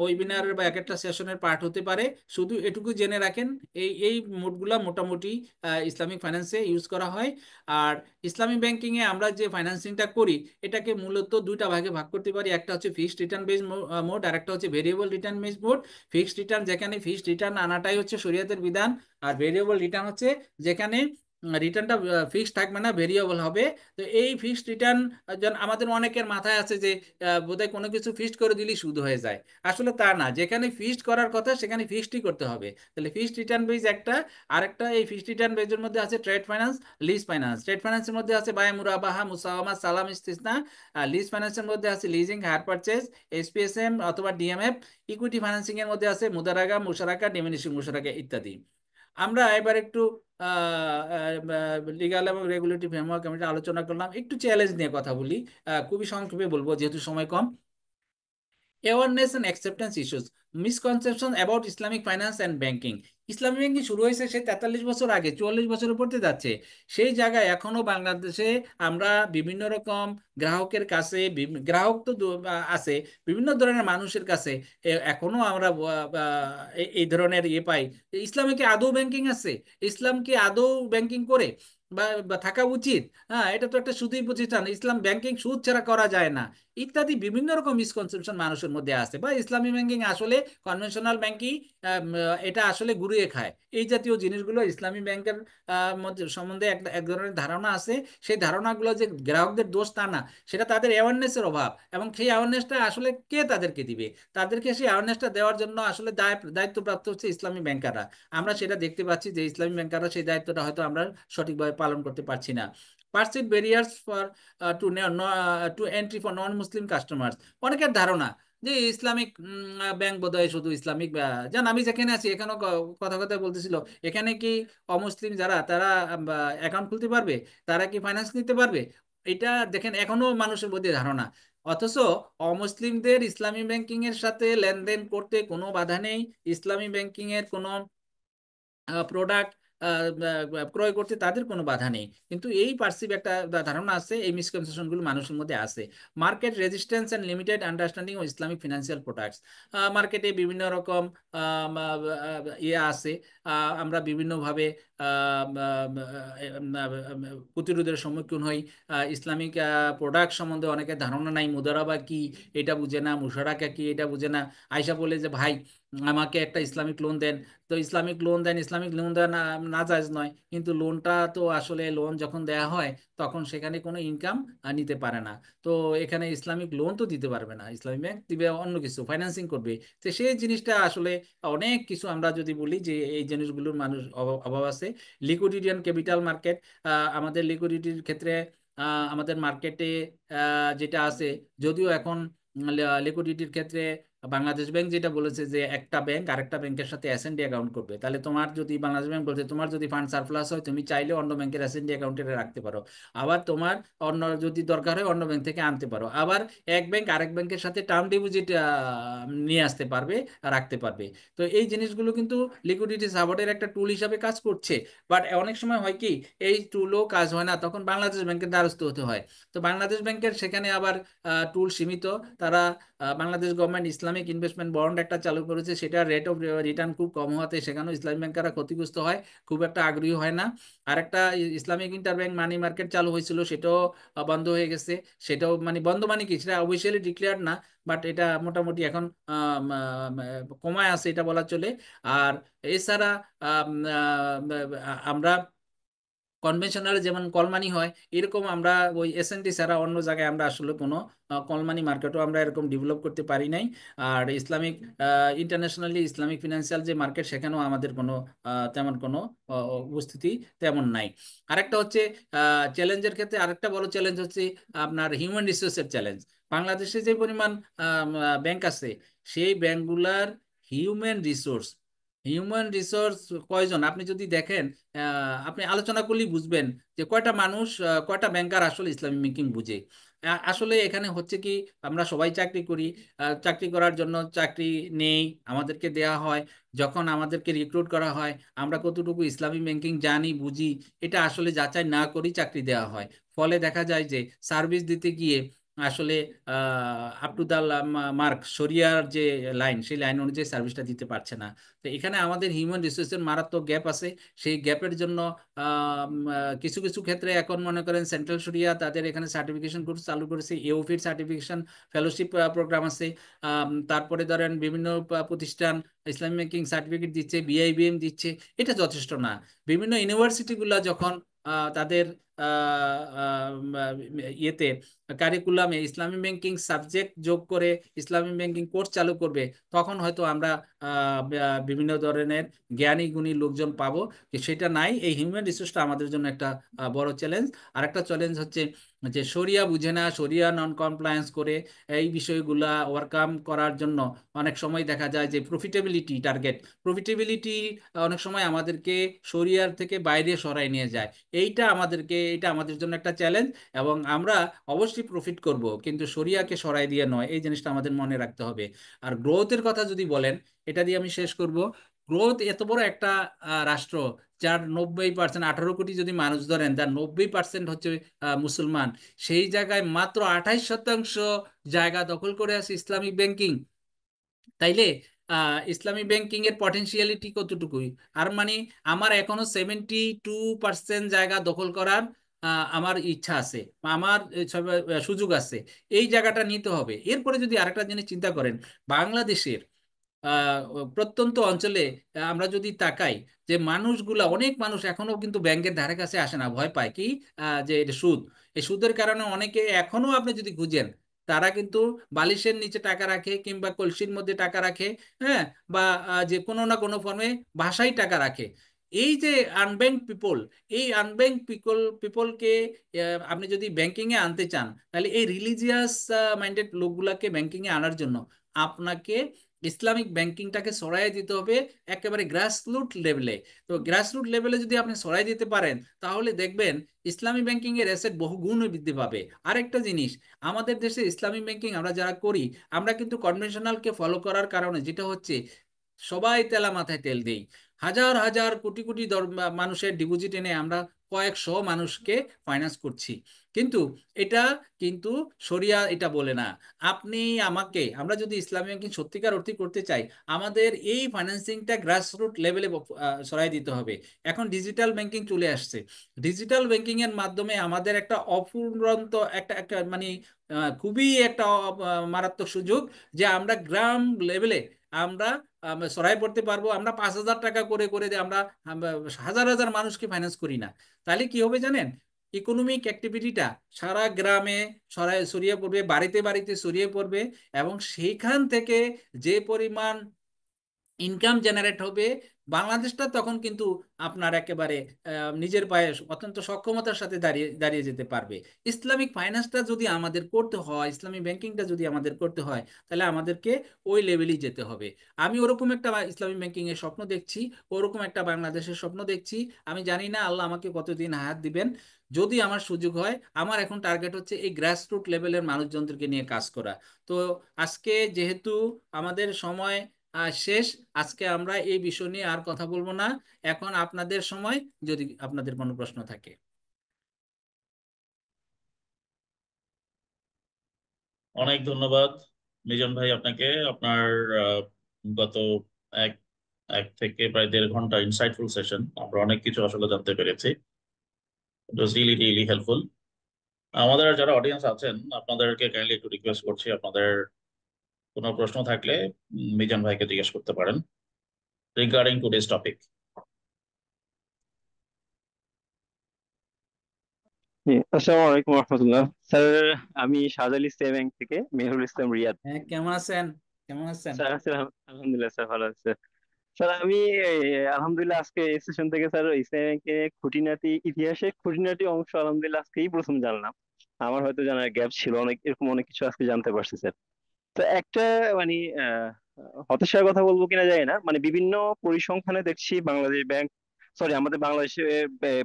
ওয়েবিনার বা এক একটা সেশনের পার্ট হতে পারে। শুধু এটুকু জেনে রাখেন এই এই মোডগুলা মোটামুটি ইসলামিক ফাইন্যান্সে ইউজ করা হয়। আর ইসলামিক ব্যাংকিং এ আমরা যে ফাইন্যান্সিংটা করি এটাকে মূলত দুইটা ভাগে ভাগ করতে পারি, একটা হচ্ছে ফিক্সড রিটার্ন বেস মোড আর একটা হচ্ছে variable return base mode. Fixed return যেখানে ফিক্সড রিটার্ন আনাটাই হচ্ছে শরীয়তের বিধান, আর ভেরিয়েবল রিটার্ন হচ্ছে যেখানে রিটার্নটা ফিক্সড থাকবে না, ভেরিয়েবল হবে। তো এই ফিক্সড রিটার্ন আমাদের অনেকের মাথায় আছে যে বোধহয় কোনো কিছু ফিক্সড করে দিলেই সুদ হয়ে যায়। আসলে তা না, যেখানে ফিক্সড করার কথা সেখানে ফিক্সডই করতে হবে। তাহলে ফিক্সড রিটার্ন বেজ একটা, আরেকটা এই ফিক্সড রিটার্ন বেজের মধ্যে আছে trade finance, lease finance. Trade ফাইন্যান্সের মধ্যে আছে বায় মুরাবাহা, মুসাওয়ামা, সালাম, ইস্তিসনা। আর লিজ ফাইন্যান্সের মধ্যে আছে লিজিং, হায়ার পারচেজ, এসপিএসএম অথবা ডিএমএফ। ইকুইটি ফাইন্যান্সিং এর মধ্যে আছে মুদারাগা, মুশারাকা, ডিমিনিশিং মুশারাকা ইত্যাদি। আমরা এবার একটু লিগাল এবং রেগুলেটরি ফ্রেমওয়ার্ক আমি আলোচনা করলাম, একটু চ্যালেঞ্জ নিয়ে কথা বলি। খুবই সংক্ষেপে বলবো যেহেতু সময় কম। Awareness and acceptance issues, misconception about Islamic finance and banking. Islamic banking শুরু হয়েছে সেই 43 বছর আগে, 44 বছরের পড়তে যাচ্ছে। সেই জায়গায় এখনো বাংলাদেশে আমরা বিভিন্ন রকম গ্রাহকের কাছে, গ্রাহক তো আছে, বিভিন্ন ধরনের মানুষের কাছে এখনো আমরা এই ধরনের ইয়ে পাই। ইসলামে কি আদৌ ব্যাংকিং আছে? ইসলাম কি আদৌ ব্যাংকিং করে বা থাকা উচিত? হ্যাঁ, এটা তো একটা সুদী প্রতিষ্ঠান, ইসলাম ব্যাংকিং সুদ ছাড়া করা যায় না, ইত্যাদি বিভিন্ন রকম মিসকনসেপশন মানুষের মধ্যে আছে। বা ইসলামী ব্যাংকিং আসলে কনভেনশনাল ব্যাংকিং, এটা আসলে গুড়িয়ে খায়, এই জাতীয় জিনিসগুলো ইসলামী ব্যাংকের মধ্যে সম্বন্ধে এক ধরনের ধারণা আছে। সেই ধারণাগুলো যে গ্রাহকদের দোষ তা না, সেটা তাদের অ্যাওয়ারনেসের অভাব, এবং সেই অ্যাওয়ারনেসটা আসলে কে তাদেরকে দিবে? তাদেরকে সেই অ্যাওয়ারনেসটা দেওয়ার জন্য আসলে দায়িত্বপ্রাপ্ত হচ্ছে ইসলামী ব্যাংকাররা। আমরা সেটা দেখতে পাচ্ছি যে ইসলামী ব্যাংকাররা সেই দায়িত্বটা হয়তো আমরা সঠিকভাবে পালন করতে পারছি না। Perceive barriers for to entry for non Muslim customers, অনেকের ধারণা যে ইসলামিক ব্যাংক বোধহয় শুধু ইসলামিক জান আমি যেখানে আছি এখানেও কথা কথা বলতেছিল, এখানে কি অমুসলিম যারা তারা অ্যাকাউন্ট খুলতে পারবে, তারা কি ফাইন্যান্স নিতে পারবে? এটা দেখেন এখনো মানুষের মধ্যে ধারণা। অথচ অমুসলিমদের ইসলামী ব্যাংকিং এর সাথে লেনদেন করতে কোনো বাধা নেই, ইসলামী ব্যাংকিং এর কোনো প্রোডাক্ট ক্রয় করতে তাদের কোনো বাধা নেই। কিন্তু এই পার্সিভ একটা ধারণা আছে, এই মিসকনসেপশন গুলো মানুষের মধ্যে আছে। Market resistance and limited understanding of Islamic financial products. মার্কেটে বিভিন্ন রকম ইয়ে আছে। আমরা বিভিন্নভাবে প্রতিরোধের সম্মুখীন হই। ইসলামিক প্রোডাক্ট সম্বন্ধে অনেকের ধারণা নাই, মুদারাবা কি এটা বুঝে না, মুশারাকা কি এটা বুঝে না। আয়সা বলে যে ভাই আমাকে একটা ইসলামিক লোন দেন। তো ইসলামিক লোন দেন, ইসলামিক লোন দেওয়া নাজায়েজ নয়, কিন্তু লোনটা তো আসলে লোন যখন দেয়া হয় তখন সেখানে কোনো ইনকাম নিতে পারে না। তো এখানে ইসলামিক লোন তো দিতে পারবে না, ইসলামিক ব্যাংক দিবে অন্য কিছু ফাইন্যান্সিং করবে। তো সেই জিনিসটা আসলে অনেক কিছু আমরা যদি বলি যে এই জিনিসগুলোর মানুষ অভাব আছে। লিকুইডিটি অ্যান্ড ক্যাপিটাল মার্কেট, আমাদের লিকুইডিটির ক্ষেত্রে আমাদের মার্কেটে যেটা আছে, যদিও এখন লিকুইডিটির ক্ষেত্রে বাংলাদেশ ব্যাংক যেটা বলেছে যে একটা ব্যাংক আরেকটা ব্যাংকের সাথে এসএনডি অ্যাকাউন্ট করবে, তাহলে তোমার যদি বাংলাদেশ ব্যাংক বলছে তোমার যদি ফান্ড সারপ্লাস হয় তুমি চাইলে অন্য ব্যাংকের এসএনডি অ্যাকাউন্টে রাখতে পারো, আবার তোমার অন্য যদি দরকার হয় অন্য ব্যাংক থেকে আনতে পারো, আবার এক ব্যাংক আরেক ব্যাংকের সাথে টার্ম ডিপোজিট নিয়ে আসতে পারবে, রাখতে পারবে। তো এই জিনিসগুলো কিন্তু লিকুইডিটি সাপোর্টের একটা টুল হিসাবে কাজ করছে। বাট অনেক সময় হয় কি, এই টুলও কাজ হয় না, তখন বাংলাদেশ ব্যাংকের দ্বারস্থ হতে হয়। তো বাংলাদেশ ব্যাংকের সেখানে আবার টুল সীমিত। তারা Bangladesh government Islamic investment bond একটা চালু করেছে, সেটা রেট অফ রিটার্ন খুব কম হওয়াতে সেখানেও ইসলামিক ব্যাংকাররা ক্ষতিগ্রস্ত হয়, খুব একটা আগ্রহী হয় না। আরেকটা ইসলামিক ইন্টারব্যাংক মানি মার্কেট চালু হয়েছিল, সেটাও বন্ধ হয়ে গেছে। সেটাও মানে বন্ধ মানে কি, সেটা অফিসিয়ালি ডিক্লেয়ার্ড না, বাট এটা মোটামুটি এখন কমায় আছে এটা বলা চলে। আর এছাড়া আমরা কনভেনশনাল যেমন কলমানি হয়, এরকম আমরা ওই এসএনডি ছাড়া অন্য জায়গায় আমরা আসলে কোনো কলমানি মার্কেটও আমরা এরকম ডেভেলপ করতে পারি নাই। আর ইসলামিক ইন্টারন্যাশনালি ইসলামিক ফিনান্সিয়াল যে মার্কেট সেখানেও আমাদের কোনো তেমন কোনো উপস্থিতি তেমন নাই। আরেকটা হচ্ছে চ্যালেঞ্জের ক্ষেত্রে আরেকটা বড় চ্যালেঞ্জ হচ্ছে আপনার হিউম্যান রিসোর্সের চ্যালেঞ্জ। বাংলাদেশে যে পরিমাণ ব্যাংক আছে, সেই ব্যাংকগুলার হিউম্যান রিসোর্স হিউম্যান রিসোর্স কয়জন আপনি যদি দেখেন, আপনি আলোচনা করলেই বুঝবেন যে কয়টা মানুষ, কয়টা ব্যাংকার আসলে ইসলামী ব্যাংকিং বুঝে। আসলে এখানে হচ্ছে কি, আমরা সবাই চাকরি করি, চাকরি করার জন্য চাকরি নেই, আমাদেরকে দেয়া হয়। যখন আমাদেরকে রিক্রুট করা হয়, আমরা কতটুকু ইসলামী ব্যাংকিং জানি বুঝি এটা আসলে যাচাই না করেই চাকরি দেওয়া হয়। ফলে দেখা যায় যে সার্ভিস দিতে গিয়ে আসলে আপ টু দা মার্ক শরিয়ার যে লাইন, সেই লাইন অনুযায়ী সার্ভিসটা দিতে পারছে না। তো এখানে আমাদের হিউম্যান রিসোর্সের মারাত্মক গ্যাপ আছে। সেই গ্যাপের জন্য কিছু কিছু ক্ষেত্রে এখন মনে করেন সেন্ট্রাল শরিয়া তাদের এখানে সার্টিফিকেশন কোর্স চালু করেছে, এওফির সার্টিফিকেশন ফেলোশিপ প্রোগ্রাম আছে। তারপরে ধরেন বিভিন্ন প্রতিষ্ঠান ইসলামিক ব্যাংকিং সার্টিফিকেট দিচ্ছে, বিআইবিএম দিচ্ছে। এটা যথেষ্ট না। বিভিন্ন ইউনিভার্সিটিগুলো যখন তাদের আহ, আহ, ইয়েতে কারিকুলামে ইসলামী ব্যাংকিং সাবজেক্ট যোগ করে ইসলামী ব্যাংকিং কোর্স চালু করবে, তখন হয়তো আমরা বিভিন্ন ধরনের জ্ঞানী গুণী লোকজন পাবো। সেটা নাই, এই হিউম্যান রিসোর্সটা আমাদের জন্য একটা বড় চ্যালেঞ্জ। আর একটা চ্যালেঞ্জ হচ্ছে যে শরিয়া বুঝে না, শরিয়া নন কমপ্লায়েন্স করে এই বিষয়গুলা ওভারকাম করার জন্য অনেক সময় দেখা যায় যে প্রফিটেবিলিটি টার্গেট, প্রফিটেবিলিটি অনেক সময় আমাদেরকে শরিয়ার থেকে বাইরে সরাই নিয়ে যায়। এটা আমাদের জন্য একটা চ্যালেঞ্জ। এবং আমরা অবশ্যই প্রফিট করব, কিন্তু শরিয়াকে সরাই দিয়ে নয়, এই জিনিসটা আমাদের মনে রাখতে হবে। আর গ্রোথের কথা যদি বলেন, এটা দিয়ে আমি শেষ করব। গ্রোথ এত বড় একটা রাষ্ট্র, যার 90%, 18 কোটি যদি মানুষ ধরেন, তার 90% হচ্ছে মুসলমান। সেই জায়গায় মাত্র 28% জায়গা দখল করে আছে ইসলামিক ব্যাংকিং। তাইলে ইসলামী ব্যাংকিং এর পটেনশিয়ালিটি কতটুকুই, আর মানে আমার এখনো 72% জায়গা দখল করার আমার ইচ্ছা আছে, বা আমার সুযোগ আছে। এই জায়গাটা নিতে হবে। এরপরে যদি আরেকটা জিনিস চিন্তা করেন, বাংলাদেশের আহ, প্রত্যন্ত অঞ্চলে আমরা যদি তাকাই, যে মানুষগুলা অনেক মানুষ এখনো কিন্তু ব্যাংকের ধারে কাছে আসে না, ভয় পায় কি, যে এটা সুদ। এই সুদের কারণে অনেকে এখনো আপনি যদি খুঁজেন, তারা কিন্তু বালিশের নিচে টাকা রাখে কিংবা কলসির মধ্যে টাকা রাখে, হ্যাঁ, বা যে কোনো না কোনো ফর্মে ভাষায় টাকা রাখে। এই যে আনব্যাংক পিপল, এই আনব্যাংক পিপলকে আপনি যদি ব্যাংকিং এ আনতে চান, তাহলে এই রিলিজিয়াস মাইন্ডেড লোকগুলাকে ব্যাংকিং এ আনার জন্য আপনাকে ইসলামিক ব্যাংকিংটাকে ছড়াই দিতে হবে একেবারে গ্রাসরুট লেভেলে। তো গ্রাসরুট লেভেলে যদি আপনি ছড়াই দিতে পারেন, তাহলে দেখবেন ইসলামী ব্যাংকিং এর অ্যাসেট বহু গুণ বৃদ্ধি পাবে। আরেকটা জিনিস, আমাদের দেশে ইসলামী ব্যাংকিং আমরা যারা করি, আমরা কিন্তু কনভেনশনালকে ফলো করার কারণে যেটা হচ্ছে, সবাই তেলা মাথায় তেল দেই, হাজার হাজার কোটি কোটি মানুষের ডিপোজিট এনে আমরা কয়েকশো মানুষকে ফাইন্যান্স করছি। কিন্তু এটা কিন্তু শরিয়া এটা বলে না। আপনি আমাকে, আমরা যদি ইসলামী ব্যাংকিং সত্যিকার অর্থে করতে চাই, আমাদের এই ফাইন্যান্সিংটা গ্রাসরুট লেভেলে সরাই দিতে হবে। এখন ডিজিটাল ব্যাংকিং চলে আসছে। ডিজিটাল ব্যাংকিং এর মাধ্যমে আমাদের একটা অফুরন্ত একটা একটা মানে খুবই একটা মারাত্মক সুযোগ, যে আমরা গ্রাম লেভেলে আমরা সরাই পড়তে পারবো। আমরা 5,000 টাকা করে করে যে আমরা হাজার হাজার মানুষকে ফাইন্যান্স করি না। তাহলে কি হবে জানেন? ইকোনমিক অ্যাক্টিভিটিটা সারা গ্রামে ছড়িয়ে পড়বে, বাড়িতে বাড়িতে ছড়িয়ে পড়বে, এবং সেইখান থেকে যে পরিমাণ ইনকাম জেনারেট হবে, বাংলাদেশটা তখন কিন্তু আপনার একেবারে নিজের পায়ে অত্যন্ত সক্ষমতার সাথে দাঁড়িয়ে দাঁড়িয়ে যেতে পারবে। ইসলামিক ফাইন্যান্সটা যদি আমাদের করতে হয়, ইসলামিক ব্যাংকিংটা যদি আমাদের করতে হয়, তাহলে আমাদেরকে ওই লেভেলেই যেতে হবে। আমি ওরকম একটা ইসলামিক ব্যাংকিং এর স্বপ্ন দেখছি, ওরকম একটা বাংলাদেশের স্বপ্ন দেখছি। আমি জানি না আল্লাহ আমাকে কতদিন হায়াত দিবেন। যদি আমার সুযোগ হয়, আমার এখন টার্গেট হচ্ছে এই গ্রাসরুট লেভেলের মানুষজনদেরকে নিয়ে কাজ করা। তো আজকে যেহেতু আমাদের সময় শেষ, আজকে আমরা এই বিষয় নিয়ে আর কথা বলবো না। এখন আপনাদের সময়, যদি আপনাদের কোনো প্রশ্ন থাকে। অনেক ধন্যবাদ মিজান ভাই আপনাকে। আপনার আহ, গত এক এক থেকে প্রায় 1.5 ঘন্টা ইনসাইটফুল সেশন, আমরা অনেক কিছু আসলে জানতে পেরেছি। ইট ওয়াজ রিয়েলি রিয়েলি হেল্পফুল। আমাদের যারা অডিয়েন্স আছেন, আপনাদেরকে কাইন্ডলি একটু রিকোয়েস্ট করছি, আপনাদের কোনো প্রশ্ন থাকলে মিজান ভাইকে জিজ্ঞেস করতে পারেন রিগার্ডিং টুডেজ টপিক। জি, আসসালামু আলাইকুম রহমতুল্লাহ স্যার। আমি শাহজালাল ইসলাম ব্যাংক থেকে মেহরুল ইসলাম রিয়াদ। হ্যাঁ, কেমন আছেন? কেমন আছেন? স্যার আছি আলহামদুলিল্লাহ স্যার, ভালো আছে। স্যার আমি আলহামদুলিল্লাহ আজকে এই সেশন থেকে স্যার ইসলাম ব্যাংকের খুঁটিনাটি ইতিহাসের খুঁটিনাটি অংশ আলহামদুলিল্লাহ আজকেই প্রথম জানলাম। আমার হয়তো জানার গ্যাপ ছিল, অনেক এরকম অনেক কিছু আজকে জানতে পারছি স্যার। তো একটা মানে আহ, হতাশার কথা বলবো কিনা জানি না, মানে বিভিন্ন পরিসংখ্যানে দেখছি বাংলাদেশ ব্যাংক, সরি আমাদের বাংলাদেশে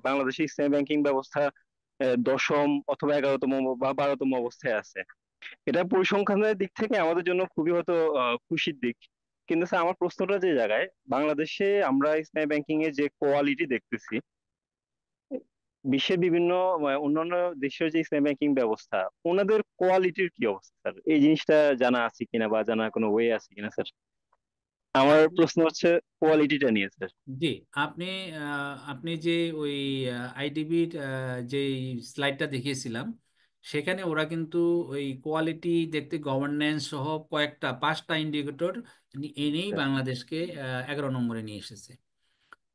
বাংলাদেশে ইসলামী ব্যাংকিং ব্যবস্থা দশম অথবা 11তম বা 12তম অবস্থায় আছে। এটা পরিসংখ্যানের দিক থেকে আমাদের জন্য খুবই হয়তো খুশির দিক। কিন্তু স্যার আমার প্রশ্নটা যে জায়গায়, বাংলাদেশে আমরা ইসলামী ব্যাংকিং এর যে কোয়ালিটি দেখতেছি, বিশ্বের বিভিন্ন অন্যান্য দেশের যে ইসলামী ব্যাংকিং ব্যবস্থা, ওনাদের কোয়ালিটির কি অবস্থা স্যার? এই জিনিসটা জানা আছে কিনা বা জানা কোনো ওয়ে আছে কিনা স্যার? আমার আপনি, প্রশ্ন হচ্ছে কোয়ালিটিটা নিয়ে স্যার। জি, আপনি আপনি যে ওই আইডিবির যে স্লাইডটা দেখিয়েছিলাম, সেখানে ওরা কিন্তু ওই কোয়ালিটি দেখতে গভর্নেন্স সহ কয়েকটা 5টা ইন্ডিকেটর এনেই স্যার বাংলাদেশকে 11 নম্বরে নিয়ে এসেছে।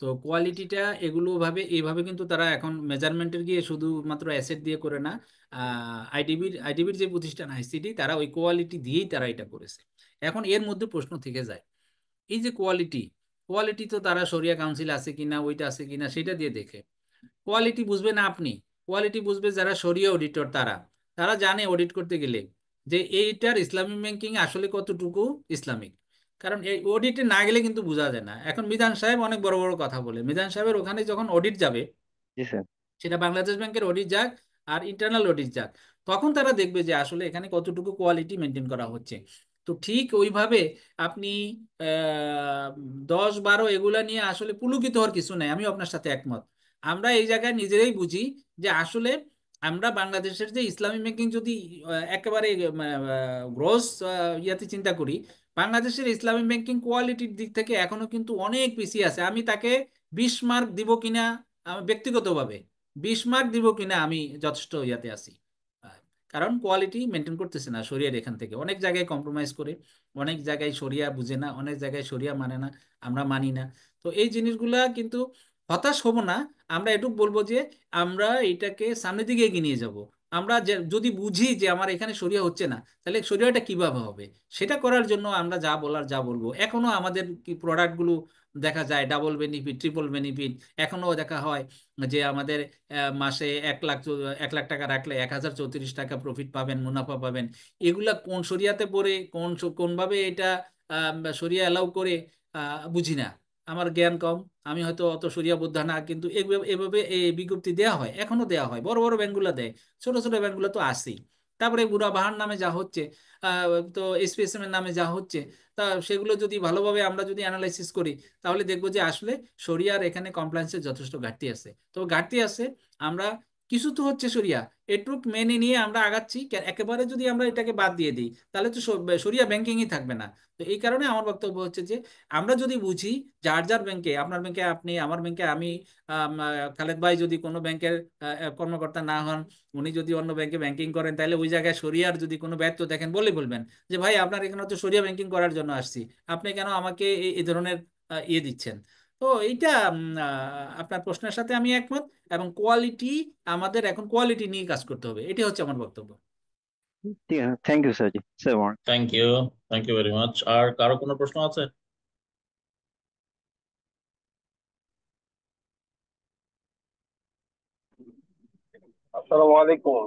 তো কোয়ালিটিটা এগুলো ভাবে এইভাবে কিন্তু তারা এখন মেজারমেন্টের গিয়ে শুধুমাত্র অ্যাসেট দিয়ে করে না। আইডিবির যে প্রতিষ্ঠান আইসিডি, তারা ওই কোয়ালিটি দিয়েই তারা এটা করেছে। এখন এর মধ্যে প্রশ্ন থেকে যায়, এই যে কোয়ালিটি, কোয়ালিটি তো তারা শরিয়া কাউন্সিল আছে কিনা, ওইটা আছে কিনা সেটা দিয়ে দেখে। কোয়ালিটি বুঝবে না আপনি, কোয়ালিটি বুঝবে যারা শরিয়া অডিটর, তারা তারা জানে অডিট করতে গেলে যে এইটার ইসলামিক ব্যাংকিং আসলে কতটুকু ইসলামিক। কারণ এই অডিটে না গেলে কিন্তু বোঝা যায় না। এখন মিজান সাহেব অনেক বড় বড় কথা বলে, মিজান সাহেবের ওখানে যখন অডিট যাবে, জি স্যার। সেটা বাংলাদেশ ব্যাংকের অডিট যাক আর ইন্টারনাল অডিট যাক, তখন তারা দেখবে যে আসলে এখানে কতটুকু কোয়ালিটি মেনটেন করা হচ্ছে। তো ঠিক ওইভাবে আপনি 10 12 এগুলা নিয়ে আসলে পুলকিত হওয়ার কিছু নাই, আমি আপনার সাথে একমত। আমরা এই জায়গায় নিজেরাই বুঝি যে আসলে আমরা বাংলাদেশের যে ইসলামী ব্যাংকিং যদি একেবারে গ্রোস ইয়াতে চিন্তা করি, বাংলাদেশের ইসলামী ব্যাংকিং কোয়ালিটির দিক থেকে এখনো কিন্তু অনেক পিছিয়ে আছে। আমি তাকে 20 মার্ক দিব কিনা, আমি ব্যক্তিগতভাবে 20 মার্ক দিব কিনা, আমি যথেষ্ট ইয়াতে আছি। আহ, কারণ কোয়ালিটি মেনটেন করতেছে না, শরিয়ার এখান থেকে অনেক জায়গায় কম্প্রোমাইজ করে, অনেক জায়গায় শরিয়া বুঝে না, অনেক জায়গায় শরিয়া মানে না, আমরা মানি না। তো এই জিনিসগুলা কিন্তু, হতাশ হব না, আমরা এটুকু বলবো যে আমরা এটাকে সামনের দিকে এগিয়ে নিয়ে যাব। আমরা যদি বুঝি যে আমার এখানে শরিয়া হচ্ছে না, তাহলে শরিয়াটা কিভাবে হবে, সেটা করার জন্য আমরা যা বলার যা বলবো। এখনো আমাদের কি প্রোডাক্টগুলো দেখা যায় ডাবল বেনিফিট, ট্রিপল বেনিফিট। এখনো দেখা হয় যে আমাদের মাসে 1 লাখ টাকা রাখলে 1034 টাকা প্রফিট পাবেন, মুনাফা পাবেন। এগুলা কোন শরিয়াতে পড়ে, কোনভাবে এটা শরিয়া অ্যালাউ করে, বুঝি না। আমার জ্ঞান কম, আমি হয়তো অত শরিয়া বোদ্ধা না, কিন্তু এভাবে এভাবে এই বিজ্ঞপ্তি দেওয়া হয়, এখনো দেওয়া হয়, বড় বড় ব্যাংকগুলো দেয়, ছোট ছোট ব্যাংকগুলো তো আছেই। তারপরে বুড়া বাহার নামে যা হচ্ছে, তো এসপিএসএম এর নামে যা হচ্ছে, তা সেগুলো যদি ভালোভাবে আমরা যদি অ্যানালাইসিস করি, তাহলে দেখবো যে আসলে শরিয়ার এখানে কমপ্লায়েন্সের যথেষ্ট ঘাটতি আছে। তো ঘাটতি আছে, আমরা কিছু তো হচ্ছে শরিয়া, এটুক মেনে নিয়ে আমরা আগাচ্ছি। একেবারে যদি আমরা এটাকে বাদ দিয়ে দিই, তাহলে তো শরিয়া ব্যাংকিংই থাকবে না। তো এই কারণে আমার বক্তব্য হচ্ছে যে আমরা যদি বুঝি, যার যার ব্যাংকে, আপনার ব্যাংকে আপনি, আমার ব্যাংকে আমি, খালেদ ভাই যদি কোনো ব্যাংকের কর্মকর্তা না হন, উনি যদি অন্য ব্যাংকে ব্যাংকিং করেন, তাহলে ওই জায়গায় শরিয়ার যদি কোনো ব্যর্থ দেখেন, বলে বলবেন যে ভাই আপনার এখানে তো শরিয়া ব্যাংকিং করার জন্য আসছি, আপনি কেন আমাকে এই ধরনের ইয়ে দিচ্ছেন। তো এইটা আপনার প্রশ্নের সাথে আমি একমত। এবং কোয়ালিটি, আমাদের এখন কোয়ালিটি নিয়ে কাজ করতে হবে, এটি হচ্ছে আমার বক্তব্য। ঠিক আছে, থ্যাংক ইউ স্যার জি sir. Thank you. Thank you very much. আর কারো কোনো প্রশ্ন আছে? আসসালামু আলাইকুম।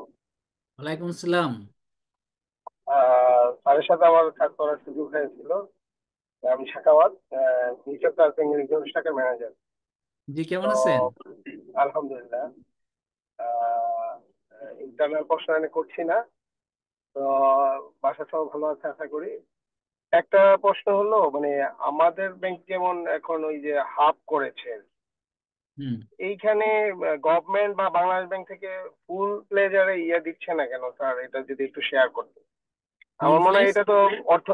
ওয়ালাইকুম আসসালাম। স্যারের সাথে আমার কাজ করার সুযোগ হয়েছিল। আমি শাখাওয়াত, মিউচুয়াল ট্রাস্ট ব্যাংকের একজন শাখা ম্যানেজার। জি, কেমন তো আছেন? আলহামদুলিল্লাহ, ইন্টারনাল প্রশ্ন আমি করছি না। তো বাসা সব ভালো আছে আশা করি। একটা প্রশ্ন হলো, মানে আমাদের ব্যাংক যেমন এখন ওই যে হাব করেছে, হুম। এইখানে গভর্নমেন্ট বা বাংলাদেশ ব্যাংক থেকে ফুল প্লেজারে ইয়ে দিচ্ছে না কেন স্যার? এটা যদি একটু শেয়ার করতেন। ফুল আমার মনে হয় ফ্লেজ। এটা তো অর্থ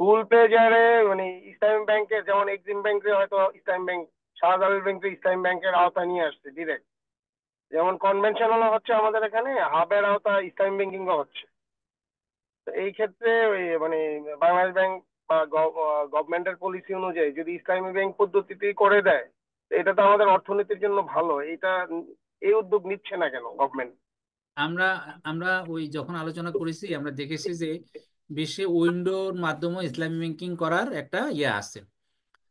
ফুল প্লেজারে, মানে ইসলামী ব্যাংকের যেমন এক্সিম ব্যাংকে হয়তো ইসলামী ব্যাংক, শাহজালাল ব্যাংকে ইসলামী ব্যাংকের আওতায় নিয়ে আসছে ডিরেক্ট। যেমন কনভেনশনাল হচ্ছে আমাদের এখানে, হাবের আওতা ইসলামী ব্যাংকিং হচ্ছে। তো এই ক্ষেত্রে ওই মানে বাংলাদেশ ব্যাংক বা গভর্নমেন্টের পলিসি অনুযায়ী যদি ইসলামী ব্যাংক পদ্ধতিতেই করে দেয়, তো এটা তো আমাদের অর্থনীতির জন্য ভালো। এটা এই উদ্যোগ নিচ্ছে না কেন গভর্নমেন্ট? আমরা আমরা ওই যখন আলোচনা করেছি, আমরা দেখেছি যে বিশ্বে উইন্ডোর মাধ্যমে ইসলামী ব্যাংকিং করার একটা ইয়ে আছে।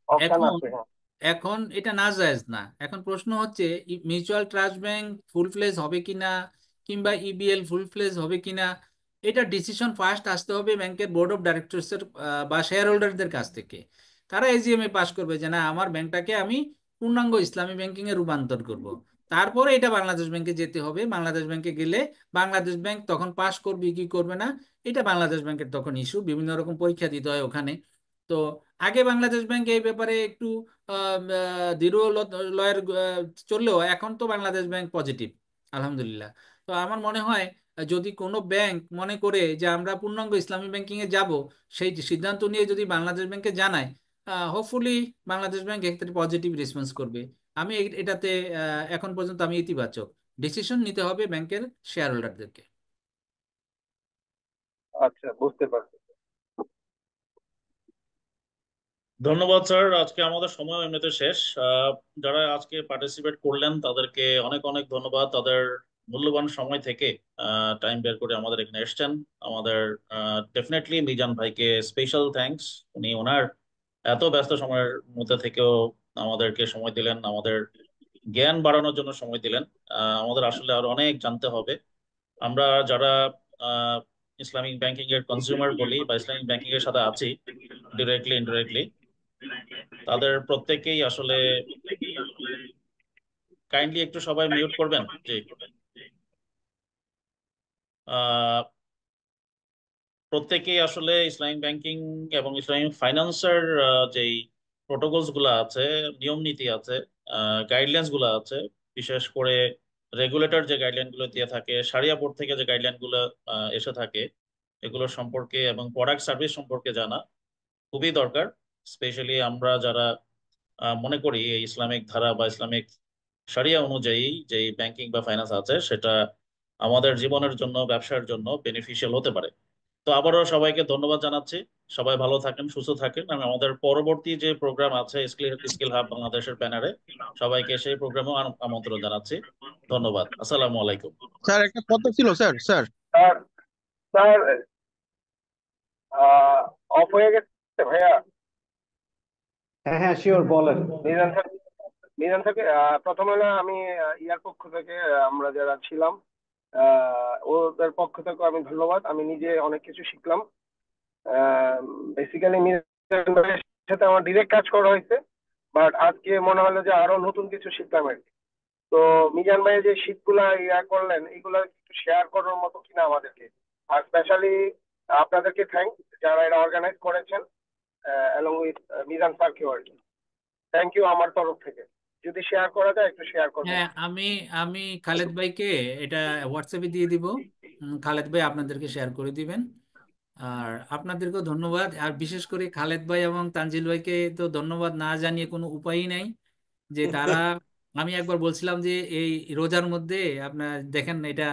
অপশন এখন আছে, হ্যাঁ। এখন এটা না জায়েজ না। এখন প্রশ্ন হচ্ছে মিউচুয়াল ট্রাস্ট ব্যাংক ফুল ফ্লেজ হবে কিনা, কিংবা ইবিএল ফুল ফ্লেজ হবে কিনা, এটা ডিসিশন ফার্স্ট আসতে হবে ব্যাংকের বোর্ড অফ ডাইরেক্টরসের বা শেয়ার হোল্ডারদের কাছ থেকে। তারা এজিএমএ পাস করবে যে না, আমার ব্যাংকটাকে আমি পূর্ণাঙ্গ ইসলামী ব্যাংকিং এ রূপান্তর করব। তারপরে এটা বাংলাদেশ ব্যাংকে যেতে হবে। বাংলাদেশ ব্যাংকে গেলে বাংলাদেশ ব্যাংক তখন পাস করবে কি করবে না, এটা বাংলাদেশ ব্যাংকের তখন ইস্যু, বিভিন্ন রকম পরীক্ষা দিতে হয় ওখানে। তো আগে বাংলাদেশ ব্যাংক এই ব্যাপারে একটু দৃঢ় লয়ের চললেও, এখন তো বাংলাদেশ ব্যাংক পজিটিভ, আলহামদুলিল্লাহ। তো আমার মনে হয় যদি কোনো ব্যাংক মনে করে যে আমরা পূর্ণাঙ্গ ইসলামী ব্যাংকিং এ যাব, সেই সিদ্ধান্ত নিয়ে যদি বাংলাদেশ ব্যাংকে জানায়, হোপফুলি বাংলাদেশ ব্যাংক এক্ষেত্রে পজিটিভ রেসপন্স করবে। আমি এটাতে এখন পর্যন্ত আমি ইতিবাচক। ডিসিশন নিতে হবে ব্যাংকের শেয়ার হোল্ডারদেরকে। আচ্ছা, বুঝতে পারছি। ধন্যবাদ স্যার। আজকে আমাদের সময় এমনিতে শেষ। যারা আজকে পার্টিসিপেট করলেন তাদেরকে অনেক অনেক ধন্যবাদ। তাদের মূল্যবান সময় থেকে টাইম বের করে আমাদের এখানে এসেছেন। আমাদের ডেফিনেটলি মিজান ভাইকে স্পেশাল থ্যাঙ্কস। উনি ওনার এত ব্যস্ত সময়ের মধ্যে থেকেও আমাদেরকে সময় দিলেন, আমাদের জ্ঞান বাড়ানোর জন্য সময় দিলেন। আমাদের আসলে আরো অনেক জানতে হবে। আমরা যারা আহ, ইসলামিক ব্যাংকিং এর কনজিউমার বলি বা ইসলামিক ব্যাংকিং এর সাথে আছি ডিরেক্টলি ইনডিরেক্টলি, তাদের প্রত্যেকেই আসলে কাইন্ডলি একটু সবাই মিউট করবেন জি। আহ, প্রত্যেকেই আসলে ইসলামিক ব্যাংকিং এবং ইসলামিক ফাইন্যান্সের যেই প্রোটোকলস গুলো আছে, নিয়ম নীতি আছে, গাইডলাইন্স গুলো আছে, বিশেষ করে রেগুলেটর যে গাইডলাইন গুলো দিয়ে থাকে, সারিয়া বোর্ড থেকে যে গাইডলাইন গুলো এসে থাকে, এগুলো সম্পর্কে এবং প্রোডাক্ট সার্ভিস সম্পর্কে জানা খুবই দরকার। স্পেশালি আমরা যারা মনে করি এই ইসলামিক ধারা বা ইসলামিক শরিয়া অনুযায়ী যে ব্যাংকিং বা ফাইন্যান্স আছে সেটা আমাদের জীবনের জন্য, ব্যবসার জন্য বেনিফিশিয়াল হতে পারে। তো আবারও সবাইকে ধন্যবাদ জানাচ্ছি। সবাই ভালো থাকেন, সুস্থ থাকেন। আমি আমাদের পরবর্তী যে প্রোগ্রাম আছে স্কিল স্কিল হাব বাংলাদেশের ব্যানারে, সবাইকে সেই প্রোগ্রামে আমন্ত্রণ জানাচ্ছি। ধন্যবাদ। আসসালামু আলাইকুম। স্যার একটা কথা ছিল sir sir sir sir of হয়ে গেছে ভাইয়া। হ্যাঁ হ্যাঁ শিওর বলেন। মিজান স্যার, মিজান স্যারকে প্রথমে হলো আমি ইয়ার পক্ষ থেকে আমরা যারা ছিলাম ওদের পক্ষ থেকে আমি ধন্যবাদ। আমি নিজে অনেক কিছু শিখলাম। বেসিক্যালি মিজান ভাইয়ের সাথে আমার ডিরেক্ট কাজ করা হয়েছে, বাট আজকে মনে হলো যে আরো নতুন কিছু শিখলাম আর কি। তো মিজান ভাই যে শীটগুলা ইয়া করলেন এগুলা একটু শেয়ার করার মতো কিনা আমাদেরকে। আর স্পেশালি আপনাদেরকে থ্যাংক যারা এটা অর্গানাইজ করেছেন অ্যালং উইথ মিজান স্যারকেও আর কি। থ্যাংক ইউ আমার তরফ থেকে। যদি শেয়ার করা যায় একটু শেয়ার করবেন। হ্যাঁ, আমি আমি খালেদ ভাইকে এটা হোয়াটসঅ্যাপে দিয়ে দিব। খালেদ ভাই আপনাদেরকে শেয়ার করে দিবেন। আর আপনাদেরকেও ধন্যবাদ। আর বিশেষ করে খালেদ ভাই এবং তানজিল ভাইকে তো ধন্যবাদ না জানিয়ে কোনো উপায়ই নাই যে তারা, আমি একবার বলছিলাম যে এই রোজার মধ্যে আপনার দেখেন এটা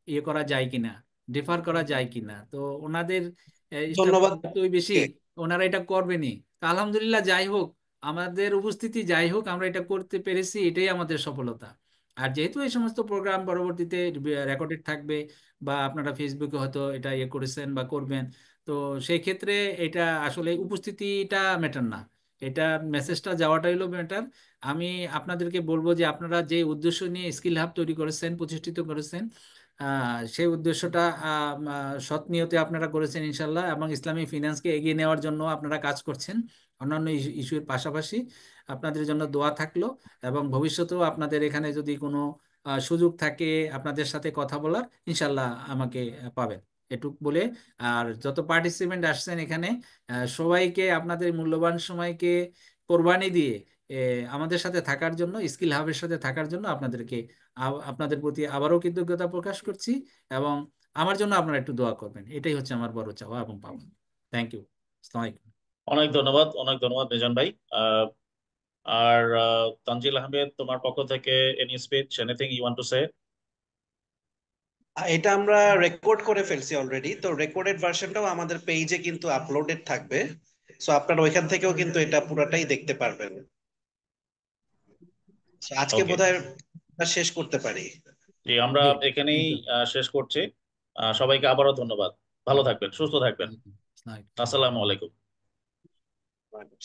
ইয়ে করা যায় কিনা, ডিফার করা যায় কিনা। তো ওনাদের স্টাফ ধন্যবাদ। এতই বেশি, ওনারা এটা করবেনি। তো আলহামদুলিল্লাহ, যাই হোক, আমাদের উপস্থিতি যাই হোক, আমরা এটা করতে পেরেছি, এটাই আমাদের সফলতা। আর যেহেতু এই সমস্ত প্রোগ্রাম পরবর্তীতে রেকর্ডেড থাকবে, বা আপনারা ফেসবুকে হয়তো এটা ইয়ে করেছেন বা করবেন, তো সেই ক্ষেত্রে এটা আসলে উপস্থিতিটা ম্যাটার না, এটা মেসেজটা যাওয়াটাই হলো ম্যাটার। আমি আপনাদেরকে বলবো যে আপনারা যে উদ্দেশ্য নিয়ে স্কিল হাব তৈরি করেছেন, প্রতিষ্ঠিত করেছেন, সেই উদ্দেশ্যটা সৎ নিয়তে আপনারা করেছেন ইনশাল্লাহ, এবং ইসলামী ফিনান্সকে এগিয়ে নেওয়ার জন্য আপনারা কাজ করছেন। অন্যান্য ইস্যুর পাশাপাশি আপনাদের জন্য দোয়া থাকলো, এবং ভবিষ্যতেও আপনাদের এখানে যদি কোনো সুযোগ থাকে আপনাদের সাথে কথা বলার, ইনশাল্লাহ আমাকে পাবেন, এটুক বলে। আর যত পার্টিসিপেন্ট আসছেন এখানে, সবাইকে আপনাদের মূল্যবান সময়কে কোরবানি দিয়ে আমাদের সাথে থাকার জন্য, স্কিল হাবের সাথে থাকার জন্য আপনাদেরকে আপনাদের প্রতি আবারও কৃতজ্ঞতা প্রকাশ করছি। এবং আমার জন্য আপনারা একটু দোয়া করবেন, এটাই হচ্ছে আমার বড় চাওয়া এবং পাওয়া। Thank you. আসসালামু আলাইকুম। অনেক ধন্যবাদ, অনেক ধন্যবাদ মিজান ভাই। আর তানজিল আহমেদ, তোমার পক্ষ থেকে any speech, anything you want to say? এটা আমরা রেকর্ড করে ফেলছি অলরেডি, তো রেকর্ডেড ভার্সনটাও আমাদের পেজে কিন্তু আপলোডেড থাকবে। সো আপনারা ওইখান থেকেও কিন্তু এটা পুরোটাই দেখতে পারবেন। So, আজকে ওকে, বোধহয় শেষ করতে পারি। জি আমরা জি, এখানেই কিন্তু শেষ করছি। সবাইকে আবারও ধন্যবাদ। ভালো থাকবেন, সুস্থ থাকবেন। আসসালামু আলাইকুম। আসসালামু আলাইকুম।